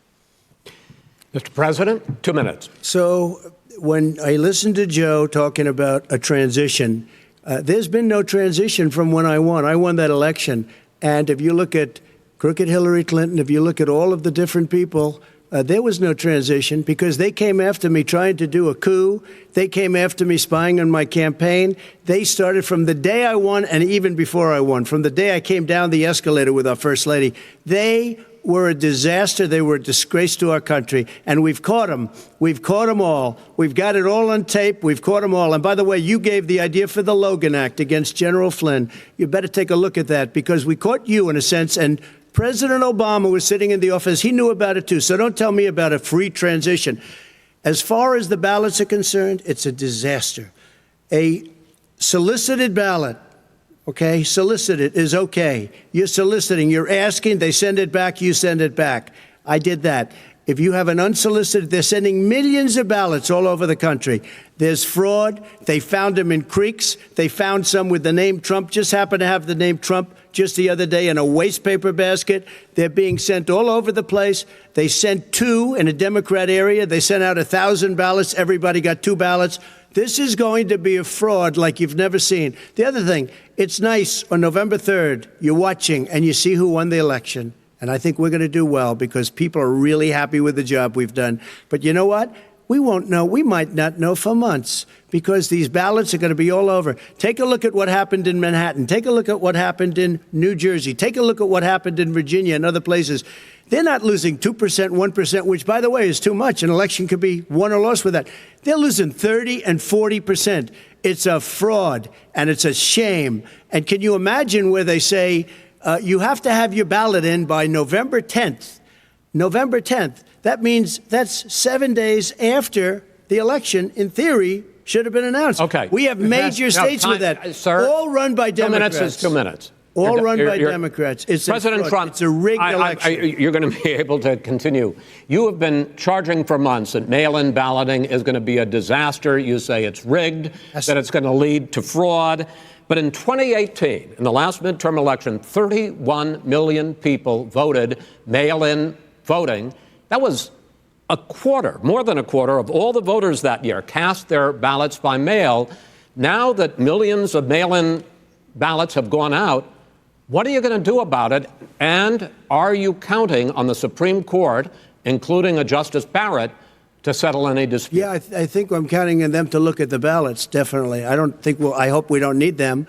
Mr. President, 2 minutes. So when I listened to Joe talking about a transition, there's been no transition from when I won. I won that election. And if you look at crooked Hillary Clinton, if you look at all of the different people, there was no transition because they came after me trying to do a coup. They came after me spying on my campaign. They started from the day I won and even before I won, from the day I came down the escalator with our First Lady. They were a disaster. They were a disgrace to our country. And we've caught them. We've caught them all. We've got it all on tape. We've caught them all. And by the way, you gave the idea for the Logan Act against General Flynn. You better take a look at that, because we caught you in a sense. And President Obama was sitting in the office. He knew about it too. So don't tell me about a free transition. As far as the ballots are concerned, it's a disaster. A solicited ballot, okay, solicited is okay. You're soliciting, you're asking, they send it back, you send it back. I did that. If you have an unsolicited, they're sending millions of ballots all over the country. There's fraud. They found them in creeks. They found some with the name Trump, just happened to have the name Trump just the other day in a waste paper basket. They're being sent all over the place. They sent 2 in a Democrat area. They sent out 1,000 ballots. Everybody got 2 ballots. This is going to be a fraud like you've never seen. The other thing, it's nice on November 3rd, you're watching and you see who won the election. And I think we're going to do well because people are really happy with the job we've done. But you know what? We won't know. We might not know for months because these ballots are going to be all over. Take a look at what happened in Manhattan. Take a look at what happened in New Jersey. Take a look at what happened in Virginia and other places. They're not losing 2%, 1%, which, by the way, is too much. An election could be won or lost with that. They're losing 30 and 40%. It's a fraud, and it's a shame. And can you imagine where they say you have to have your ballot in by November 10th? November 10th. That means that's 7 days after the election, in theory, should have been announced. Okay. We have major states with that, sir, all run by Democrats. 2 minutes is 2 minutes. All run by Democrats. It's President Trump, it's a rigged election. You're going to be able to continue. You have been charging for months that mail-in balloting is going to be a disaster. You say it's rigged, that it's going to lead to fraud. But in 2018, in the last midterm election, 31 million people voted mail-in voting. That was a quarter, more than a quarter of all the voters that year cast their ballots by mail. Now that millions of mail-in ballots have gone out, what are you going to do about it? And are you counting on the Supreme Court, including a Justice Barrett, to settle any dispute? Yeah, I think I'm counting on them to look at the ballots, definitely. I hope we don't need them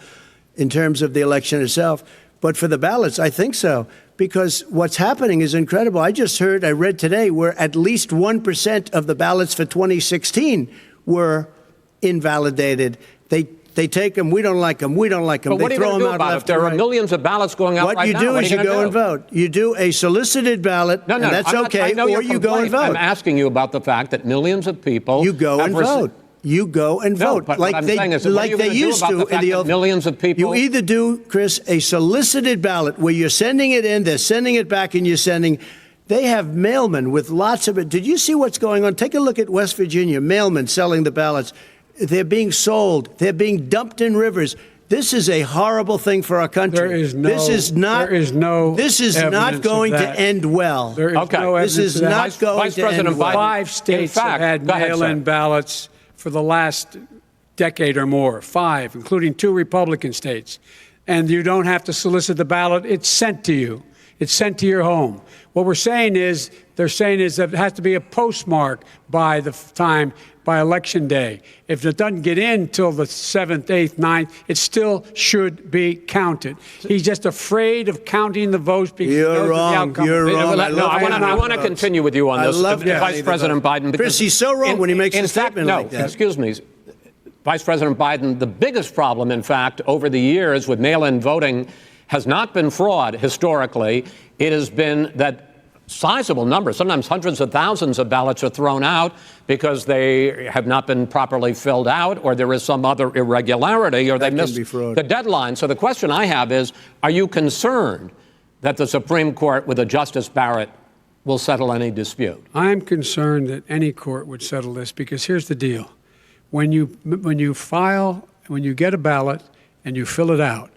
in terms of the election itself. But for the ballots, I think so, because what's happening is incredible. I read today, where at least 1% of the ballots for 2016 were invalidated. They take them. We don't like them. We don't like them. But what are you going to do about it? There are millions of ballots going out right now. What you do is you go and vote. You do a solicited ballot, and that's okay, or you go and vote. I'm asking you about the fact that millions of people You go and vote. You go and vote. But what I'm saying is, what are you going to do about the fact that millions of people... You either do, Chris, a solicited ballot where you're sending it in, they're sending it back, and you're sending... They have mailmen with lots of it. Did you see what's going on? Take a look at West Virginia, mailmen selling the ballots. They're being sold. They're being dumped in rivers. This is a horrible thing for our country. This is not going to end well. There is no evidence. This is not going to end well. 5 states have had mail-in ballots for the last decade or more. 5, including 2 Republican states. And you don't have to solicit the ballot. It's sent to you. It's sent to your home. What they're saying is that it has to be a postmark by election day. If it doesn't get in till the 7th, 8th, 9th, it still should be counted. He's just afraid of counting the votes because he knows the outcome. You're wrong. I want to continue with you on this, Vice President Biden. Chris, he's so wrong when he makes a statement like that. Excuse me. Vice President Biden, the biggest problem, in fact, over the years with mail-in voting has not been fraud historically. It has been that sizable numbers, sometimes hundreds of thousands of ballots are thrown out because they have not been properly filled out or there is some other irregularity or they missed the deadline. So the question I have is, are you concerned that the Supreme Court with a Justice Barrett will settle any dispute? I'm concerned that any court would settle this because here's the deal. When you get a ballot and you fill it out,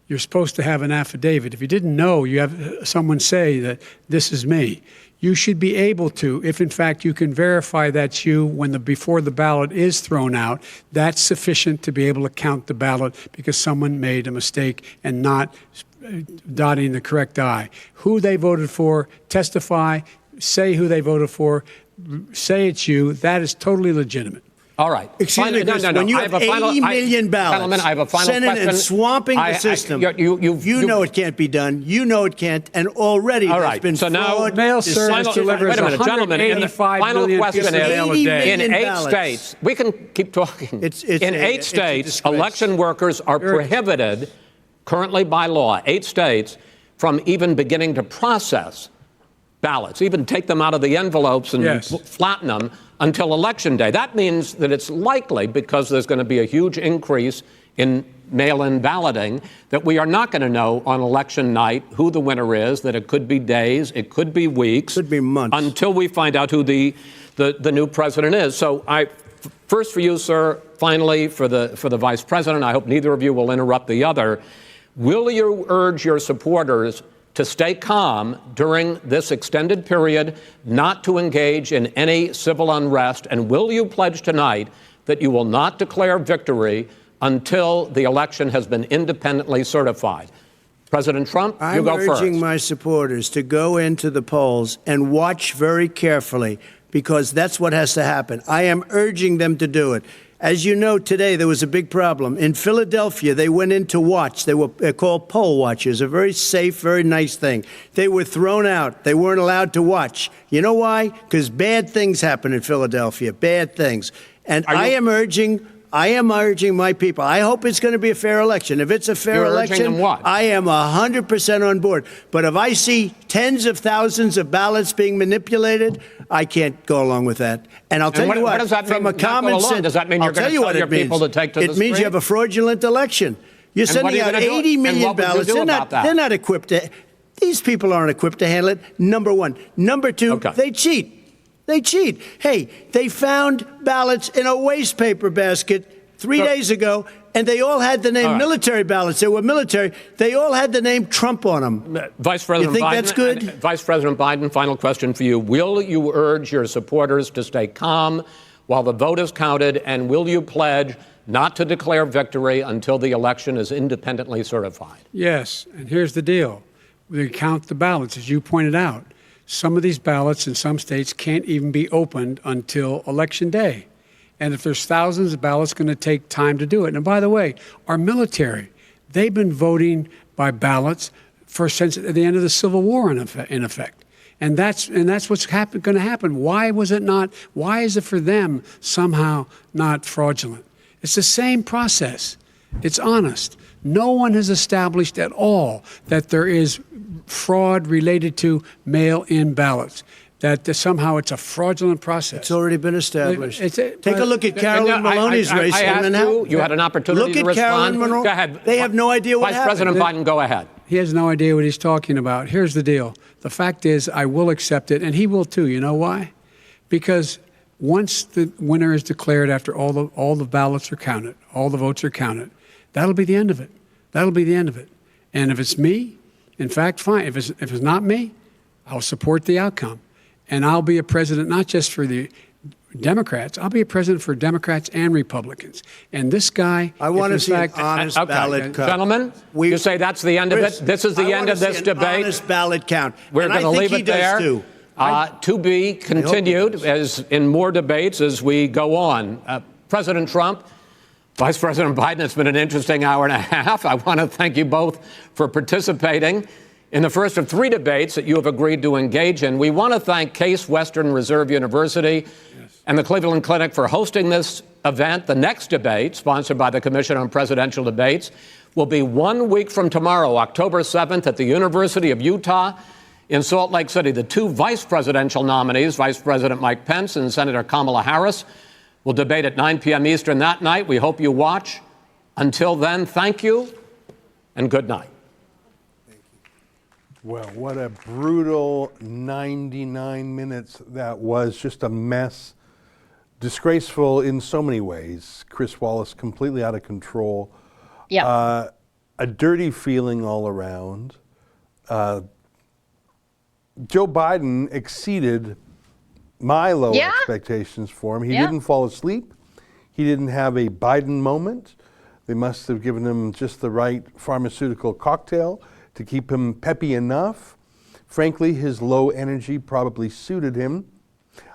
you're supposed to have an affidavit. If you didn't know, you have someone say that this is me. You should be able to, if in fact you can verify that's you before the ballot is thrown out, that's sufficient to be able to count the ballot because someone made a mistake and not dotting the correct I. Who they voted for, testify, say who they voted for, say it's you. That is totally legitimate. All right. Excuse me, Chris, when you have 80 million ballots, Senate and swamping the system, you know it can't be done. You know it can't, and already there's been fraud. Mail service delivers 185 million pieces of mail a day. In 8 states, we can keep talking. In 8 states, election workers are prohibited, currently by law, 8 states, from even beginning to process ballots, even take them out of the envelopes and flatten them until Election Day. That means that it's likely, because there's going to be a huge increase in mail-in balloting, that we are not going to know on election night who the winner is, that it could be days, it could be weeks. Could be months. Until we find out who the new president is. So first for you, sir, finally for the vice president, I hope neither of you will interrupt the other. Will you urge your supporters to stay calm during this extended period, not to engage in any civil unrest? And will you pledge tonight that you will not declare victory until the election has been independently certified? President Trump, you go first. I'm urging my supporters to go into the polls and watch very carefully, because that's what has to happen. I am urging them to do it. As you know, today there was a big problem. In Philadelphia, they went in to watch. They're called poll watchers, a very safe, very nice thing. They were thrown out. They weren't allowed to watch. You know why? Because bad things happen in Philadelphia, bad things. And I am urging my people. I hope it's going to be a fair election. If it's a fair election, I am 100% on board. But if I see tens of thousands of ballots being manipulated, I can't go along with that. And I'll tell you what, does that mean, from a common sense, does that mean you're going to tell your people to take to the street? It means you have a fraudulent election. You're sending out 80 million ballots. They're not equipped to. These people aren't equipped to handle it. Number one. Number two, they cheat. They cheat. Hey, they found ballots in a waste paper basket 3 days ago, and they all had the name military ballots. They were military. They all had the name Trump on them. Vice President you think Biden, that's good? Vice President Biden, final question for you. Will you urge your supporters to stay calm while the vote is counted, and will you pledge not to declare victory until the election is independently certified? Yes, and here's the deal. We count the ballots, as you pointed out. Some of these ballots in some states can't even be opened until Election Day. And if there's thousands of ballots, it's going to take time to do it. And by the way, our military, they've been voting by ballots since the end of the Civil War, in effect. And that's what's going to happen. Why is it for them somehow not fraudulent? It's the same process. It's honest. No one has established at all that there is fraud related to mail-in ballots, that somehow it's a fraudulent process. It's already been established. Take a look at Carolyn Maloney's race. You had an opportunity to respond. Look at Carolyn Maloney. Go ahead. They have no idea what happened. Vice President Biden, go ahead. He has no idea what he's talking about. Here's the deal. The fact is, I will accept it, and he will too. You know why? Because once the winner is declared, after all the ballots are counted, all the votes are counted, that'll be the end of it. That'll be the end of it. And if it's me, in fact, fine. If it's not me, I'll support the outcome. And I'll be a president not just for the Democrats. I'll be a president for Democrats and Republicans. And this guy, I want to see fact, an honest Okay. ballot count. Gentlemen, you say that's the end of it? This is the end of this debate? Honest ballot count. We're And going to I think leave he it there. does too. To be continued as in more debates as we go on. President Trump, Vice President Biden, it's been an interesting hour and a half. I want to thank you both for participating in the first of 3 debates that you have agreed to engage in. We want to thank Case Western Reserve University and the Cleveland Clinic for hosting this event. The next debate, sponsored by the Commission on Presidential Debates, will be 1 week from tomorrow, October 7th, at the University of Utah in Salt Lake City. The 2 vice presidential nominees, Vice President Mike Pence and Senator Kamala Harris, will debate at 9 p.m. Eastern that night. We hope you watch. Until then, thank you and good night. Well, what a brutal 99 minutes that was. Just a mess. Disgraceful in so many ways. Chris Wallace completely out of control. Yeah. A dirty feeling all around. Joe Biden exceeded my low expectations for him. He didn't fall asleep. He didn't have a Biden moment. They must have given him just the right pharmaceutical cocktail to keep him peppy enough. Frankly, his low energy probably suited him.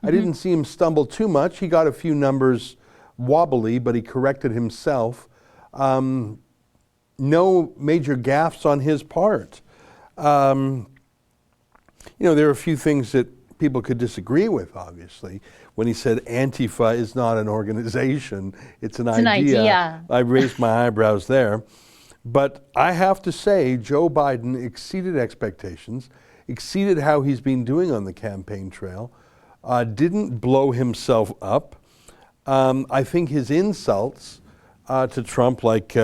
I didn't see him stumble too much. He got a few numbers wobbly, but he corrected himself. No major gaffes on his part. There are a few things that people could disagree with, obviously. When he said Antifa is not an organization, it's an idea. I raised my eyebrows there. But I have to say, Joe Biden exceeded expectations, exceeded how he's been doing on the campaign trail, didn't blow himself up. I think his insults to Trump, like,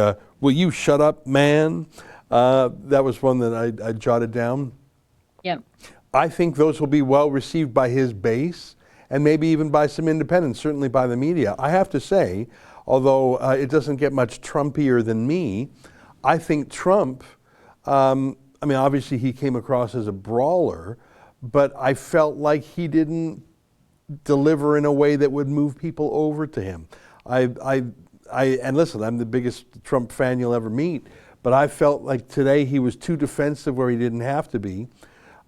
will you shut up, man? That was one that I jotted down. Yep. I think those will be well received by his base and maybe even by some independents, certainly by the media. I have to say, although it doesn't get much Trumpier than me, I think Trump, obviously he came across as a brawler, but I felt like he didn't deliver in a way that would move people over to him. And listen, I'm the biggest Trump fan you'll ever meet, but I felt like today he was too defensive where he didn't have to be.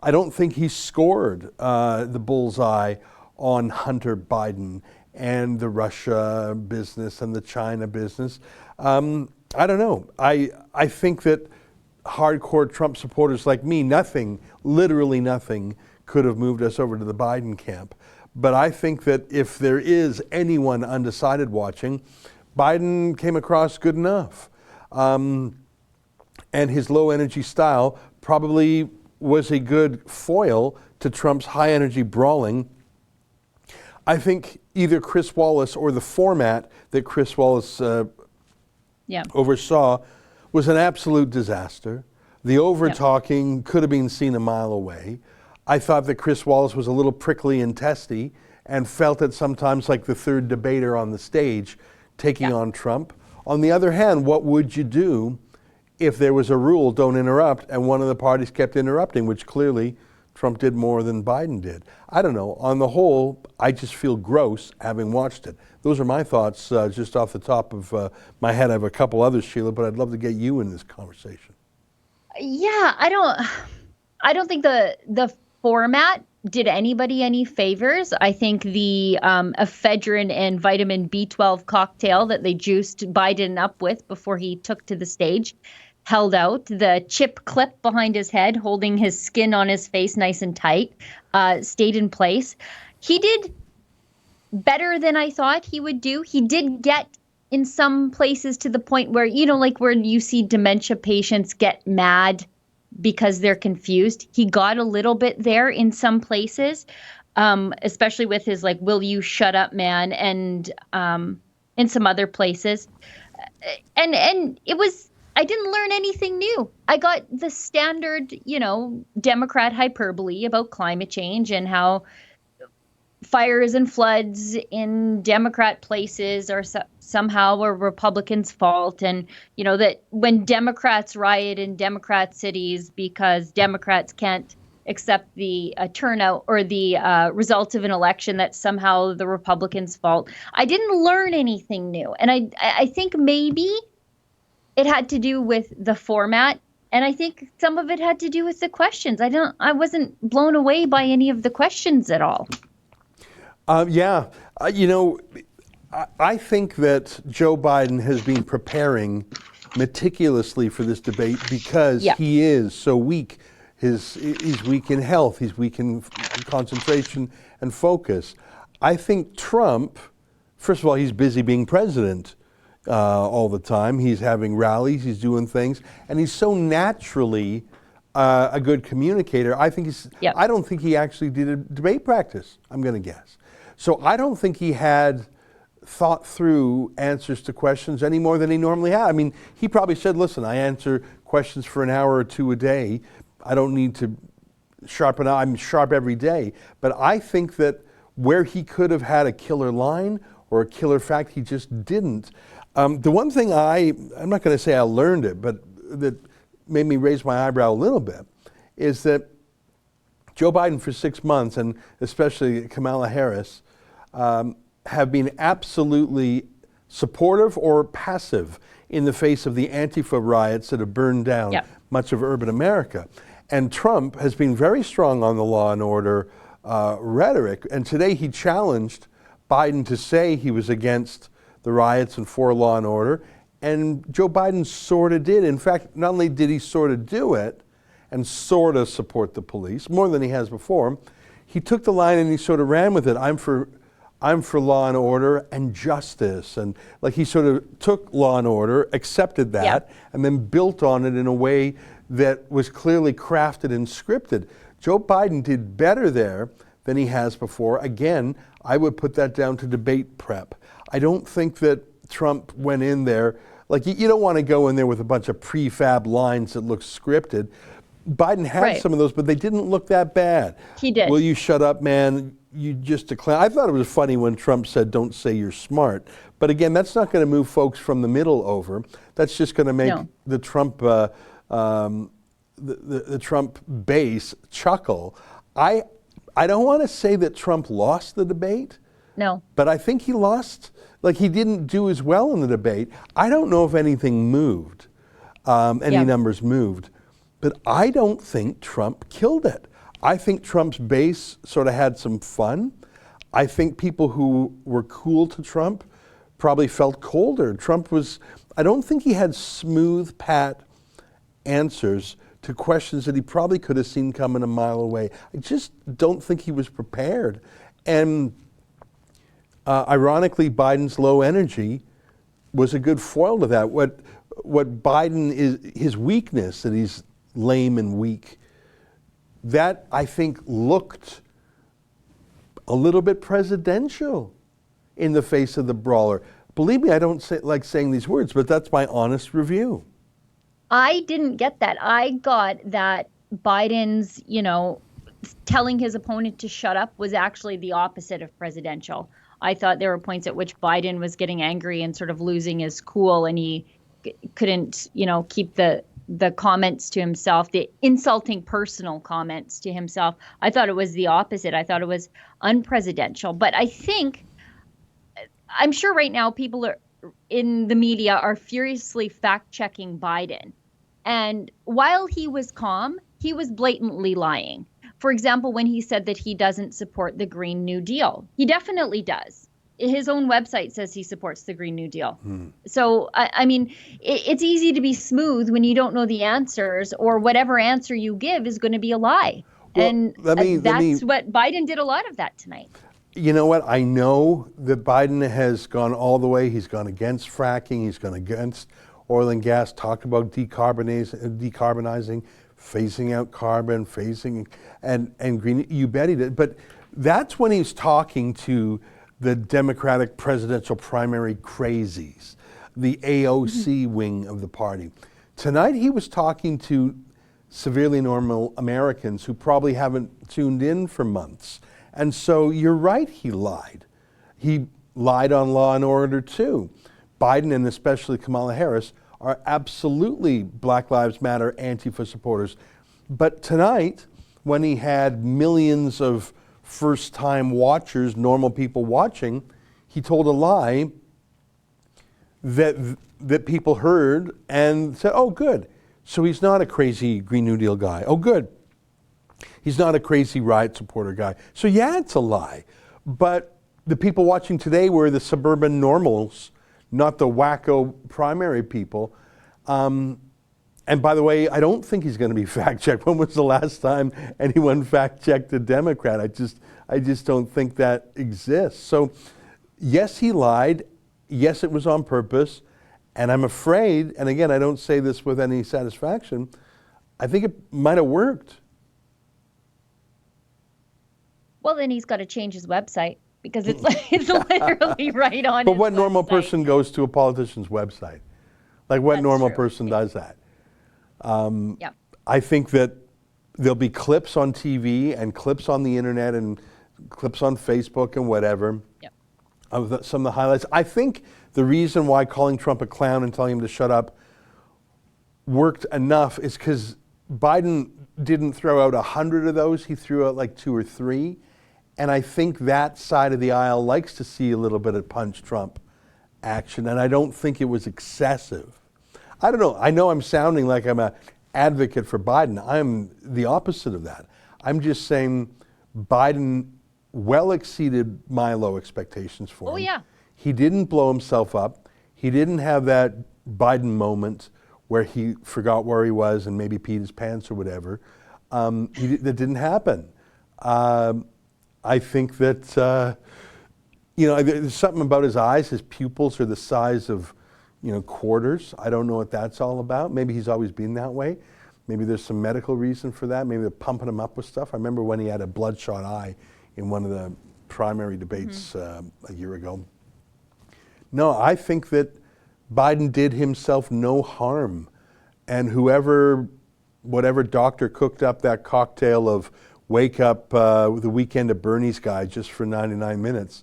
I don't think he scored the bullseye on Hunter Biden and the Russia business and the China business. I don't know. I think that hardcore Trump supporters like me, literally nothing, could have moved us over to the Biden camp. But I think that if there is anyone undecided watching, Biden came across good enough. And his low energy style probably was a good foil to Trump's high energy brawling. I think either Chris Wallace or the format that Chris Wallace oversaw was an absolute disaster. The over-talking could have been seen a mile away. I thought that Chris Wallace was a little prickly and testy and felt it sometimes like the third debater on the stage taking on Trump. On the other hand, what would you do if there was a rule, don't interrupt, and one of the parties kept interrupting, which clearly Trump did more than Biden did? I don't know. On the whole, I just feel gross having watched it. Those are my thoughts just off the top of my head. I have a couple others, Sheila, but I'd love to get you in this conversation. Yeah, I don't think the format did anybody any favors. I think the ephedrine and vitamin B12 cocktail that they juiced Biden up with before he took to the stage held out. The chip clip behind his head, holding his skin on his face nice and tight, stayed in place. He did better than I thought he would do. He did get in some places to the point where, like where you see dementia patients get mad because they're confused. He got a little bit there in some places, especially with his will you shut up, man, and in some other places. And it was I didn't learn anything new. I got the standard, Democrat hyperbole about climate change and how fires and floods in Democrat places are somehow a Republican's fault. And, that when Democrats riot in Democrat cities because Democrats can't accept the turnout or the results of an election, that's somehow the Republicans' fault. I didn't learn anything new. And I think maybe it had to do with the format. And I think some of it had to do with the questions. I wasn't blown away by any of the questions at all. I think that Joe Biden has been preparing meticulously for this debate because he is so weak. He's weak in health. He's weak in concentration and focus. I think Trump, first of all, he's busy being president all the time. He's having rallies. He's doing things, and he's so naturally a good communicator. I don't think he actually did a debate practice. I'm going to guess. So I don't think he had thought through answers to questions any more than he normally had. I mean, he probably said, listen, I answer questions for an hour or two a day. I don't need to sharpen up. I'm sharp every day. But I think that where he could have had a killer line or a killer fact, he just didn't. The one thing I'm not going to say I learned it, but that made me raise my eyebrow a little bit, is that Joe Biden for 6 months, and especially Kamala Harris, have been absolutely supportive or passive in the face of the Antifa riots that have burned down much of urban America. And Trump has been very strong on the law and order rhetoric. And today he challenged Biden to say he was against the riots and for law and order. And Joe Biden sort of did. In fact, not only did he sort of do it and sort of support the police, more than he has before, he took the line and he sort of ran with it. I'm for law and order and justice. And like he sort of took law and order, accepted that, and then built on it in a way that was clearly crafted and scripted. Joe Biden did better there than he has before. Again, I would put that down to debate prep. I don't think that Trump went in there, like you don't want to go in there with a bunch of prefab lines that look scripted. Biden had some of those, but they didn't look that bad. He did. Will you shut up, man? You just declare. I thought it was funny when Trump said, don't say you're smart. But again, that's not going to move folks from the middle over. That's just going to make the Trump the Trump base chuckle. I don't want to say that Trump lost the debate. No. But I think he lost, like he didn't do as well in the debate. I don't know if anything moved, any numbers moved. But I don't think Trump killed it. I think Trump's base sort of had some fun. I think people who were cool to Trump probably felt colder. I don't think he had smooth, pat answers to questions that he probably could have seen coming a mile away. I just don't think he was prepared. And ironically, Biden's low energy was a good foil to that. What Biden is, his weakness, that he's lame and weak, that I think looked a little bit presidential in the face of the brawler. Believe me, I don't like saying these words, but that's my honest review. I didn't get that. I got that Biden's, telling his opponent to shut up was actually the opposite of presidential. I thought there were points at which Biden was getting angry and sort of losing his cool, and he couldn't, keep the comments to himself, the insulting personal comments to himself. I thought it was the opposite. I thought it was unpresidential. But I'm sure right now people in the media are furiously fact-checking Biden. And while he was calm, he was blatantly lying. For example, when he said that he doesn't support the Green New Deal, he definitely does. His own website says he supports the Green New Deal. So, it's easy to be smooth when you don't know the answers, or whatever answer you give is going to be a lie. Well, and that's what Biden did a lot of that tonight. You know what? I know that Biden has gone all the way. He's gone against fracking. He's gone against oil and gas, talked about decarbonizing, phasing out carbon, and green. You bet he did. But that's when he's talking to the Democratic presidential primary crazies, the AOC wing of the party. Tonight he was talking to severely normal Americans who probably haven't tuned in for months. And so you're right, he lied. He lied on Law and Order too. Biden and especially Kamala Harris are absolutely Black Lives Matter Antifa supporters. But tonight, when he had millions of first-time watchers, normal people watching, he told a lie that people heard and said, oh, good. So he's not a crazy Green New Deal guy. Oh, good. He's not a crazy Riot supporter guy. So yeah, it's a lie. But the people watching today were the suburban normals, not the wacko primary people. And by the way, I don't think he's going to be fact-checked. When was the last time anyone fact-checked a Democrat? I just don't think that exists. So yes, he lied. Yes, it was on purpose. And I'm afraid, and again, I don't say this with any satisfaction, I think it might have worked. Well, then he's got to change his website because it's literally right on. But his what normal website. person goes to a politician's website? Like what That's normal true. person does that? Yeah. I think that there'll be clips on TV and clips on the internet and clips on Facebook and whatever Yep. of some of the highlights. I think the reason why calling Trump a clown and telling him to shut up worked enough is because Biden didn't throw out 100 of those. He threw out like 2 or 3. And I think that side of the aisle likes to see a little bit of punch Trump action. And I don't think it was excessive. I don't know. I know I'm sounding like I'm an advocate for Biden. I'm the opposite of that. I'm just saying Biden well exceeded my low expectations for him. Oh, yeah. He didn't blow himself up. He didn't have that Biden moment where he forgot where he was and maybe peed his pants or whatever. That didn't happen. I think that, there's something about his eyes. His pupils are the size of, quarters. I don't know what that's all about. Maybe he's always been that way. Maybe there's some medical reason for that. Maybe they're pumping him up with stuff. I remember when he had a bloodshot eye in one of the primary debates a year ago. No, I think that Biden did himself no harm. And whatever doctor cooked up that cocktail of wake up the weekend at Bernie's guy just for 99 minutes,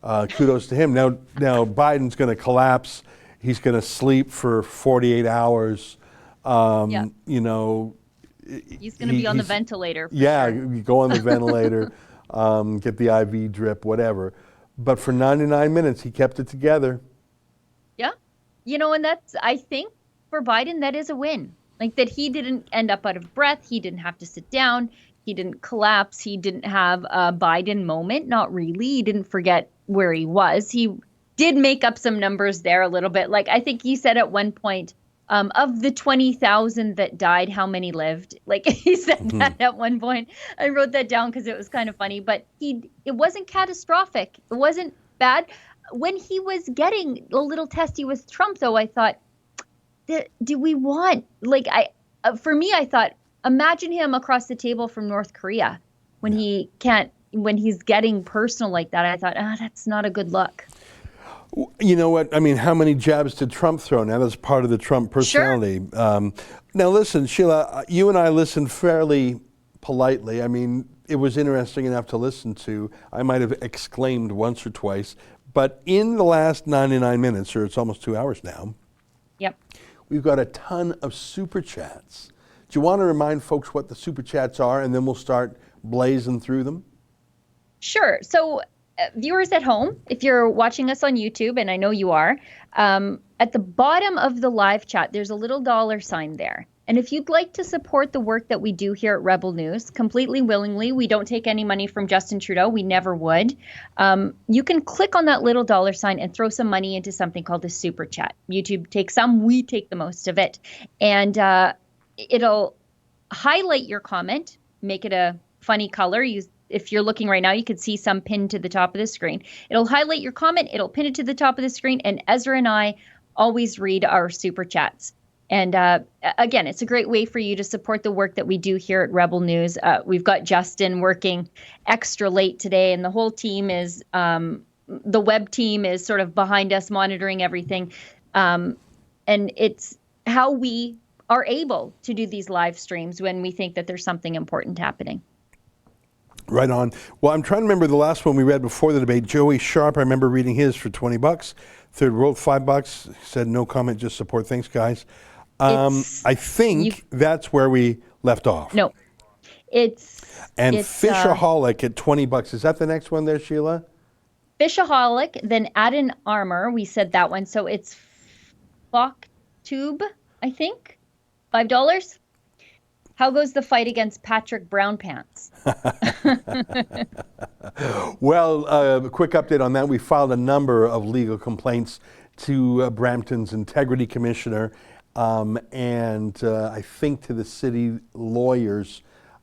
kudos to him. Now Biden's going to collapse. He's going to sleep for 48 hours. Yeah. You know, He's going to be on the ventilator. For yeah, sure. you go on the ventilator, get the IV drip, whatever. But for 99 minutes, he kept it together. Yeah. And I think for Biden, that is a win. Like that he didn't end up out of breath. He didn't have to sit down. He didn't collapse. He didn't have a Biden moment. Not really. He didn't forget where he was. He did make up some numbers there a little bit. Like I think he said at one point, of the 20,000 that died, how many lived? Like he said that at one point. I wrote that down because it was kind of funny, but it wasn't catastrophic. It wasn't bad. When he was getting a little testy with Trump, though, I thought, do we want, for me, I thought, imagine him across the table from North Korea when he's getting personal like that. I thought, that's not a good look. You know what? I mean, how many jabs did Trump throw? Now, that's part of the Trump personality. Sure. Now, listen, Sheila, you and I listened fairly politely. I mean, it was interesting enough to listen to. I might have exclaimed once or twice. But in the last 99 minutes, or it's almost 2 hours now, Yep. we've got a ton of super chats. Do you want to remind folks what the super chats are, and then we'll start blazing through them? Sure. So viewers at home, if you're watching us on YouTube, and I know you are, at the bottom of the live chat, there's a little $sign there. And if you'd like to support the work that we do here at Rebel News, completely willingly, we don't take any money from Justin Trudeau. We never would. You can click on that little $sign and throw some money into something called a super chat. YouTube takes some, we take the most of it. And it'll highlight your comment, make it a funny color. If you're looking right now, you can see some pinned to the top of the screen. It'll highlight your comment, it'll pin it to the top of the screen, and Ezra and I always read our super chats. And again, it's a great way for you to support the work that we do here at Rebel News. We've got Justin working extra late today, and the whole team is, the web team is sort of behind us monitoring everything. And it's how we are able to do these live streams when we think that there's something important happening. Right on. Well, I'm trying to remember the last one we read before the debate. Joey Sharp, I remember reading his for $20. Third World, $5. He said no comment, just support. Thanks, guys. I think that's where we left off. No, it's Fishaholic at $20. Is that the next one there, Sheila? Fishaholic, then Add an Armor. We said that one. So it's FockTube, I think. $5. How goes the fight against Patrick Brown Pants? Well, a quick update on that. We filed a number of legal complaints to Brampton's Integrity Commissioner and I think to the city lawyers.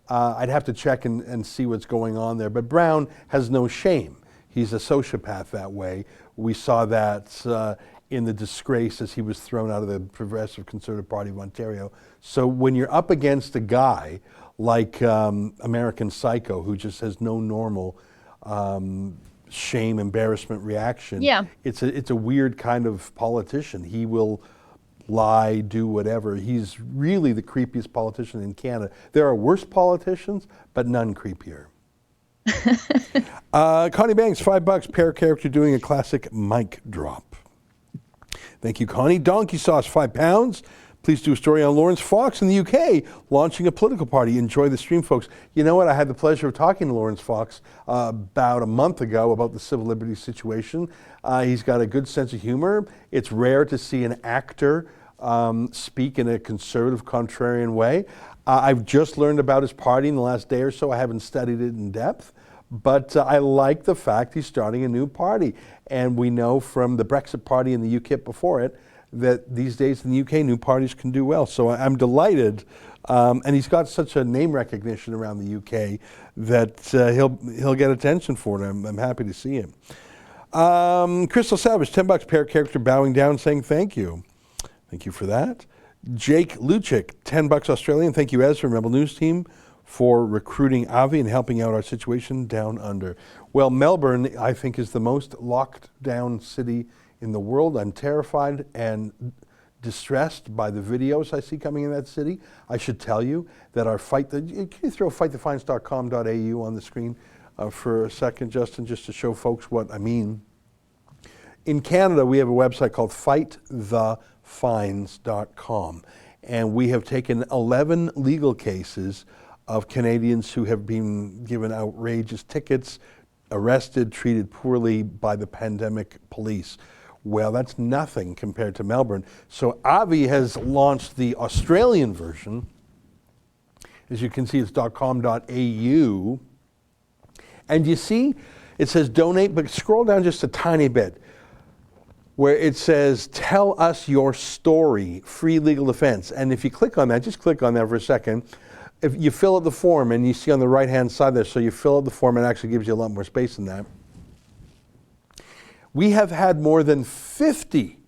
I'd have to check and see what's going on there. But Brown has no shame. He's a sociopath that way. We saw that in the disgrace as he was thrown out of the Progressive Conservative Party of Ontario. So when you're up against a guy like American Psycho, who just has no normal shame, embarrassment reaction, it's a weird kind of politician. He will lie, do whatever. He's really the creepiest politician in Canada. There are worse politicians, but none creepier. Connie Banks, $5, pair character doing a classic mic drop. Thank you, Connie. Donkey Sauce, £5. Please do a story on Lawrence Fox in the UK launching a political party. Enjoy the stream, folks. You know what? I had the pleasure of talking to Lawrence Fox about a month ago about the civil liberties situation. He's got a good sense of humor. It's rare to see an actor speak in a conservative, contrarian way. I've just learned about his party in the last day or so. I haven't studied it in depth. But I like the fact he's starting a new party. And we know from the Brexit party and the UKIP before it that these days in the UK, new parties can do well. So I'm delighted. And he's got such a name recognition around the UK that he'll get attention for it. I'm happy to see him. Crystal Savage, $10, pair character bowing down saying thank you. Thank you for that. Jake Luchik, $10 Australian. Thank you, Ezra, Rebel News Team, for recruiting Avi and helping out our situation down under. Well, Melbourne, I think, is the most locked down city in the world. I'm terrified and distressed by the videos I see coming in that city. I should tell you that our can you throw fightthefinds.com.au on the screen for a second, Justin, just to show folks what I mean. In Canada, we have a website called fightthefines.com, and we have taken 11 legal cases of Canadians who have been given outrageous tickets, arrested, treated poorly by the pandemic police. Well, that's nothing compared to Melbourne. So Avi has launched the Australian version. As you can see, it's .com.au. And you see, it says donate, but scroll down just a tiny bit where it says, tell us your story, free legal defense. And if you click on that, just click on that for a second. If you fill out the form, and you see on the right-hand side there, so you fill out the form, it actually gives you a lot more space than that. We have had more than 50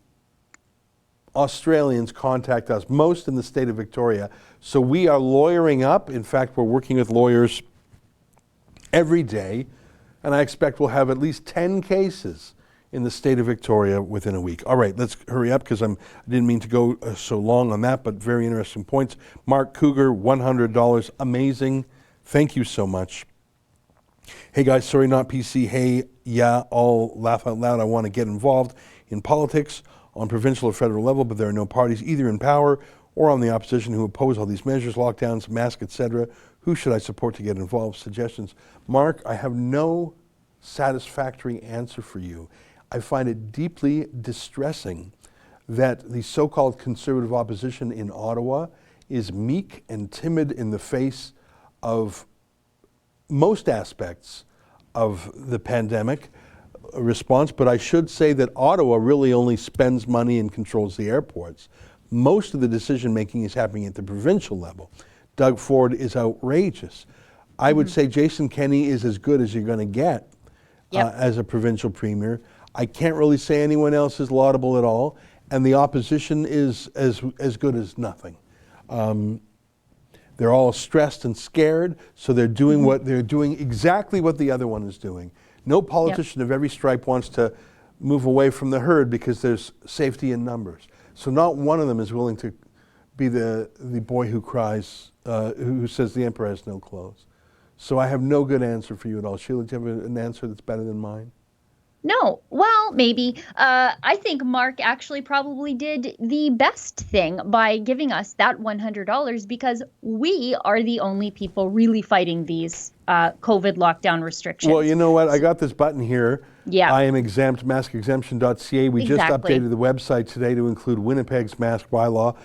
Australians contact us, most in the state of Victoria. So we are lawyering up. In fact, we're working with lawyers every day, and I expect we'll have at least 10 cases in the state of Victoria within a week. All right, let's hurry up because I didn't mean to go so long on that, but very interesting points. Mark Cougar, $100, amazing. Thank you so much. Hey guys, sorry not PC. Hey, yeah, all laugh out loud. I want to get involved in politics on provincial or federal level, but there are no parties either in power or on the opposition who oppose all these measures, lockdowns, masks, etc. Who should I support to get involved? Suggestions. Mark, I have no satisfactory answer for you. I find it deeply distressing that the so-called conservative opposition in Ottawa is meek and timid in the face of most aspects of the pandemic response. But I should say that Ottawa really only spends money and controls the airports. Most of the decision-making is happening at the provincial level. Doug Ford is outrageous. I would say Jason Kenney is as good as you're going to get as a provincial premier. I can't really say anyone else is laudable at all, and the opposition is as good as nothing. They're all stressed and scared, so they're doing exactly what the other one is doing. No politician of every stripe wants to move away from the herd because there's safety in numbers. So not one of them is willing to be the boy who cries, who says the emperor has no clothes. So I have no good answer for you at all. Sheila, do you have an answer that's better than mine? No, well, maybe. I think Mark actually probably did the best thing by giving us that $100 because we are the only people really fighting these COVID lockdown restrictions. Well, you know what? I got this button here. Yeah. I am exempt, maskexemption.ca. We just updated the website today to include Winnipeg's mask bylaw.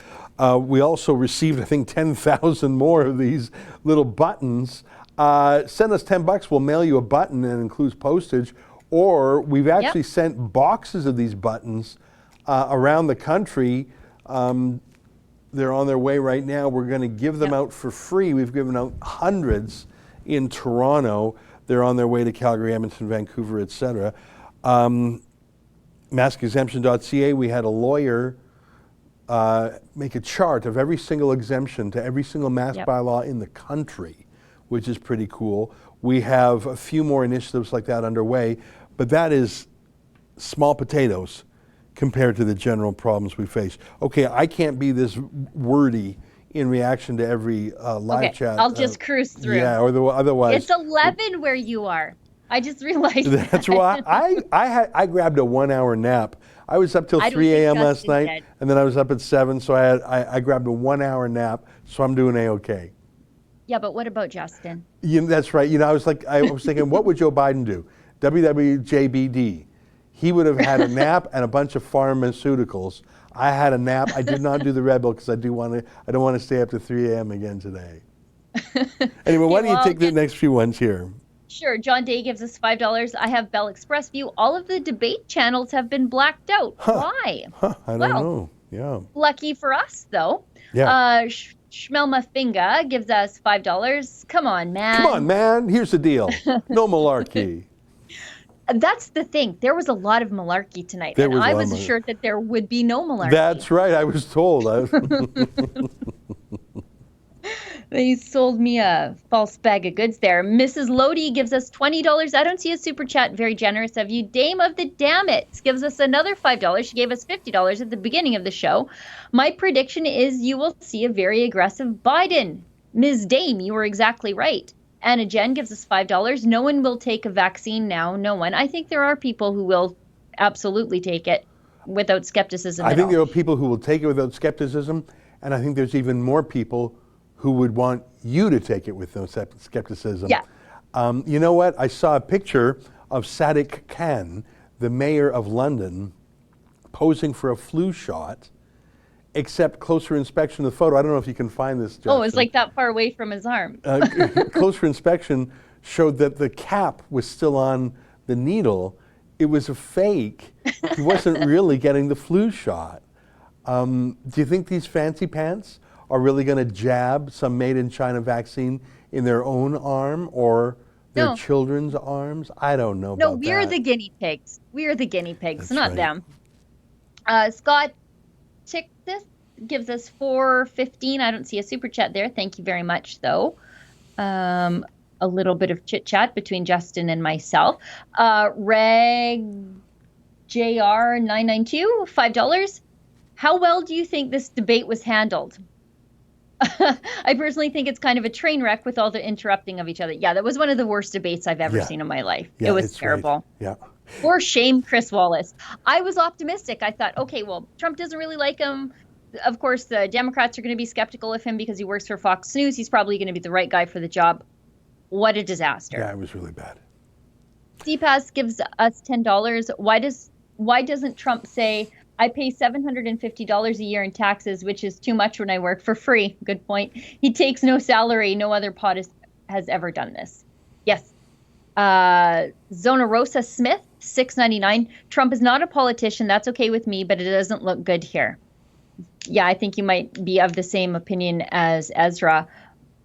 We also received, I think, 10,000 more of these little buttons. Send us $10, we'll mail you a button and it includes postage. Or we've actually sent boxes of these buttons around the country. They're on their way right now. We're going to give them out for free. We've given out hundreds in Toronto. They're on their way to Calgary, Edmonton, Vancouver, etc. Maskexemption.ca, we had a lawyer make a chart of every single exemption to every single mask bylaw in the country, which is pretty cool. We have a few more initiatives like that underway, but that is small potatoes compared to the general problems we face. Okay, I can't be this wordy in reaction to every live chat. I'll just cruise through. Yeah, or otherwise. It's 11 where you are. I just realized That's why I grabbed a 1 hour nap. I was up till 3 a.m. last night, and then I was up at 7, so I grabbed a 1 hour nap, so I'm doing A-okay. Yeah, but what about Justin? That's right. I was thinking, what would Joe Biden do? WWJBD. He would have had a nap and a bunch of pharmaceuticals. I had a nap. I did not do the Red Bull because I don't want to stay up to 3 a.m. again today. Anyway, why don't you take the next few ones here? Sure. John Day gives us $5. I have Bell Express View. All of the debate channels have been blacked out. Why? I don't know. Yeah. Lucky for us, though. Yeah. Schmelma Finga gives us $5. Come on, man. Come on, man. Here's the deal. No malarkey. That's the thing. There was a lot of malarkey tonight, and I was assured that there would be no malarkey. That's right. I was told. They sold me a false bag of goods there. Mrs. Lodi gives us $20. I don't see a super chat. Very generous of you. Dame of the Dammits gives us another $5. She gave us $50 at the beginning of the show. My prediction is you will see a very aggressive Biden. Ms. Dame, you were exactly right. Anna Jen gives us $5. No one will take a vaccine now. No one. I think there are people who will absolutely take it without skepticism I think there are people who will take it without skepticism, and I think there's even more people who would want you to take it with no skepticism. Yeah. You know what? I saw a picture of Sadiq Khan, the mayor of London, posing for a flu shot, except closer inspection of the photo. I don't know if you can find this, Justin. Oh, it's like that far away from his arm. Closer inspection showed that the cap was still on the needle. It was a fake. He wasn't really getting the flu shot. Do you think these fancy pants are really going to jab some made-in-China vaccine in their own arm or their children's arms? I don't know about that. No, we're the guinea pigs. We're the guinea pigs, That's not right. them. Scott Chicktis gives us $4.15. I don't see a super chat there. Thank you very much, though. A little bit of chit-chat between Justin and myself. Reg JR992, $5. How well do you think this debate was handled? I personally think it's kind of a train wreck with all the interrupting of each other. Yeah, that was one of the worst debates I've ever seen in my life. Yeah, it was it's terrible. right. Yeah. For shame, Chris Wallace. I was optimistic. I thought, okay, well, Trump doesn't really like him. Of course, the Democrats are going to be skeptical of him because he works for Fox News. He's probably going to be the right guy for the job. What a disaster. Yeah, it was really bad. CPAS gives us $10. Why doesn't Trump say, I pay $750 a year in taxes, which is too much when I work for free? Good point. He takes no salary. No other pod has ever done this. Yes. Zona Rosa Smith, $6.99. Trump is not a politician. That's okay with me, but it doesn't look good here. Yeah, I think you might be of the same opinion as Ezra.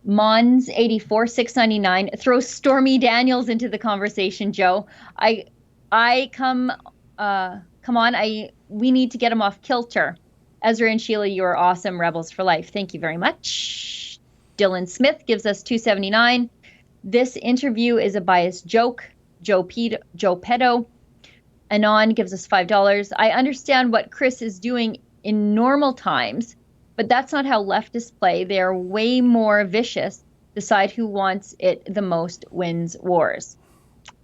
Mons 84, $6.99. Throw Stormy Daniels into the conversation, Joe. Come on. We need to get him off kilter. Ezra and Sheila, you are awesome. Rebels for life. Thank you very much. Dylan Smith gives us $2.79. This interview is a biased joke. Joe Pedo. Anon gives us $5. I understand what Chris is doing in normal times, But that's not how leftists play. They're way more vicious. Decide who wants it the most wins wars.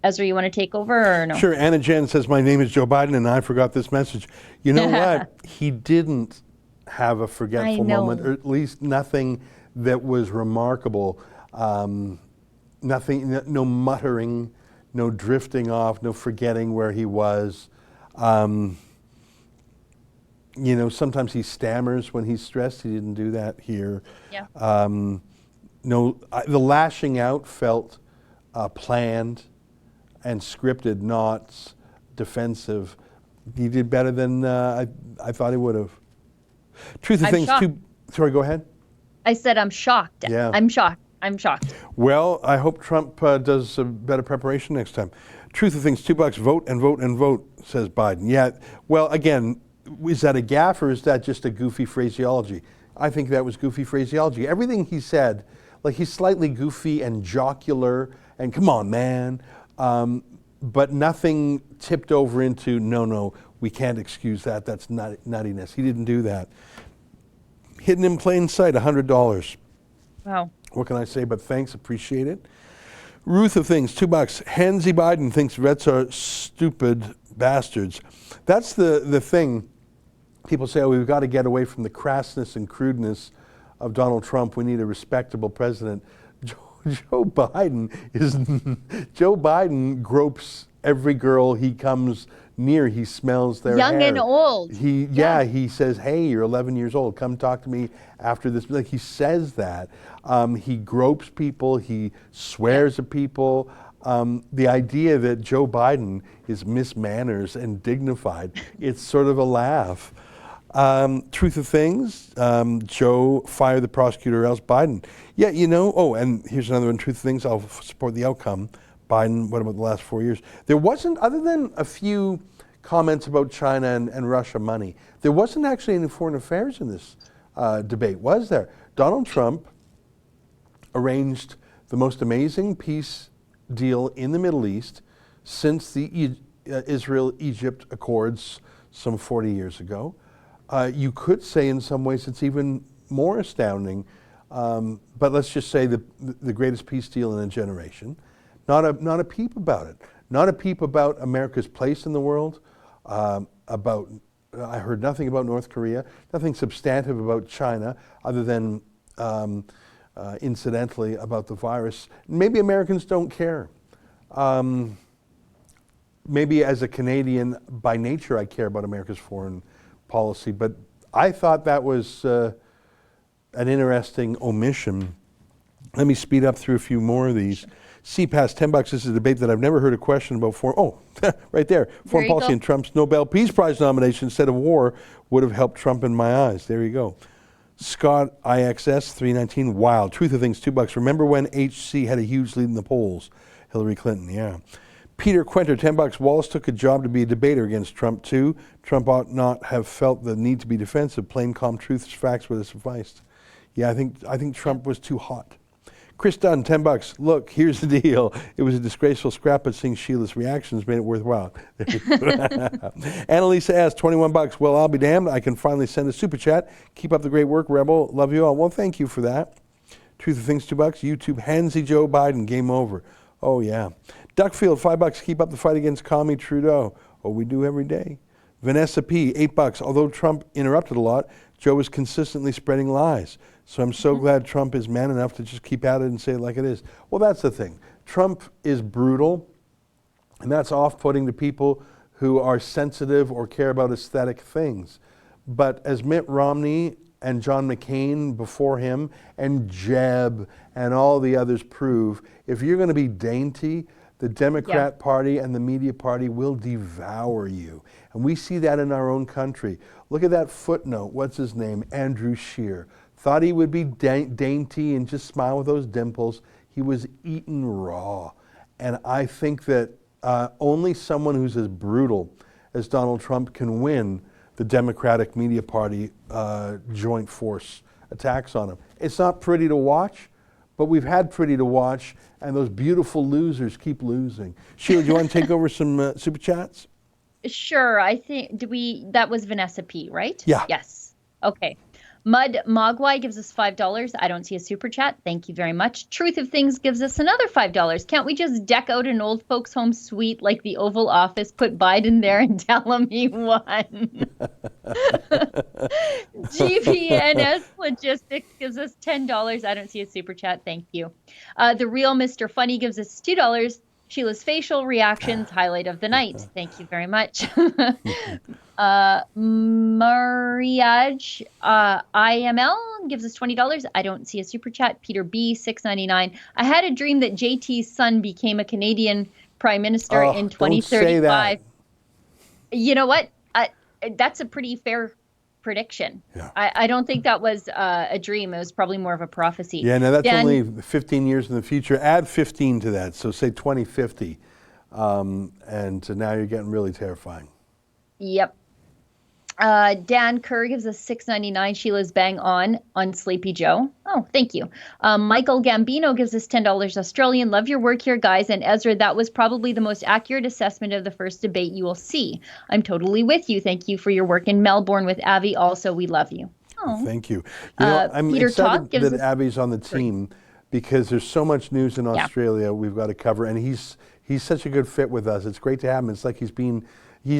Ezra, you want to take over or no? Sure. Anna Jen says, my name is Joe Biden, and I forgot this message. You know what? He didn't have a forgetful moment, or at least nothing that was remarkable. Nothing, no muttering, no drifting off, no forgetting where he was. You know, sometimes he stammers when he's stressed. He didn't do that here. Yeah. The lashing out felt planned and scripted, not defensive. He did better than I thought he would have. Truth of I'm things, shocked. sorry, go ahead. I said I'm shocked. Yeah. I'm shocked. I'm shocked. Well, I hope Trump does a better preparation next time. Truth of things, $2, vote and vote and vote, says Biden. Yeah, well, again, is that a gaffe or is that just a goofy phraseology? I think that was goofy phraseology. Everything he said, like he's slightly goofy and jocular and come on, man, but nothing tipped over into, no, we can't excuse that. That's nuttiness. He didn't do that. Hidden in plain sight, $100. Wow. What can I say but thanks, appreciate it. Ruth of things, $2. Hansy Biden thinks vets are stupid bastards. That's the thing. People say, oh, we've got to get away from the crassness and crudeness of Donald Trump. We need a respectable president. Joe Biden gropes every girl he comes near. He smells their hair. Young and old. He says, hey, you're 11 years old. Come talk to me after this. Like he says that. He gropes people. He swears at people. The idea that Joe Biden is Miss Manners and dignified, it's sort of a laugh. Truth of things, Joe, fire the prosecutor or else Biden. Yeah, you know, oh, and here's another one, truth of things, I'll support the outcome. Biden, what about the last 4 years? There wasn't, other than a few comments about China and Russia money, there wasn't actually any foreign affairs in this debate, was there? Donald Trump arranged the most amazing peace deal in the Middle East since the Israel-Egypt Accords some 40 years ago. You could say in some ways it's even more astounding, but let's just say the greatest peace deal in a generation. Not a peep about it. Not a peep about America's place in the world. I heard nothing about North Korea, nothing substantive about China, other than incidentally about the virus. Maybe Americans don't care. Maybe as a Canadian by nature I care about America's foreign policy, but I thought that was an interesting omission. Let me speed up through a few more of these. CPAS, $10. This is a debate that I've never heard a question about for. Oh, right there. Foreign policy and Trump's Nobel Peace Prize nomination instead of war would have helped Trump in my eyes. There you go. Scott IXS 319. Wild. Truth of things, $2. Remember when HC had a huge lead in the polls? Hillary Clinton. Yeah. Peter Quenter, $10. Wallace took a job to be a debater against Trump too. Trump ought not have felt the need to be defensive. Plain, calm truths, facts would have sufficed. Yeah, I think Trump was too hot. Chris Dunn, $10. Look, here's the deal. It was a disgraceful scrap, but seeing Sheila's reactions made it worthwhile. Annalisa asked, $21. Well, I'll be damned. I can finally send a super chat. Keep up the great work, Rebel. Love you all. Well, thank you for that. Truth of things, $2. YouTube, Hansy Joe Biden, game over. Oh, yeah. Duckfield, $5. Keep up the fight against Commie Trudeau. Oh, we do every day. Vanessa P, $8. Although Trump interrupted a lot, Joe is consistently spreading lies. So I'm so glad Trump is man enough to just keep at it and say it like it is. Well, that's the thing. Trump is brutal, and that's off-putting to people who are sensitive or care about aesthetic things. But as Mitt Romney and John McCain before him and Jeb and all the others prove, if you're going to be dainty, the Democrat Party and the media party will devour you. And we see that in our own country. Look at that footnote. What's his name? Andrew Scheer. Thought he would be dainty and just smile with those dimples. He was eaten raw. And I think that only someone who's as brutal as Donald Trump can win the Democratic media party joint force attacks on him. It's not pretty to watch, but we've had pretty to watch, and those beautiful losers keep losing. Sheila, do you want to take over some super chats? Sure. I think, that was Vanessa P, right? Yeah. Yes. Okay. Mud Mogwai gives us $5. I don't see a super chat. Thank you very much. Truth of Things gives us another $5. Can't we just deck out an old folks home suite like the Oval Office, put Biden there and tell him he won? GPNS Logistics gives us $10. I don't see a super chat. Thank you. The Real Mr. Funny gives us $2. Sheila's facial reactions, highlight of the night. Thank you very much. Mariage IML gives us $20. I don't see a super chat. Peter B, $6.99. I had a dream that JT's son became a Canadian prime minister in 2035. Don't say that. You know what? That's a pretty fair prediction. Yeah. I don't think that was a dream. It was probably more of a prophecy. Yeah, no, that's only 15 years in the future. Add 15 to that, so say 2050. And now you're getting really terrifying. Yep. Dan Kerr gives us $6.99. Sheila's bang on Sleepy Joe. Oh, thank you. Michael Gambino gives us $10 Australian. Love your work here, guys. And Ezra, that was probably the most accurate assessment of the first debate you will see. I'm totally with you. Thank you for your work in Melbourne with Avi. Also, we love you. Oh. Thank you. You know, I'm Peter excited Todd that Abby's on the team because there's so much news in Australia we've got to cover, and he's such a good fit with us. It's great to have him. It's like he's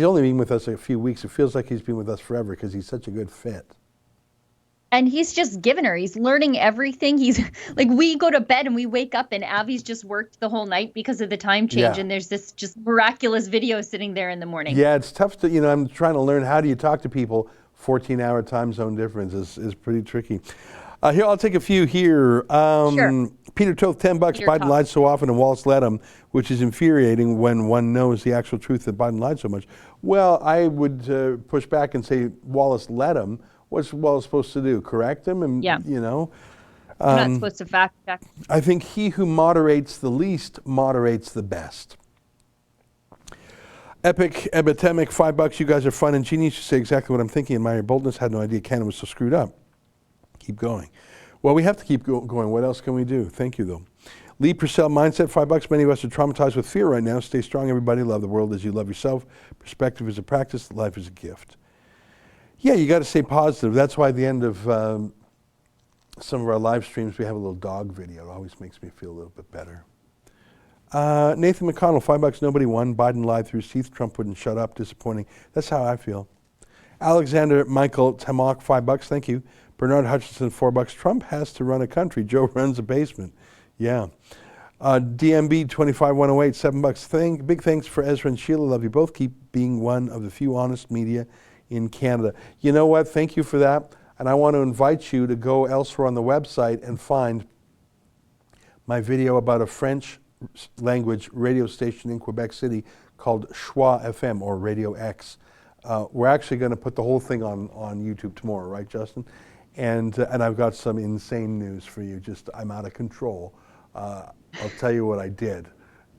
only been with us a few weeks. It feels like he's been with us forever because he's such a good fit. And he's just giving her. He's learning everything. He's like, we go to bed and we wake up and Avi's just worked the whole night because of the time change. Yeah. And there's this just miraculous video sitting there in the morning. Yeah, it's tough to, I'm trying to learn how do you talk to people. 14-hour time zone difference is pretty tricky. Here, I'll take a few here. Sure. Peter Toth, $10. Peter Biden Toth. lied so often and Wallace let him, which is infuriating when one knows the actual truth that Biden lied so much. Well, I would push back and say Wallace let him. What's Wallace supposed to do? Correct him? And, Yeah. you know. I'm not supposed to fact check. I think he who moderates the least moderates the best. Epic Epidemic, $5. You guys are fun and genius. You say exactly what I'm thinking. Admire your boldness. Had no idea Canada was so screwed up. Keep going. Well, we have to keep going. What else can we do? Thank you, though. Lee Purcell, Mindset, $5. Many of us are traumatized with fear right now. Stay strong, everybody. Love the world as you love yourself. Perspective is a practice. Life is a gift. Yeah, you got to stay positive. That's why at the end of some of our live streams, we have a little dog video. It always makes me feel a little bit better. Nathan McConnell, $5. Nobody won. Biden lied through his teeth. Trump wouldn't shut up. Disappointing. That's how I feel. Alexander Michael Tamok, $5. Thank you. Bernard Hutchinson, $4. Trump has to run a country. Joe runs a basement. Yeah. DMB 25108, $7. Big thanks for Ezra and Sheila. Love you both. Keep being one of the few honest media in Canada. You know what? Thank you for that. And I want to invite you to go elsewhere on the website and find my video about a French language radio station in Quebec City called Schwa FM or Radio X. We're actually going to put the whole thing on YouTube tomorrow, right, Justin? And I've got some insane news for you. I'm out of control. I'll tell you what I did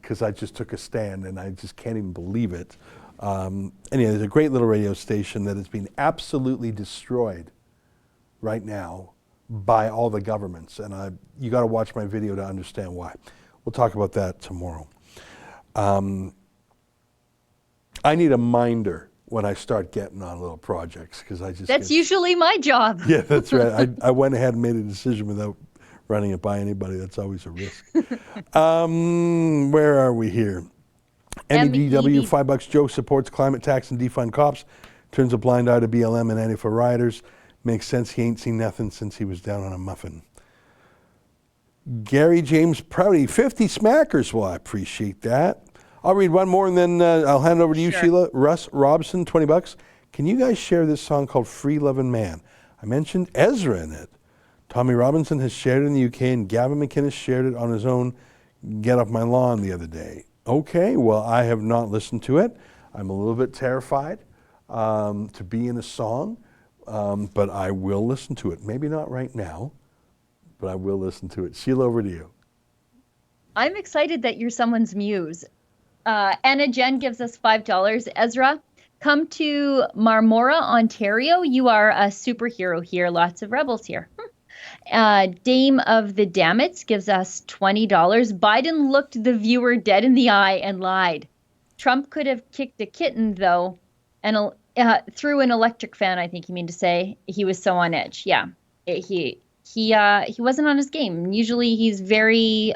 because I just took a stand and I just can't even believe it. Anyway, there's a great little radio station that has been absolutely destroyed right now by all the governments. And you got to watch my video to understand why. We'll talk about that tomorrow. I need a minder when I start getting on little projects because I just That's usually my job. Yeah, that's right. I went ahead and made a decision without running it by anybody. That's always a risk. Where are we here? MEDW, $5. Joe supports climate tax and defund cops. Turns a blind eye to BLM and Antifa rioters. Makes sense. He ain't seen nothing since he was down on a muffin. Gary James Prouty, 50 smackers. Well, I appreciate that. I'll read one more and then I'll hand it over to you, Sheila. Russ Robson, $20. Can you guys share this song called Free Lovin' Man? I mentioned Ezra in it. Tommy Robinson has shared it in the UK and Gavin McInnes shared it on his own Get Off My Lawn the other day. Okay, well, I have not listened to it. I'm a little bit terrified to be in a song, but I will listen to it. Maybe not right now, but I will listen to it. Sheila, over to you. I'm excited that you're someone's muse. Anna Jen gives us $5. Ezra, come to Marmora, Ontario. You are a superhero here. Lots of rebels here. Dame of the Dammits gives us $20. Biden looked the viewer dead in the eye and lied. Trump could have kicked a kitten, though, and Through an electric fan, I think you mean to say. He was so on edge. Yeah. He wasn't on his game. Usually he's very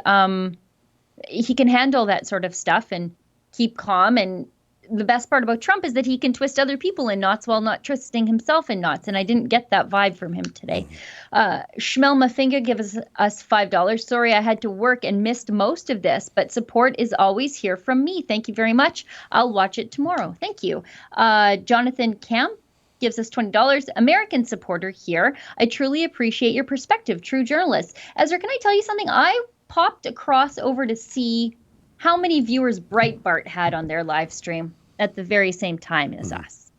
he can handle that sort of stuff and keep calm. And the best part about Trump is that he can twist other people in knots while not twisting himself in knots. And I didn't get that vibe from him today. Shmel Mafinga gives us $5. Sorry, I had to work and missed most of this, but support is always here from me. Thank you very much. I'll watch it tomorrow. Thank you. Jonathan Camp gives us $20. American supporter here. I truly appreciate your perspective. True journalist. Ezra, can I tell you something? I popped across over to see how many viewers Breitbart had on their live stream at the very same time as us.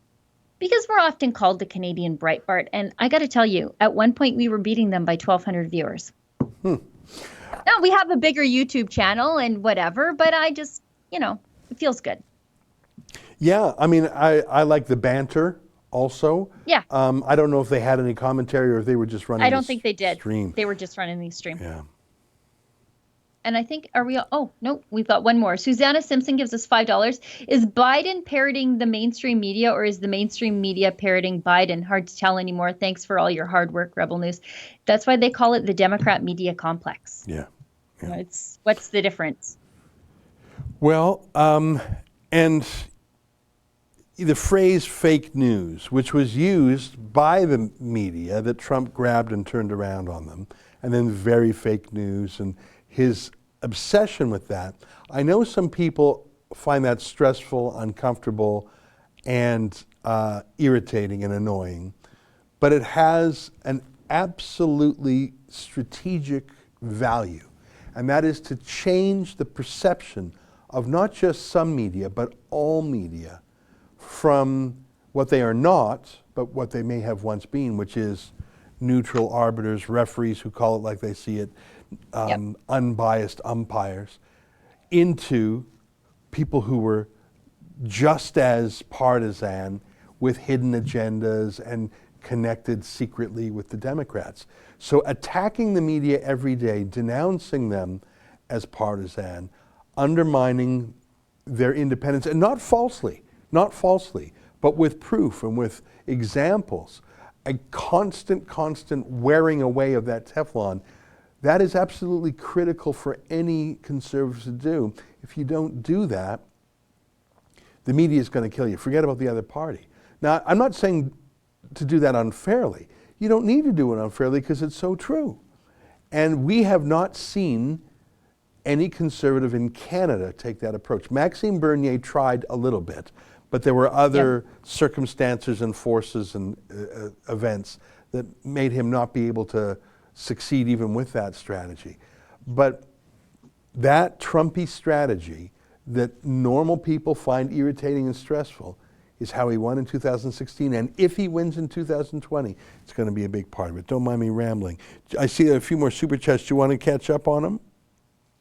Because we're often called the Canadian Breitbart. And I got to tell you, at one point we were beating them by 1,200 viewers. Now we have a bigger YouTube channel and whatever, but I just, it feels good. Yeah, I mean, I like the banter also. Yeah. I don't know if they had any commentary or if they were just running I don't think they did. Stream. They were just running the stream. Yeah. And I think, we've got one more. Susanna Simpson gives us $5. Is Biden parroting the mainstream media or is the mainstream media parroting Biden? Hard to tell anymore. Thanks for all your hard work, Rebel News. That's why they call it the Democrat media complex. Yeah. What's the difference? Well, and the phrase fake news, which was used by the media that Trump grabbed and turned around on them, and then very fake news and his obsession with that. I know some people find that stressful, uncomfortable, and irritating and annoying, but it has an absolutely strategic value, and that is to change the perception of not just some media, but all media from what they are not, but what they may have once been, which is neutral arbiters, referees who call it like they see it, unbiased umpires, into people who were just as partisan with hidden agendas and connected secretly with the Democrats. So attacking the media every day, denouncing them as partisan, undermining their independence, and not falsely, but with proof and with examples, a constant wearing away of that Teflon, that is absolutely critical for any conservative to do. If you don't do that, the media is going to kill you. Forget about the other party. Now, I'm not saying to do that unfairly. You don't need to do it unfairly because it's so true. And we have not seen any conservative in Canada take that approach. Maxime Bernier tried a little bit, but there were other circumstances and forces and events that made him not be able to succeed even with that strategy. But that Trumpy strategy that normal people find irritating and stressful is how he won in 2016. And if he wins in 2020, it's going to be a big part of it. Don't mind me rambling. I see a few more super chats. Do you want to catch up on them?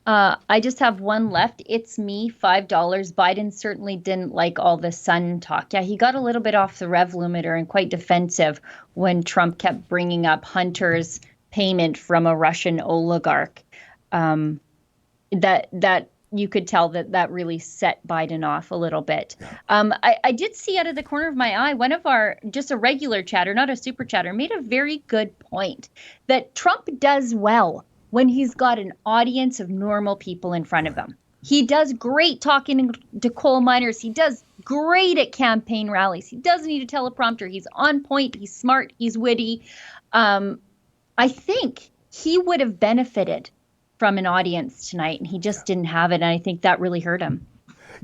I just have one left. It's me, $5. Biden certainly didn't like all the sun talk. Yeah, he got a little bit off the rev limiter and quite defensive when Trump kept bringing up Hunter's payment from a Russian oligarch. That you could tell that really set Biden off a little bit. I did see out of the corner of my eye, one of our, just a regular chatter, not a super chatter, made a very good point that Trump does well when he's got an audience of normal people in front of him. He does great talking to coal miners. He does great at campaign rallies. He doesn't need a teleprompter. He's on point. He's smart. He's witty. I think he would have benefited from an audience tonight, and he just didn't have it, and I think that really hurt him.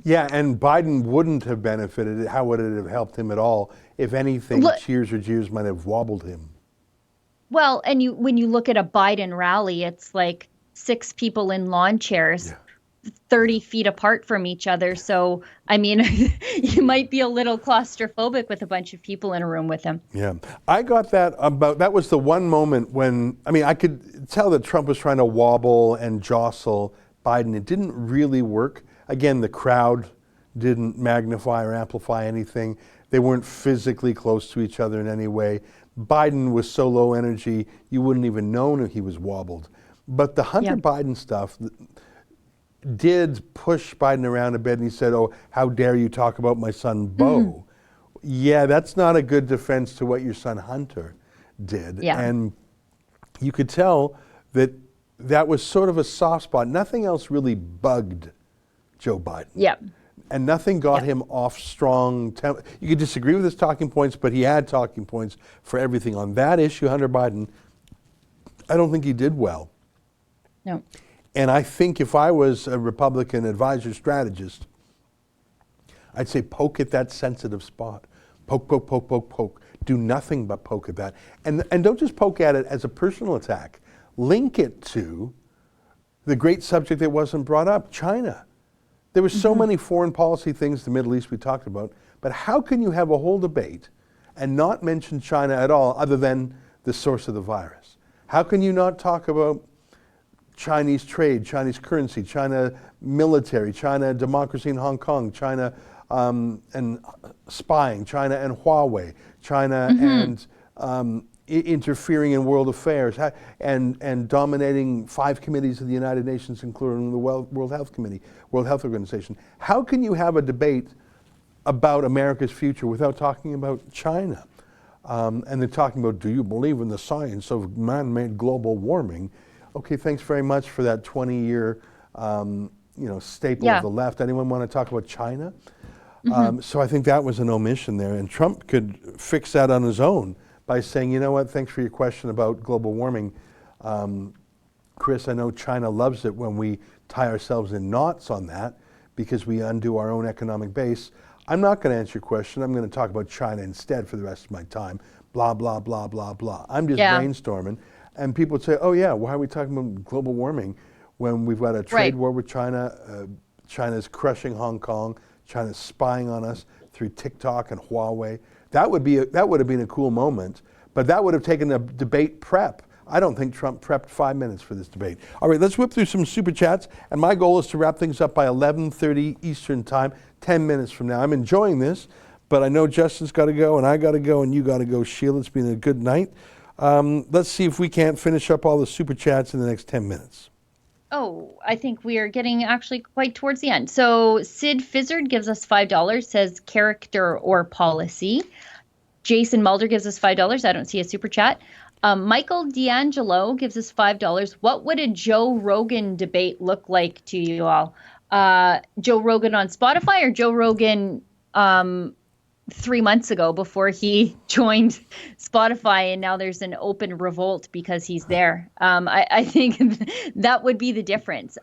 Yeah, and Biden wouldn't have benefited. How would it have helped him at all? If anything, cheers or jeers might have wobbled him. Well, and when you look at a Biden rally, it's like 6 people in lawn chairs, 30 feet apart from each other. So, I mean, you might be a little claustrophobic with a bunch of people in a room with him. Yeah, I got that that was the one moment when, I mean, I could tell that Trump was trying to wobble and jostle Biden. It didn't really work. Again, the crowd didn't magnify or amplify anything. They weren't physically close to each other in any way. Biden was so low energy, you wouldn't even know if he was wobbled. But the Hunter Biden stuff did push Biden around a bit, and he said, "Oh, how dare you talk about my son, Beau?" Yeah, that's not a good defense to what your son Hunter did. Yeah. And you could tell that that was sort of a soft spot. Nothing else really bugged Joe Biden. Yeah. And nothing got him off strong. You could disagree with his talking points, but he had talking points for everything. On that issue, Hunter Biden, I don't think he did well. No. And I think if I was a Republican advisor strategist, I'd say poke at that sensitive spot. Poke, poke, poke, poke, poke. Do nothing but poke at that. And don't just poke at it as a personal attack. Link it to the great subject that wasn't brought up, China. There were so many foreign policy things, the Middle East we talked about, but how can you have a whole debate and not mention China at all other than the source of the virus? How can you not talk about Chinese trade, Chinese currency, China military, China democracy in Hong Kong, China and spying, China and Huawei, China and interfering in world affairs and dominating 5 committees of the United Nations, including the World Health Committee, World Health Organization. How can you have a debate about America's future without talking about China? And they're talking about, do you believe in the science of man-made global warming? Okay, thanks very much for that 20-year staple of the left. Anyone want to talk about China? So I think that was an omission there, and Trump could fix that on his own by saying, you know what, thanks for your question about global warming. Chris, I know China loves it when we tie ourselves in knots on that because we undo our own economic base. I'm not going to answer your question. I'm going to talk about China instead for the rest of my time. Blah, blah, blah, blah, blah. I'm just brainstorming. And people would say, oh yeah, why are we talking about global warming when we've got a trade war with China? China's crushing Hong Kong. China's spying on us through TikTok and Huawei. That would have been a cool moment, but that would have taken a debate prep. I don't think Trump prepped 5 minutes for this debate. All right, let's whip through some super chats, and my goal is to wrap things up by 11:30 Eastern time, 10 minutes from now. I'm enjoying this, but I know Justin's got to go, and I got to go, and you got to go, Sheila. It's been a good night. Let's see if we can't finish up all the super chats in the next 10 minutes. Oh, I think we are getting actually quite towards the end. So Sid Fizzard gives us $5, says character or policy. Jason Mulder gives us $5. I don't see a super chat. Michael D'Angelo gives us $5. What would a Joe Rogan debate look like to you all? Joe Rogan on Spotify or Joe Rogan 3 months ago before he joined Spotify, and now there's an open revolt because he's there. I think that would be the difference.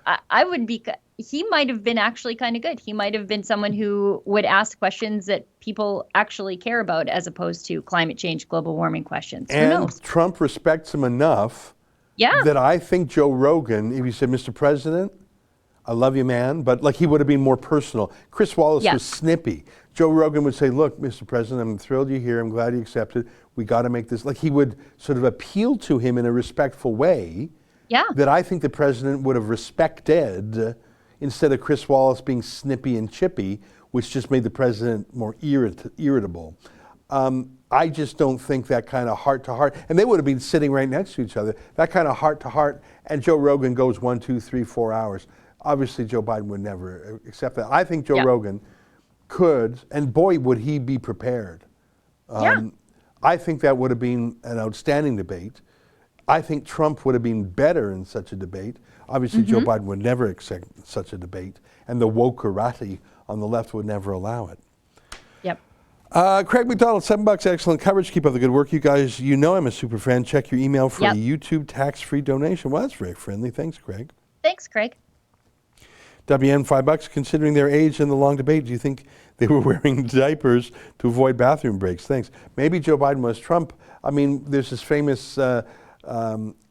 He might have been actually kind of good. He might have been someone who would ask questions that people actually care about as opposed to climate change, global warming questions. Who knows? And Trump respects him enough that I think Joe Rogan, if he said, Mr. President, I love you, man, but like he would have been more personal. Chris Wallace was snippy. Joe Rogan would say, look, Mr. President, I'm thrilled you're here. I'm glad you accepted. We got to make this. Like he would sort of appeal to him in a respectful way that I think the president would have respected instead of Chris Wallace being snippy and chippy, which just made the president more irritable. I just don't think that kind of heart-to-heart, and they would have been sitting right next to each other, that kind of heart-to-heart, and Joe Rogan goes 1, 2, 3, 4 hours. Obviously, Joe Biden would never accept that. I think Joe Rogan could, and boy, would he be prepared. I think that would have been an outstanding debate. I think Trump would have been better in such a debate. Obviously, Joe Biden would never accept such a debate, and the wokerati on the left would never allow it. Craig McDonald, $7, excellent coverage. Keep up the good work, you guys. You know I'm a super fan. Check your email for a YouTube tax-free donation. Well, that's very friendly. Thanks, Craig. Thanks, Craig. WN, $5. Considering their age in the long debate, do you think they were wearing diapers to avoid bathroom breaks? Thanks. Maybe Joe Biden was. Trump, I mean, there's this famous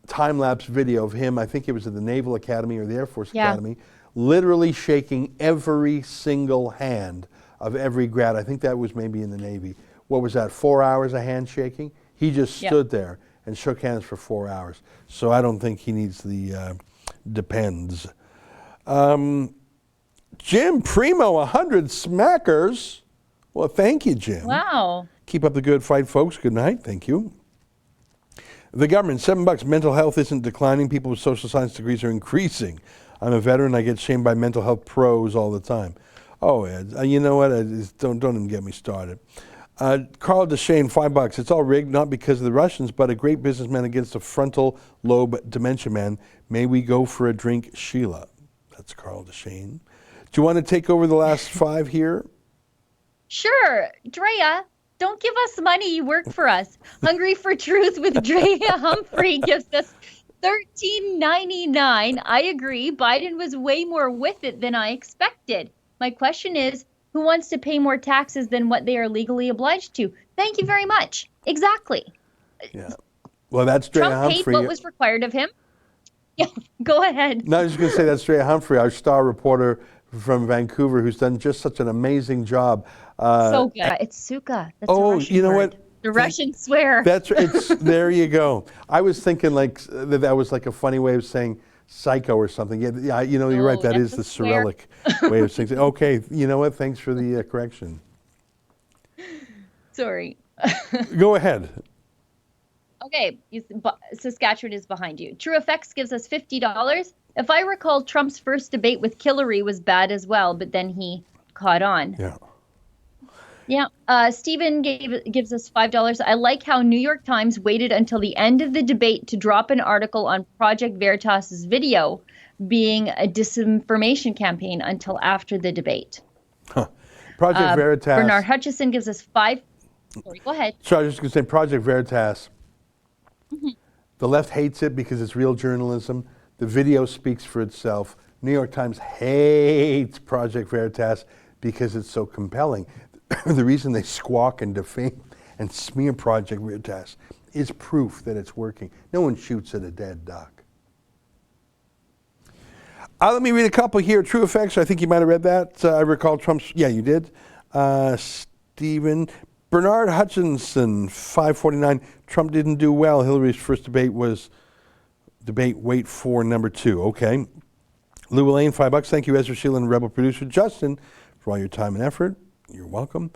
time-lapse video of him, I think it was at the Naval Academy or the Air Force Academy, literally shaking every single hand of every grad. I think that was maybe in the Navy. What was that, 4 hours of handshaking? He just stood there and shook hands for 4 hours. So I don't think he needs the depends. Jim Primo, 100 smackers. Well, thank you, Jim. Wow. Keep up the good fight, folks. Good night. Thank you. The government, $7. Mental health isn't declining. People with social science degrees are increasing. I'm a veteran. I get shamed by mental health pros all the time. Oh, Ed, you know what? Don't even get me started. Carl Deshane, $5. It's all rigged, not because of the Russians, but a great businessman against a frontal lobe dementia man. May we go for a drink, Sheila? That's Carl Deshane. Do you want to take over the last 5 here? Sure. Drea, don't give us money. You work for us. Hungry for Truth with Drea Humphrey gives us $13.99. I agree. Biden was way more with it than I expected. My question is, who wants to pay more taxes than what they are legally obliged to? Thank you very much. Exactly. Yeah. Well, that's Drea Trump Humphrey. paid what was required of him. Yeah, go ahead. No, I was just going to say that's Drea Humphrey, our star reporter from Vancouver, who's done just such an amazing job. So good. It's suka. That's a Russian you know word. what? The Russians swear. That's it's. There you go. I was thinking like that was like a funny way of saying psycho or something. Yeah, you know, you're right. That is that's the a swear. Cyrillic way of saying. Okay, you know what? Thanks for the correction. Sorry. Go ahead. Okay, Saskatchewan is behind you. True Effects gives us $50. If I recall, Trump's first debate with Hillary was bad as well, but then he caught on. Yeah. Yeah. Stephen gives us $5. I like how New York Times waited until the end of the debate to drop an article on Project Veritas's video being a disinformation campaign until after the debate. Project Veritas. Bernard Hutchison gives us $5. Sorry, go ahead. So I was just going to say Project Veritas. The left hates it because it's real journalism. The video speaks for itself. New York Times hates Project Veritas because it's so compelling. The reason they squawk and defame and smear Project Veritas is proof that it's working. No one shoots at a dead duck. Let me read a couple here. True Effects, I think you might have read that. I recall Trump's, yeah, you did. Stephen. Bernard Hutchinson, 549. Trump didn't do well. Hillary's first debate was wait for number 2. Okay. Lou Elaine, $5. Thank you, Ezra, Sheila, and Rebel producer Justin, for all your time and effort. You're welcome.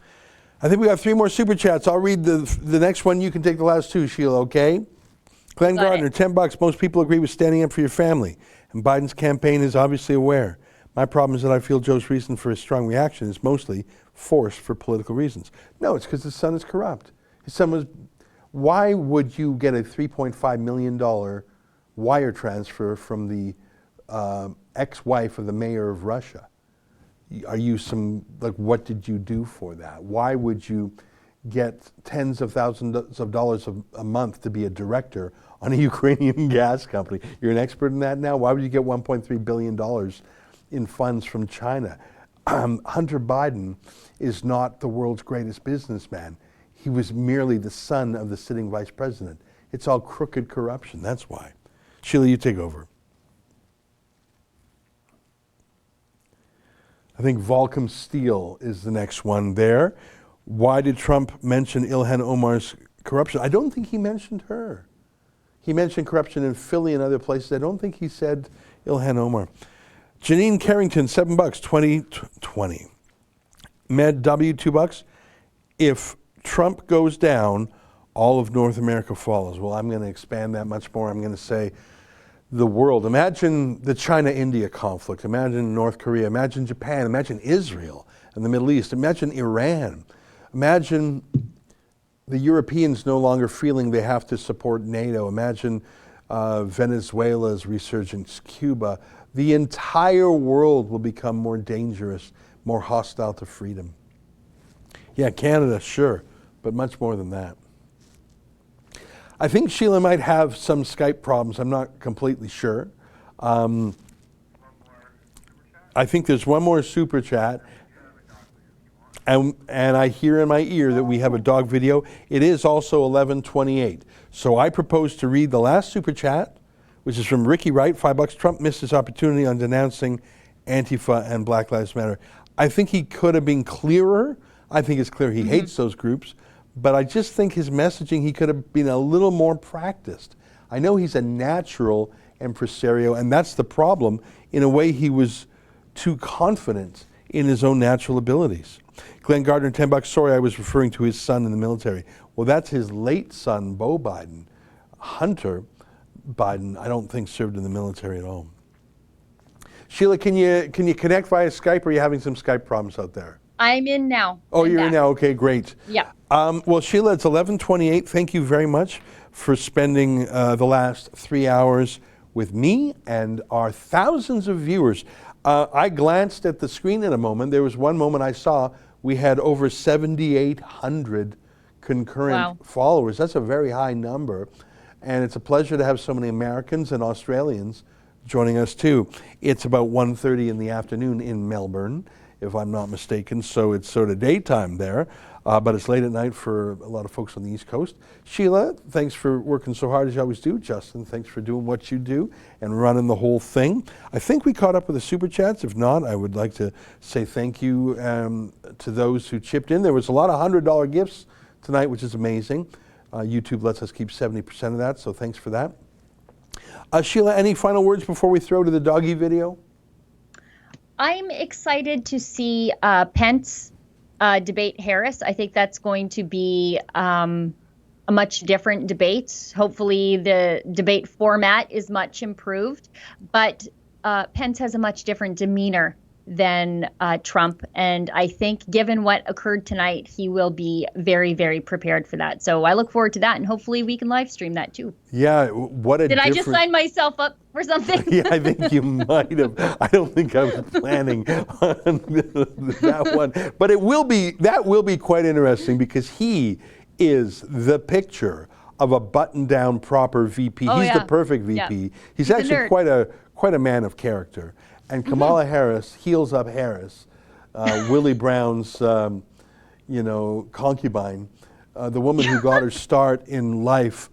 I think we have 3 more super chats. I'll read the next one. You can take the last 2, Sheila, okay? Glenn Gardner, $10. Most people agree with standing up for your family, and Biden's campaign is obviously aware. My problem is that I feel Joe's reason for his strong reaction is mostly forced for political reasons. No, it's because his son is corrupt. His son was. Why would you get a $3.5 million wire transfer from the ex-wife of the mayor of Russia? Are you what did you do for that? Why would you get tens of thousands of dollars a month to be a director on a Ukrainian gas company? You're an expert in that now? Why would you get $1.3 billion in funds from China? Hunter Biden is not the world's greatest businessman. He was merely the son of the sitting vice president. It's all crooked corruption, that's why. Sheila, you take over. I think Volcom Steel is the next one there. Why did Trump mention Ilhan Omar's corruption? I don't think he mentioned her. He mentioned corruption in Philly and other places. I don't think he said Ilhan Omar. Janine Carrington, $7, 2020. Med W, $2. If Trump goes down, all of North America follows. Well, I'm going to expand that much more. I'm going to say the world. Imagine the China-India conflict. Imagine North Korea. Imagine Japan. Imagine Israel and the Middle East. Imagine Iran. Imagine the Europeans no longer feeling they have to support NATO. Imagine Venezuela's resurgence, Cuba. The entire world will become more dangerous, more hostile to freedom. Yeah, Canada, sure, but much more than that. I think Sheila might have some Skype problems. I'm not completely sure. I think there's one more super chat. And I hear in my ear that we have a dog video. It is also 11:28. So I propose to read the last super chat, which is from Ricky Wright, $5. Trump missed his opportunity on denouncing Antifa and Black Lives Matter. I think he could have been clearer. I think it's clear he hates those groups. But I just think his messaging, he could have been a little more practiced. I know he's a natural impresario, and that's the problem. In a way, he was too confident in his own natural abilities. Glenn Gardner, $10. Sorry, I was referring to his son in the military. Well, that's his late son, Beau Biden. Hunter Biden, I don't think served in the military at all. Sheila, can you connect via Skype, or are you having some Skype problems out there? I'm in now. Oh, I'm you're in back. now. Okay, great. Yeah. Well, Sheila, it's 11:28. Thank you very much for spending the last 3 hours with me and our thousands of viewers. I glanced at the screen in a moment. There was one moment I saw we had over 7,800 concurrent Wow. followers. That's a very high number. And it's a pleasure to have so many Americans and Australians joining us too. It's about 1:30 in the afternoon in Melbourne, if I'm not mistaken, so it's sort of daytime there, but it's late at night for a lot of folks on the East Coast. Sheila, thanks for working so hard as you always do. Justin, thanks for doing what you do and running the whole thing. I think we caught up with the Super Chats. If not, I would like to say thank you to those who chipped in. There was a lot of $100 gifts tonight, which is amazing. YouTube lets us keep 70% of that, so thanks for that. Sheila, any final words before we throw to the doggy video? I'm excited to see Pence debate Harris. I think that's going to be a much different debate. Hopefully the debate format is much improved, but Pence has a much different demeanor than Trump. And I think given what occurred tonight, he will be very, very prepared for that. So I look forward to that, and hopefully we can live stream that too. Yeah, what a Did I just different... sign myself up for something? Yeah, I think you might have. I don't think I was planning on that one. But that will be quite interesting because he is the picture of a button-down proper VP. Oh, He's yeah. the perfect VP. Yeah. He's a actually nerd. quite a man of character. And Kamala Harris, heels up Harris, Willie Brown's concubine, the woman who got her start in life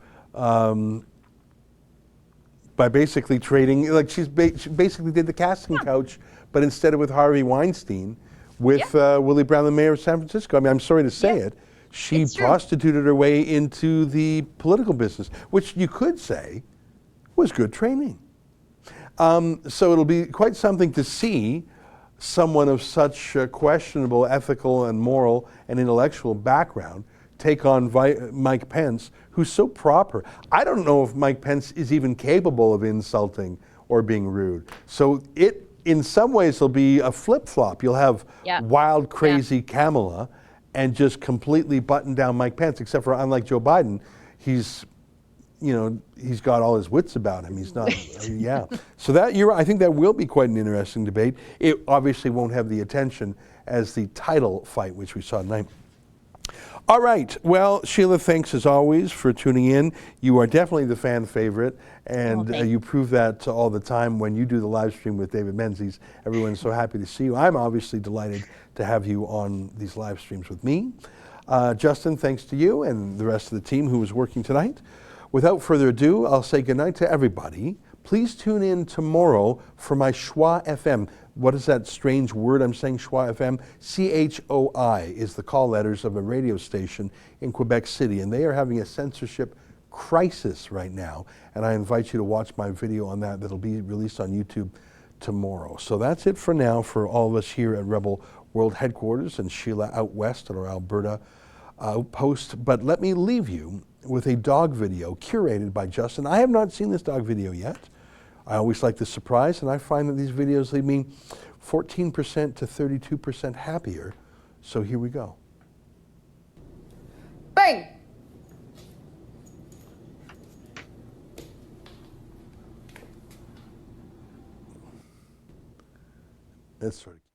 by basically trading, like she basically did the casting couch, but instead of with Harvey Weinstein, with Willie Brown, the mayor of San Francisco. I mean, I'm sorry to say it, she It's true. prostituted her way into the political business, which you could say was good training. So it'll be quite something to see someone of such questionable ethical and moral and intellectual background take on Mike Pence, who's so proper. I don't know if Mike Pence is even capable of insulting or being rude. So in some ways, it'll be a flip-flop. You'll have wild, crazy Kamala and just completely button down Mike Pence, except for, unlike Joe Biden, he's got all his wits about him. He's not, So I think that will be quite an interesting debate. It obviously won't have the attention as the title fight, which we saw tonight. All right. Well, Sheila, thanks as always for tuning in. You are definitely the fan favorite, and you prove that all the time when you do the live stream with David Menzies. Everyone's so happy to see you. I'm obviously delighted to have you on these live streams with me. Justin, thanks to you and the rest of the team who was working tonight. Without further ado, I'll say goodnight to everybody. Please tune in tomorrow for my Schwa FM. What is that strange word I'm saying, Schwa FM? CHOI is the call letters of a radio station in Quebec City, and they are having a censorship crisis right now. And I invite you to watch my video on that. That'll be released on YouTube tomorrow. So that's it for now for all of us here at Rebel World Headquarters and Sheila out west at our Alberta outpost. But let me leave you with a dog video curated by Justin. I have not seen this dog video yet. I always like the surprise, and I find that these videos leave me 14% to 32% happier. So here we go. Bang! That's sort of